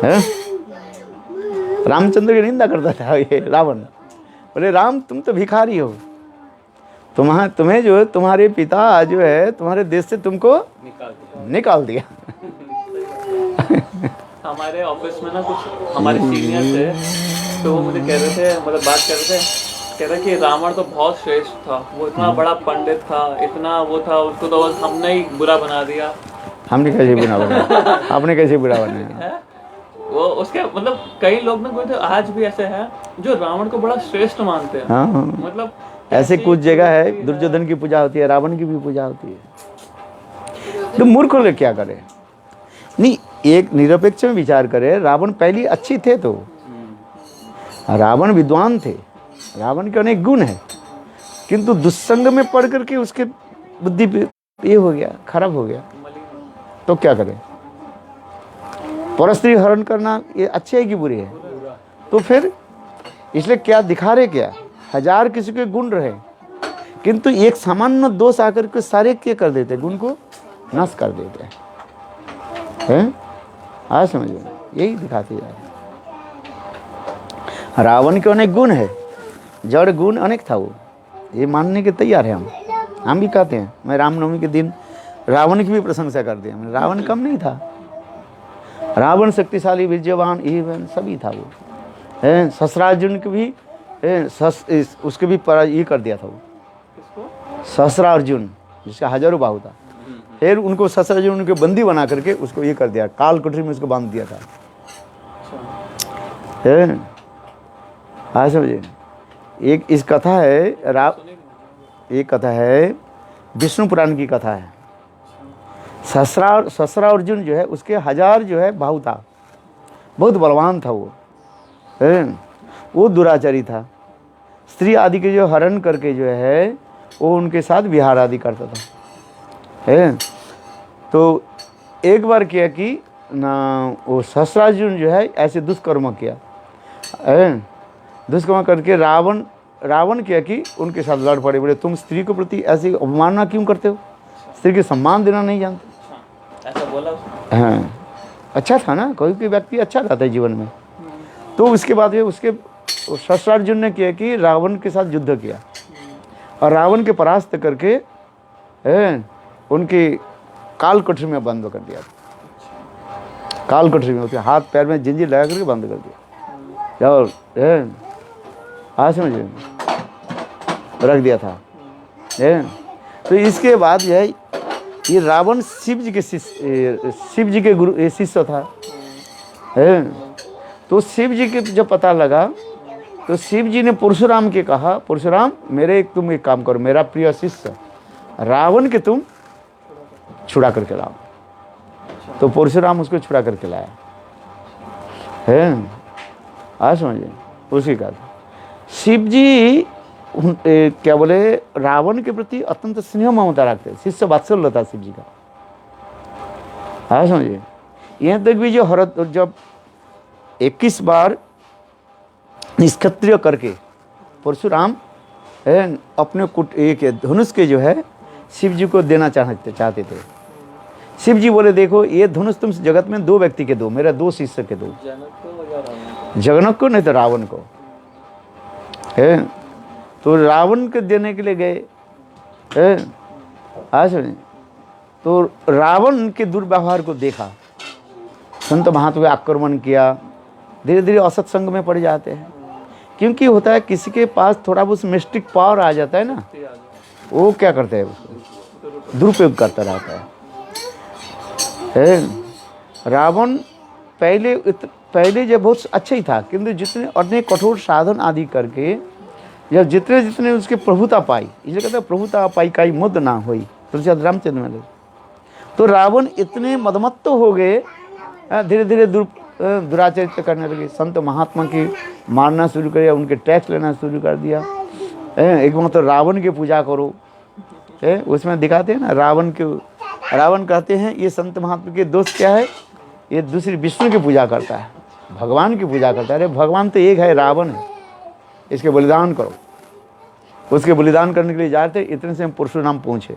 है। रामचंद्र की निंदा करता था ये रावण। बोले राम तुम तो भिखारी हो, तुम्हें जो तुम्हारे पिता जो है तुम्हारे देश से तुमको निकाल दिया। हमारे ऑफिस में ना कुछ हमारे सीनियर थे, तो वो मुझे कह रहे थे, मतलब बात कर रहे थे, कह रहे कि रावण तो बहुत श्रेष्ठ था, वो इतना बड़ा पंडित था, इतना वो था, उसको तो बस हमने ही बुरा बना दिया। हमने कैसे बुरा बनाया? आपने कैसे बुरा बनाया? वो उसके मतलब कई लोग ना कोई तो आज भी ऐसे हैं जो रावण को बड़ा श्रेष्ठ मानते हैं। हाँ हाँ, मतलब ऐसे कुछ जगह है दुर्योधन की पूजा होती है, रावण की भी पूजा होती है। तो मूर्ख लोग क्या करे? नहीं, एक निरपेक्ष में विचार करे। रावण पहले अच्छी थे, तो रावण विद्वान थे, रावण के अनेक गुण है, किंतु दुस्संग में पढ़ करके उसके बुद्धि पे ये हो गया, खराब हो गया। तो क्या करे? परस्त्री हरण करना ये अच्छे है कि बुरी है? तो फिर इसलिए क्या दिखा रहे, क्या हजार किसी के गुण रहे, किंतु एक सामान्य दोष आकर के सारे क्या कर देते, गुण को नाश कर देते हैं। आज समझिए, यही दिखाते जा रहे। रावण के अनेक गुण है, जड़ गुण अनेक था, वो ये मानने के तैयार है। हम भी कहते हैं, मैं रामनवमी के दिन रावण की भी प्रशंसा कर दिया। रावण कम नहीं था, रावण शक्तिशाली विजयवान एवं सभी था वो है। सहस्रार्जुन के भी उसके भी ये कर दिया था वो, सहस्रार्जुन जिसका हजारों बाहु था, फिर उनको सहस्रार्जुन उनके बंदी बना करके उसको ये कर दिया, काल कुठरी में उसको बांध दिया था। आज समझे, एक इस कथा है एक कथा है, विष्णु पुराण की कथा है। सहस्रार्जुन जो है उसके हजार जो है बाहु था, बहुत बलवान था वो दुराचारी था, स्त्री आदि के जो हरण करके जो है वो उनके साथ विहार आदि करता था। तो एक बार किया कि ना वो सहस्रार्जुन जो है ऐसे दुष्कर्म किया, दुष्कर्म करके रावण किया कि उनके साथ लड़ पड़े। बोले तुम स्त्री के प्रति ऐसी अवमानना क्यों करते हो, स्त्री के सम्मान देना नहीं जानते। ऐसा बोला? हाँ, अच्छा था ना, कोई कोई व्यक्ति अच्छा रहता है जीवन में। तो उसके बाद ये उसके सहस्रार्जुन ने किया कि रावण के साथ युद्ध किया और रावण के परास्त करके उनकी काल कोठरी में बंद कर दिया। काल कोठरी में उसके हाथ पैर में जंजीर लगा करके बंद कर दिया और आज समझिए रख दिया था। तो इसके बाद जो है ये रावण शिव जी के गुरु शिष्य था। तो शिव जी के जब पता लगा तो शिव जी ने परशुराम के कहा, परशुराम तुम एक काम करो, मेरा प्रिय शिष्य रावण के तुम छुड़ा करके लाओ। तो परशुराम उसको छुड़ा करके लाया आज समझिए। उसी का शिव जी क्या बोले, रावण के प्रति अत्यंत स्नेह ममता रखते, शिष्य वात्सल्य था शिव जी का। आज समझिए, यहाँ तक भी जो जब 21 बार निष्क्रिय करके परशुराम अपने एक धनुष के जो है शिव जी को देना चाहते थे। शिव जी बोले देखो ये धनुष तुम जगत में 2 व्यक्ति के दो, मेरा 2 शिष्य के दो, जनक को नहीं तो रावण को। तो रावण को देने के लिए गए। आज तो रावण के दुर्व्यवहार को देखा, संत महात्मा आक्रमण किया, धीरे धीरे असत्संग में पड़ जाते हैं। क्योंकि होता है किसी के पास थोड़ा बहुत मिस्टिक पावर आ जाता है ना, वो क्या करते हैं उसको दुरुपयोग करता रहता है। रावण पहले जब बहुत अच्छा ही था, किंतु जितने अन्य कठोर साधन आदि करके जब जितने उसके प्रभुता पाई, इसलिए कहते हैं प्रभुता पाई काई मुद ना हुई, तुलसीदास रामचंद्र में। तो रावण इतने मदमत्त हो गए, धीरे धीरे दुराचरित करने लगे, संत महात्मा की मारना शुरू कर दिया, उनके टैक्स लेना शुरू कर दिया। एक मतलब रावण की पूजा करो, उसमें दिखाते हैं ना रावण कहते हैं ये संत महात्मा के दोस्त क्या है, ये दूसरी विष्णु की पूजा करता है, भगवान की पूजा करता है। अरे भगवान तो एक है, रावण है, इसके बलिदान करो। उसके बलिदान करने के लिए जाते, इतने से परशुराम पहुँचे।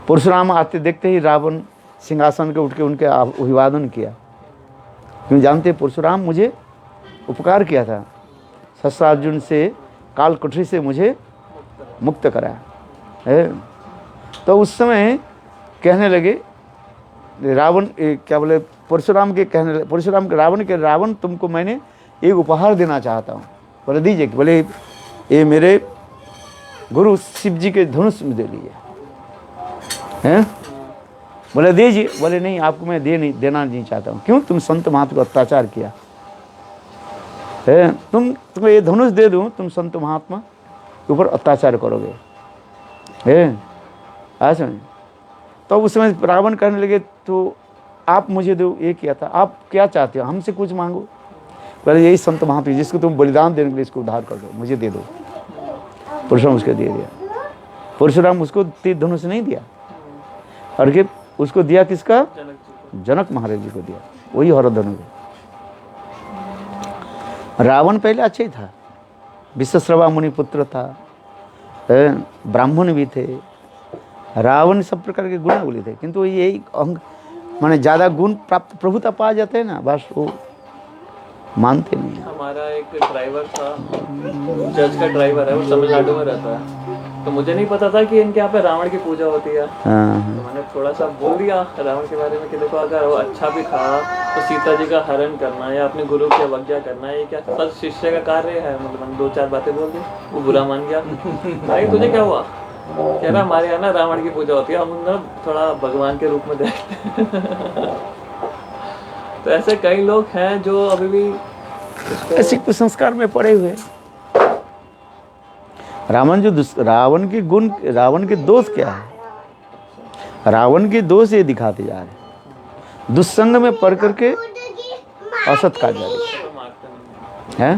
परशुराम आते देखते ही रावण सिंहासन के उठ के उनके अभिवादन किया, क्यों जानते परशुराम मुझे उपकार किया था, सहस्त्रार्जुन से काल कुठरी से मुझे मुक्त कराया है। तो उस समय कहने लगे रावण, क्या बोले, परशुराम के कहने, परशुराम के रावण तुमको मैंने एक उपहार देना चाहता हूँ। बोले दीजिए। बोले ये मेरे गुरु शिव जी के धनुष में दे लीजिए हैं। बोले दीजिए। बोले नहीं, आपको मैं देना नहीं चाहता हूँ। क्यों? तुम संत महात्मा को अत्याचार किया है, तुमको ये धनुष दे दूँ, तुम संत महात्मा के ऊपर अत्याचार करोगे है। ऐसा नहीं। तो उस समय रावण कहने लगे तो आप मुझे दो, ये किया था, आप क्या चाहते हो, हमसे कुछ मांगो। पहले यही संत महात्मा जिसको तुम बलिदान देने के लिए इसको उद्धार कर दो, मुझे दे दो। परशुराम उसको दे दिया। परशुराम उसको तीर धनुष नहीं दिया, और के उसको दिया किसका? जनक महाराज जी को दिया, वही हरधनुष। रावण पहले अच्छा ही था, विश्वश्रवा मुनि पुत्र था, ब्राह्मण भी थे। रावण सब प्रकार के गुणावली थे, किंतु यही अंग माने ज़्यादा गुण प्राप्त प्रभुता पा जाते हैं ना, बस वो मानते नहीं। हमारा एक ड्राइवर था, जज का ड्राइवर है, वो तमिलनाडु में रहता है। तो मुझे नहीं पता था कि इनके यहाँ पे रावण की पूजा होती है। तो मैंने थोड़ा सा बोल दिया रावण के बारे में कि देखो, अगर वो अच्छा भी था तो सीता जी का हरण करना या अपने गुरु की अवज्ञा करना, ये क्या सच शिष्य का कार्य है? मतलब मैंने 2-4 बातें बोल दी, वो बुरा मान गया। भाई तुझे क्या हुआ? कह रहा हमारे यहाँ ना रावण की पूजा होती है, हम ना थोड़ा भगवान के रूप में देखते हैं। तो ऐसे कई लोग हैं जो अभी भी ऐसे कुसंस्कार में पड़े हुए। रावण के गुण, रावण के दोष क्या है? रावण के दोष ये दिखाते जा रहे, दुस्संग में पढ़ करके असत का जा रही है।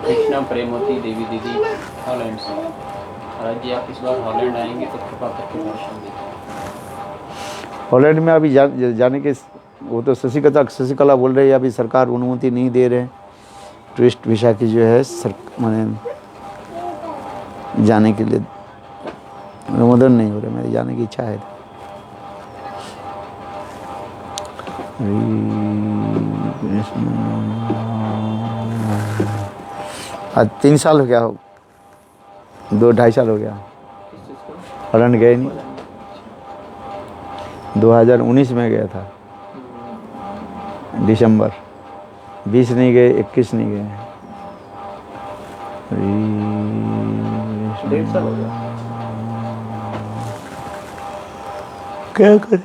कृष्णा प्रेमवती देवी दीदी हॉलैंड से। महाराज जी, आप इस बार हॉलैंड आएंगे तो कृपा करके दर्शन दीजिए। हॉलैंड में अभी जाने के, वो तो शशिकला बोल रही है, अभी सरकार अनुमति नहीं दे रहे। टूरिस्ट वीसा की जो है माने जाने के लिए अनुमोदन नहीं हो रहा। मेरी जाने की इच्छा है। आज 3 साल हो गया, 2-2.5 साल हो गया हॉलैंड गए नहीं। 2019 में गया था दिसंबर, 20 नहीं गए, 21 नहीं गए। 1.5 साल हो गया। क्या करे?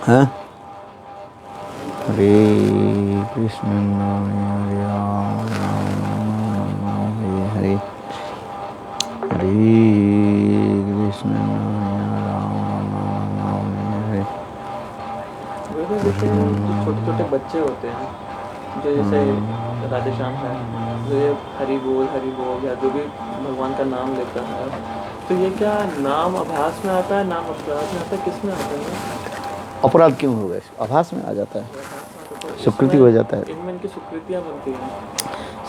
हाँ? हरे कृष्ण हरे राम राम हरे हरे कृष्ण राम राम हरे। छोटे-छोटे बच्चे होते हैं जो जैसे राधेश्याम है, जो ये हरि बोल या जो भी भगवान का नाम लेता है, तो ये क्या नाम आभास में आता है, नाम अपराध में आता है, किस में आता है? अपराध क्यों हो गए? आभास में आ जाता है, सुकृति हो जाता है, इनमें इनकी सुकृतियाँ बनती हैं,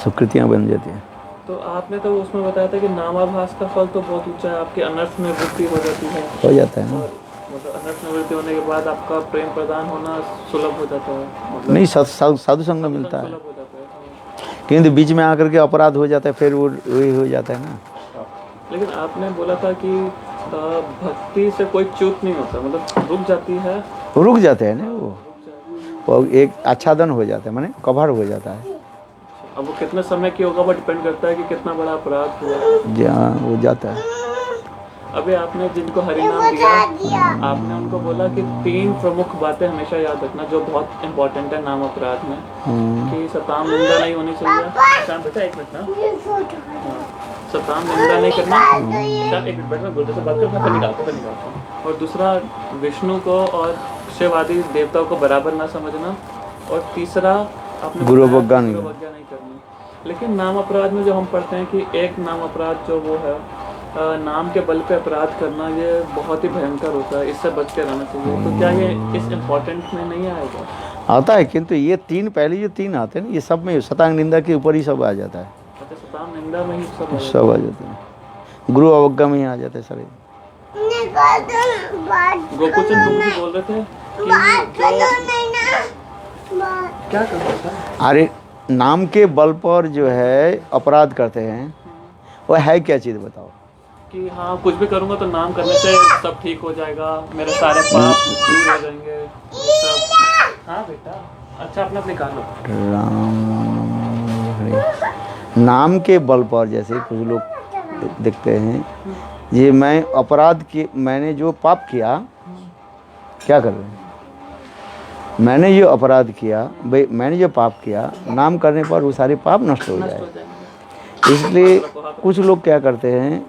सुकृतियाँ बन जाती हैं। तो आपने तो उसमें बताया था कि नामाभास का फल तो बहुत ऊंचा है, आपके अनर्थ में वृद्धि हो जाती है, हो जाता है ना। और मतलब अनर्थ में वृद्धि होने के बाद आपका प्रेम प्रदान होना सुलभ हो जाता है, मतलब नहीं, साधु संग मिलता है, सुलभ हो जाता है। किंतु बीच में आकर के अपराध हो जाता है, फिर वो वही हो जाता है ना। लेकिन आपने बोला था कि भक्ति से कोई च्युत नहीं होता, मतलब रुक जाती है, रुक जाते हैं ना, वो एक आच्छादन हो जाता है, माने कवर हो जाता है। अब वो कितने समय की होगा, वो डिपेंड करता है कि कितना बड़ा अपराध हुआ। जहाँ वो जाता है। अभी आपने जिनको हरिनाम दिया, आपने उनको बोला कि 3 प्रमुख बातें हमेशा याद रखना जो बहुत इंपॉर्टेंट है नाम अपराध में, कि सताम निंदा नहीं होनी चाहिए। शाम बेटा 1 मिनट ना, सताम निंदा नहीं करना। शाम 1 मिनट बैठ, मैं गुरुदेव से बात करता हूँ। और दूसरा, विष्णु को और शिव आदि देवताओं को बराबर ना समझना। और तीसरा, अपने गुरु अवज्ञा नहीं करनी। लेकिन नाम अपराध में जो हम पढ़ते हैं कि एक नाम अपराध जो वो है, नाम के बल पे अपराध करना, ये बहुत ही भयंकर होता है, इससे बच के रहना चाहिए। तो क्या ये इस इम्पोर्टेंट में नहीं आएगा? आता है, किंतु ये तीन पहले जो तीन आते हैं ना, ये सब में शतांग निंदा के ऊपर ही सब आ जाता है, अच्छा शतांग निंदा में ही सब सब आ जाते हैं, गुरु अवज्ञा में ही आ जाते हैं सारे। गोकुचंद तुम भी बोल रहे थे कि क्या कर रहा था? अरे नाम के बल पर जो है अपराध करते हैं, वो है क्या चीज़ बताओ? कि हाँ कुछ भी करूँगा तो नाम करने से सब ठीक हो जाएगा, मेरे सारे पाप दूर हो जाएंगे ये सब। हाँ बेटा अच्छा अपना निकालो। राम हरे नाम के बल पर जैसे कुछ लोग देखते हैं, ये मैं अपराध किए, मैंने जो पाप किया, क्या कर रहे हैं, मैंने जो अपराध किया भाई, मैंने जो पाप किया, नाम करने पर वो सारे पाप नष्ट हो जाए। इसलिए कुछ लोग क्या करते हैं,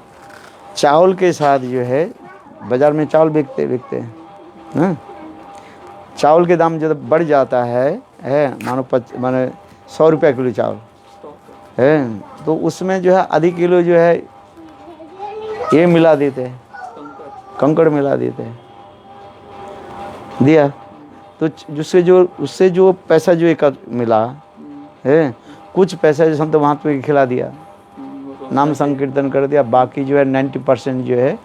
चावल के साथ जो है बाज़ार में चावल बिकते हैं ना, चावल के दाम जब बढ़ जाता है मानो माने 100 रुपये किलो चावल है, तो उसमें जो है आधी किलो जो है ये मिला देते हैं, कंकड़ मिला देते हैं, दिया तो उससे जो पैसा जो एक मिला है, कुछ पैसा जो संत वहाँ पे खिला दिया, नाम संकीर्तन कर दिया, बाकी जो है 90% जो है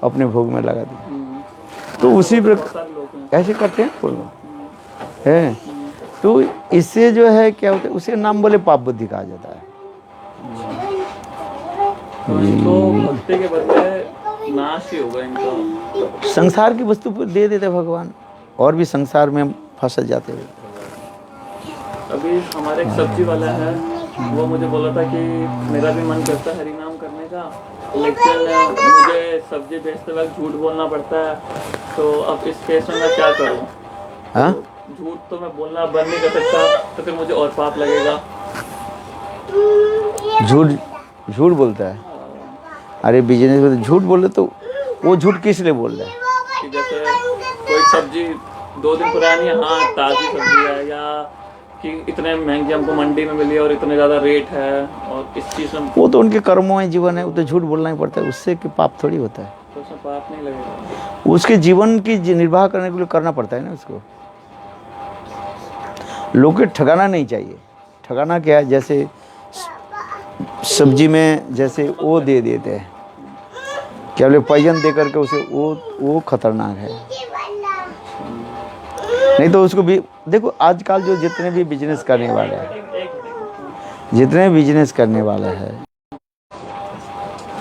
अपने भोग में लगा दिया। तो उसी प्रकार ऐसे करते हैं लोग है, तो इससे जो है क्या होता है, उसे नाम बोले पाप बुद्धि कहा जाता है। तो इनको भक्ति के बदले नाश ही होगा इनका, संसार की वस्तु दे देते भगवान, और भी संसार में फंस जाते हैं। अभी हमारे एक सब्जी वाला है, वो मुझे बोला था कि मेरा भी मन करता है हरि नाम करने का, लेकिन मुझे सब्जी बेचते वक्त झूठ बोलना पड़ता है, तो अब इस केस में मैं क्या करूं? हाँ, झूठ तो मैं बोलना बंद नहीं कर सकता, तो फिर मुझे और पाप लगेगा। झूठ बोलता है, अरे बिजनेस में झूठ बोले तो वो झूठ किस लिए बोल रहा है? कि जैसे कोई सब्जी 2 दिन पुरानी है, हाँ ताज़ी सब्जी है, या कि इतने महंगी हमको मंडी में मिली और इतने ज़्यादा रेट है, और इस चीज़ में वो तो उनके कर्मों है, जीवन है, वो तो झूठ बोलना ही पड़ता है, उससे कि पाप थोड़ी होता है, तो उसमें पाप नहीं लगेगा। उसके जीवन की निर्वाह करने के लिए करना पड़ता है ना उसको। लोग को ठगाना नहीं चाहिए। ठगाना क्या है, जैसे सब्जी में जैसे वो दे देते हैं, क्या बोले पॉइजन दे करके उसे, वो खतरनाक है। नहीं तो उसको भी देखो, आजकल जो जितने भी बिजनेस करने वाले हैं,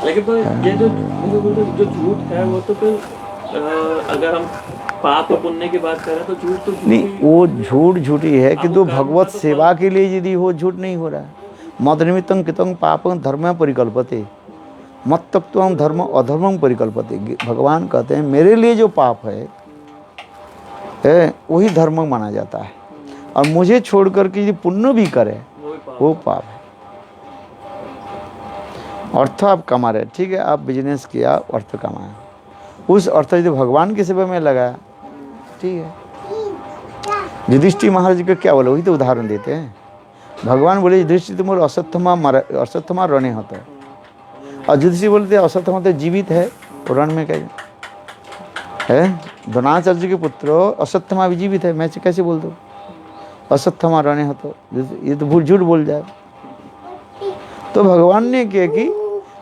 लेकिन तो ये जो झूठ है वो तो फिर अगर हम पाप और पुण्य की बात करें तो झूठ तो नहीं, वो झूठी है कि तो भगवत सेवा के लिए यदि वो झूठ नहीं हो रहा है। मद निमित्तं कृतं पापं धर्म परिकल्पते, मत तत्वं धर्म अधर्मं परिकल्पते। भगवान कहते हैं मेरे लिए जो पाप है वही धर्म माना जाता है, और मुझे छोड़ करके यदि पुण्य भी करे वो पाप है। अर्थ आप कमा रहे, ठीक है, आप बिजनेस किया, अर्थ कमाया, उस अर्थ यदि भगवान की सेवा में लगाया, ठीक है। युधिष्ठिर महाराज जी का क्या बोला, वही तो उदाहरण देते हैं। भगवान बोले युधिष्ठिर तुम अश्वत्थामा रणे होता है, और युधिष्ठिर बोलते अश्वत्थामा तो जीवित है, रण में क्या है, द्रोणाचार्य के पुत्र अश्वत्थामा भी जीवित है, मैं कैसे बोल दूँ अश्वत्थामा रणे होता, ये तो झूठ बोल जाए। तो भगवान ने क्या कि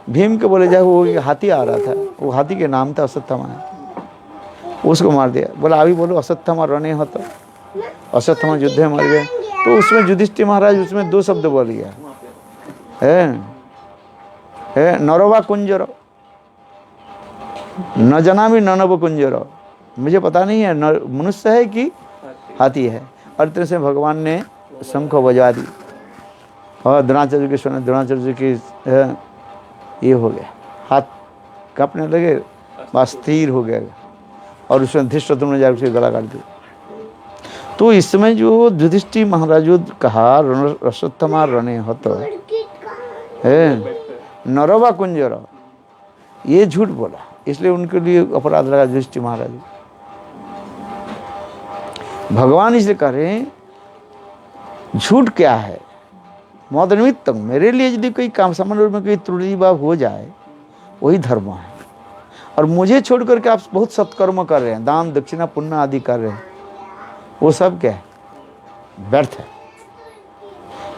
भीम के बोले जाए, वो हाथी आ रहा था, वो हाथी के नाम था अश्वत्थामा, उसको मार दिया। बोला अभी बोलो अश्वत्थामा रणे होता, अश्वत्थामा युद्ध में मर गए। तो उसमें युधिष्ठिर महाराज उसमें 2 शब्द बोल गया है नरवा कुंजर, न जना भी ननव कुंजर, मुझे पता नहीं है मनुष्य है कि हाथी है। और तरह से भगवान ने शंख बजा दी, और द्रोणाचार्य के सुना, द्रोणाचार्य की ये हो गया, हाथ कांपने लगे, बस स्थिर हो गया, और उसमें धृष्टद्युम्न ने जाकर उसके गला काट दिया। तो इसमें जो युधिष्ठिर महाराज कहा अश्वत्थामा रणे होतो है नरवा कुंजर, ये झूठ बोला, इसलिए उनके लिए अपराध लगा युधिष्ठिर महाराज। भगवान इसलिए कह रहे हैं झूठ क्या है, मद निमित्तं, मेरे लिए यदि कोई काम सामान्य रूप में कोई त्रुटि भाव हो जाए वही धर्म है। और मुझे छोड़ करके आप बहुत सत्कर्म कर रहे हैं, दान दक्षिणा पुण्य आदि कर रहे हैं, वो सब क्या है, व्यर्थ है।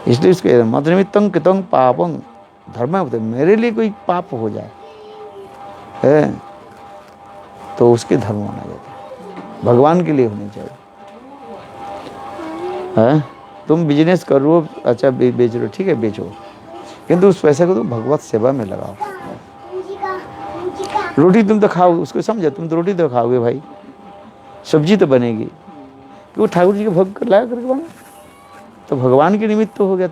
इसलिए इसके मत निमित्तं कृतं पापं धर्म होते, मेरे लिए कोई पाप हो जाए है तो उसके धर्म होना चाहिए, भगवान के लिए होने चाहिए। है तुम बिजनेस कर रहे हो, अच्छा बेच रहे हो, ठीक है बेचो, किंतु उस पैसे को तो भगवत सेवा में लगाओ। रोटी तुम तो खाओ, उसको समझो, तुम तो रोटी तो खाओगे भाई, सब्जी तो बनेगी, क्यों ठाकुर जी के भोग कर लाया करके बना, तो भगवान के निमित्त तो हो गया।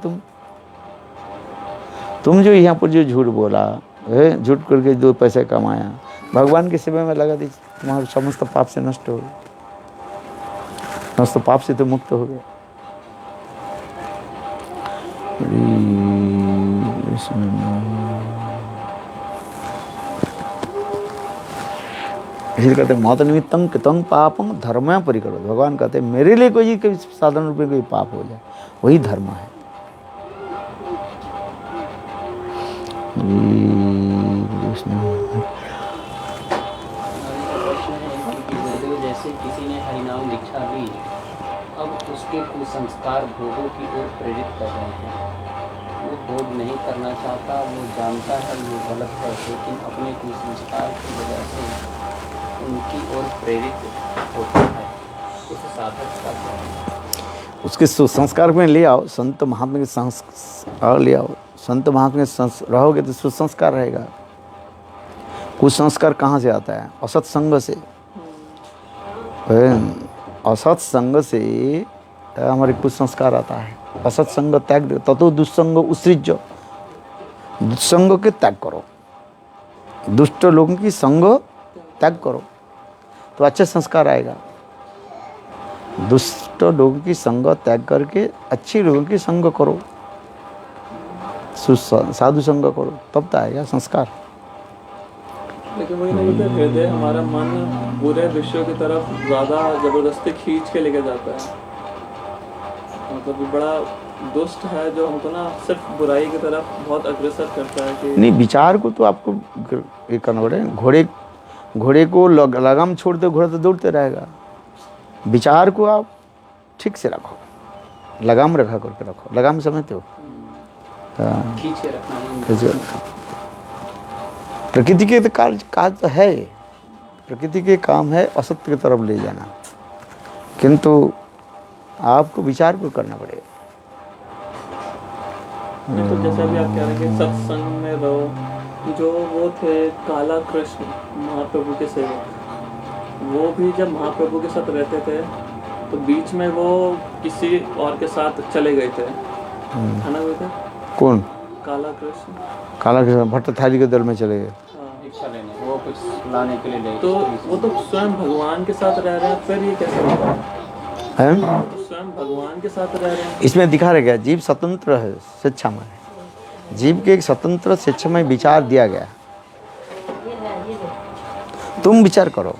तुम जो यहाँ पर जो झूठ बोला है, झूठ करके 2 पैसे कमाया, भगवान की सेवा में लगा दीजिए, तुम्हारा समस्त पाप से नष्ट हो गया, समस्त पाप से तो मुक्त हो गया। इसलिए कहते हैं मत निमित्तं कृतं पापं धर्म परिकरो। भगवान कहते हैं मेरे लिए कोई साधारण रूप में कोई पाप हो जाए वही धर्म है। जैसे किसी ने हरिनाम दीक्षा ली, अब उसके कुसंस्कार भोगों की ओर प्रेरित कर रहे हैं। वो भोग नहीं करना चाहता, वो जानता है वो गलत है, लेकिन अपने कुसंस्कार की वजह से उनकी ओर प्रेरित होता है। उस साधक का क्या है? उसके सुसंस्कार में ले आओ, संत महात्मा के संस्कार ले आओ, संत महात्मा के रहोगे तो सुसंस्कार रहेगा। कुसंस्कार कहाँ से आता है? असत संग से। असत संग से हमारे कुसंस्कार आता है। असत संग त्याग दो, ततो दुस्संग उत्सृज्य। दुस्संग के त्याग करो, दुष्ट लोगों की संग त्याग करो तो अच्छे संस्कार आएगा। दुष्ट लोगों की संग त्याग करके अच्छे लोगों की संग करो, साधु संग करो, तब तो आएगा संस्कार। लेकिन वही नहीं होता, हृदय हमारा मन बुरे विषयों की तरफ ज़्यादा ज़बरदस्ती खींच के लेके जाता है। मतलब बड़ा दुष्ट है जो हमको ना सिर्फ बुराई की तरफ बहुत अग्रसर करता है कि नहीं, विचार को तो आपको ये करना पड़ेगा। घोड़े को लगाम छोड़ दो, घोड़ा तो दौड़ते रहेगा। विचार को आप ठीक से रखो, लगाम रखा करके रखो। लगाम समझते हो? खींच के रखना। प्रकृति के काज तो है, प्रकृति के काम है असत्य की तरफ ले जाना, किंतु आपको विचार को करना पड़ेगा। तो जैसे अभी आप कह रहे हैं कि सत्संग में रहो, जो वो थे काला कृष्ण महाप्रभु के सेवक, वो भी जब महाप्रभु के साथ रहते थे तो बीच में वो किसी और के साथ चले गए थे, है ना? वो थे कौन? काला कृष्ण। काला कृष्ण भट्टाचार्य के दल में चले गए। दीक्षा लेने, वो कुछ लाने के लिए तो वो तो स्वयं भगवान के साथ रह रहे हैं, फिर ये कैसे होगा? हैं? तो स्वयं भगवान के साथ रह रहे हैं। इसमें दिखा रह गया जीव स्वतंत्र है, शिक्षा में जीव के एक स्वतंत्र शिक्षा में विचार दिया गया। तुम विचार करो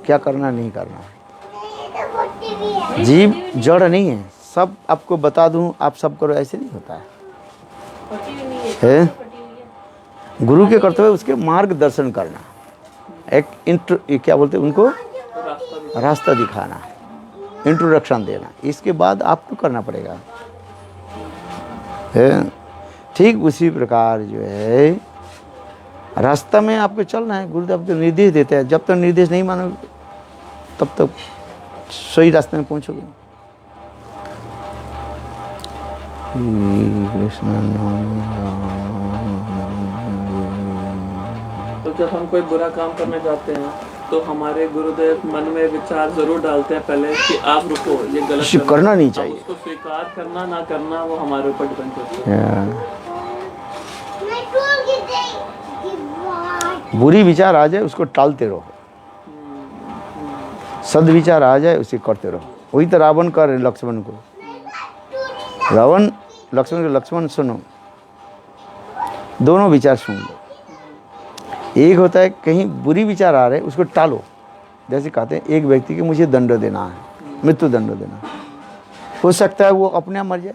क्या करना नहीं करना। जीव जड़ नहीं है, सब आपको बता दूं आप सब करो, ऐसे नहीं होता है। गुरु के कर्तव्य उसके मार्गदर्शन करना, एक क्या बोलते हैं उनको, रास्ता दिखाना, इंट्रोडक्शन देना। इसके बाद आपको करना पड़ेगा। ठीक उसी प्रकार जो है रास्ता में आपको चलना है। गुरुदेव जो निर्देश देते हैं, जब तक निर्देश नहीं मानोगे तब तक सही रास्ते में पहुंचोगे। तो जब हम कोई बुरा काम करने जाते हैं तो हमारे गुरुदेव मन में विचार जरूर डालते हैं पहले कि आप रुको, ये गलत करना नहीं अब चाहिए। उसको स्वीकार करना ना करना वो हमारे ऊपर डिपेंड करता है। बुरी विचार आ जाए उसको टालते रहो, सद विचार आ जाए उसे करते रहो। वही तो रावण कर लक्ष्मण को, रावण लक्ष्मण को, लक्ष्मण सुनो, दोनों विचार सुन लो। एक होता है कहीं बुरी विचार आ रहे उसको टालो, जैसे कहते हैं एक व्यक्ति को मुझे दंड देना है, मृत्यु दंड देना, हो सकता है वो अपने आप मर जाए,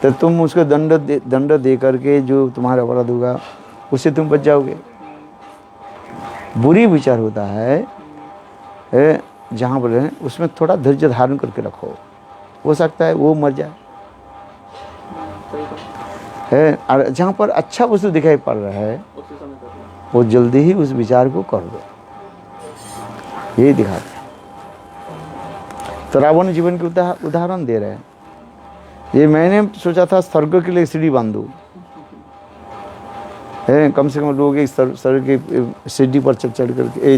तो तुम उसको दंड दे करके जो तुम्हारा अपराध होगा उससे तुम बच जाओगे। बुरी विचार होता है जहाँ बोले उसमें थोड़ा धैर्य धारण करके रखो, हो सकता है वो मर जाए, सही बात। है। और जहाँ पर अच्छा वस्तु दिखाई पड़ रहा है उसी समय कर लो। वो जल्दी ही उस विचार को कर दो, यही दिखाते हैं। तो रावण जीवन के उदाहरण दे रहे हैं। ये मैंने सोचा था स्वर्ग के लिए सीढ़ी बांधूं, है, कम से कम लोग एक स्वर्ग की सीढ़ी पर चढ़ करके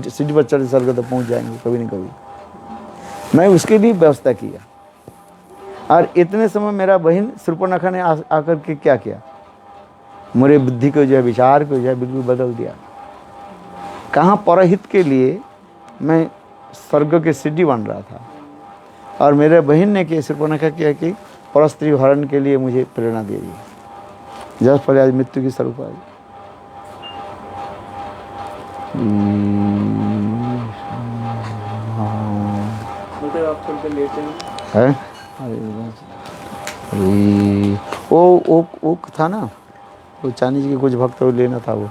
सीढ़ी पर चढ़ स्वर्ग तक पहुंच जाएंगे कभी नहीं कभी। मैं उसके लिए व्यवस्था किया, और इतने समय मेरा बहन शूर्पणखा ने आकर के क्या किया, मेरे बुद्धि को जो है, विचार को जो है बिल्कुल बदल दिया। कहाँ परहित के लिए मैं स्वर्ग की सीढ़ी बन रहा था, और मेरे बहन ने क्या शूर्पणखा किया कि परस्त्री हरण के लिए मुझे प्रेरणा दे दी, जब पहले आज मृत्यु की स्वरूप आई। बोलते आप चल के लेटे है वो था ना, वो चांदी जी के कुछ भक्त लेना था वो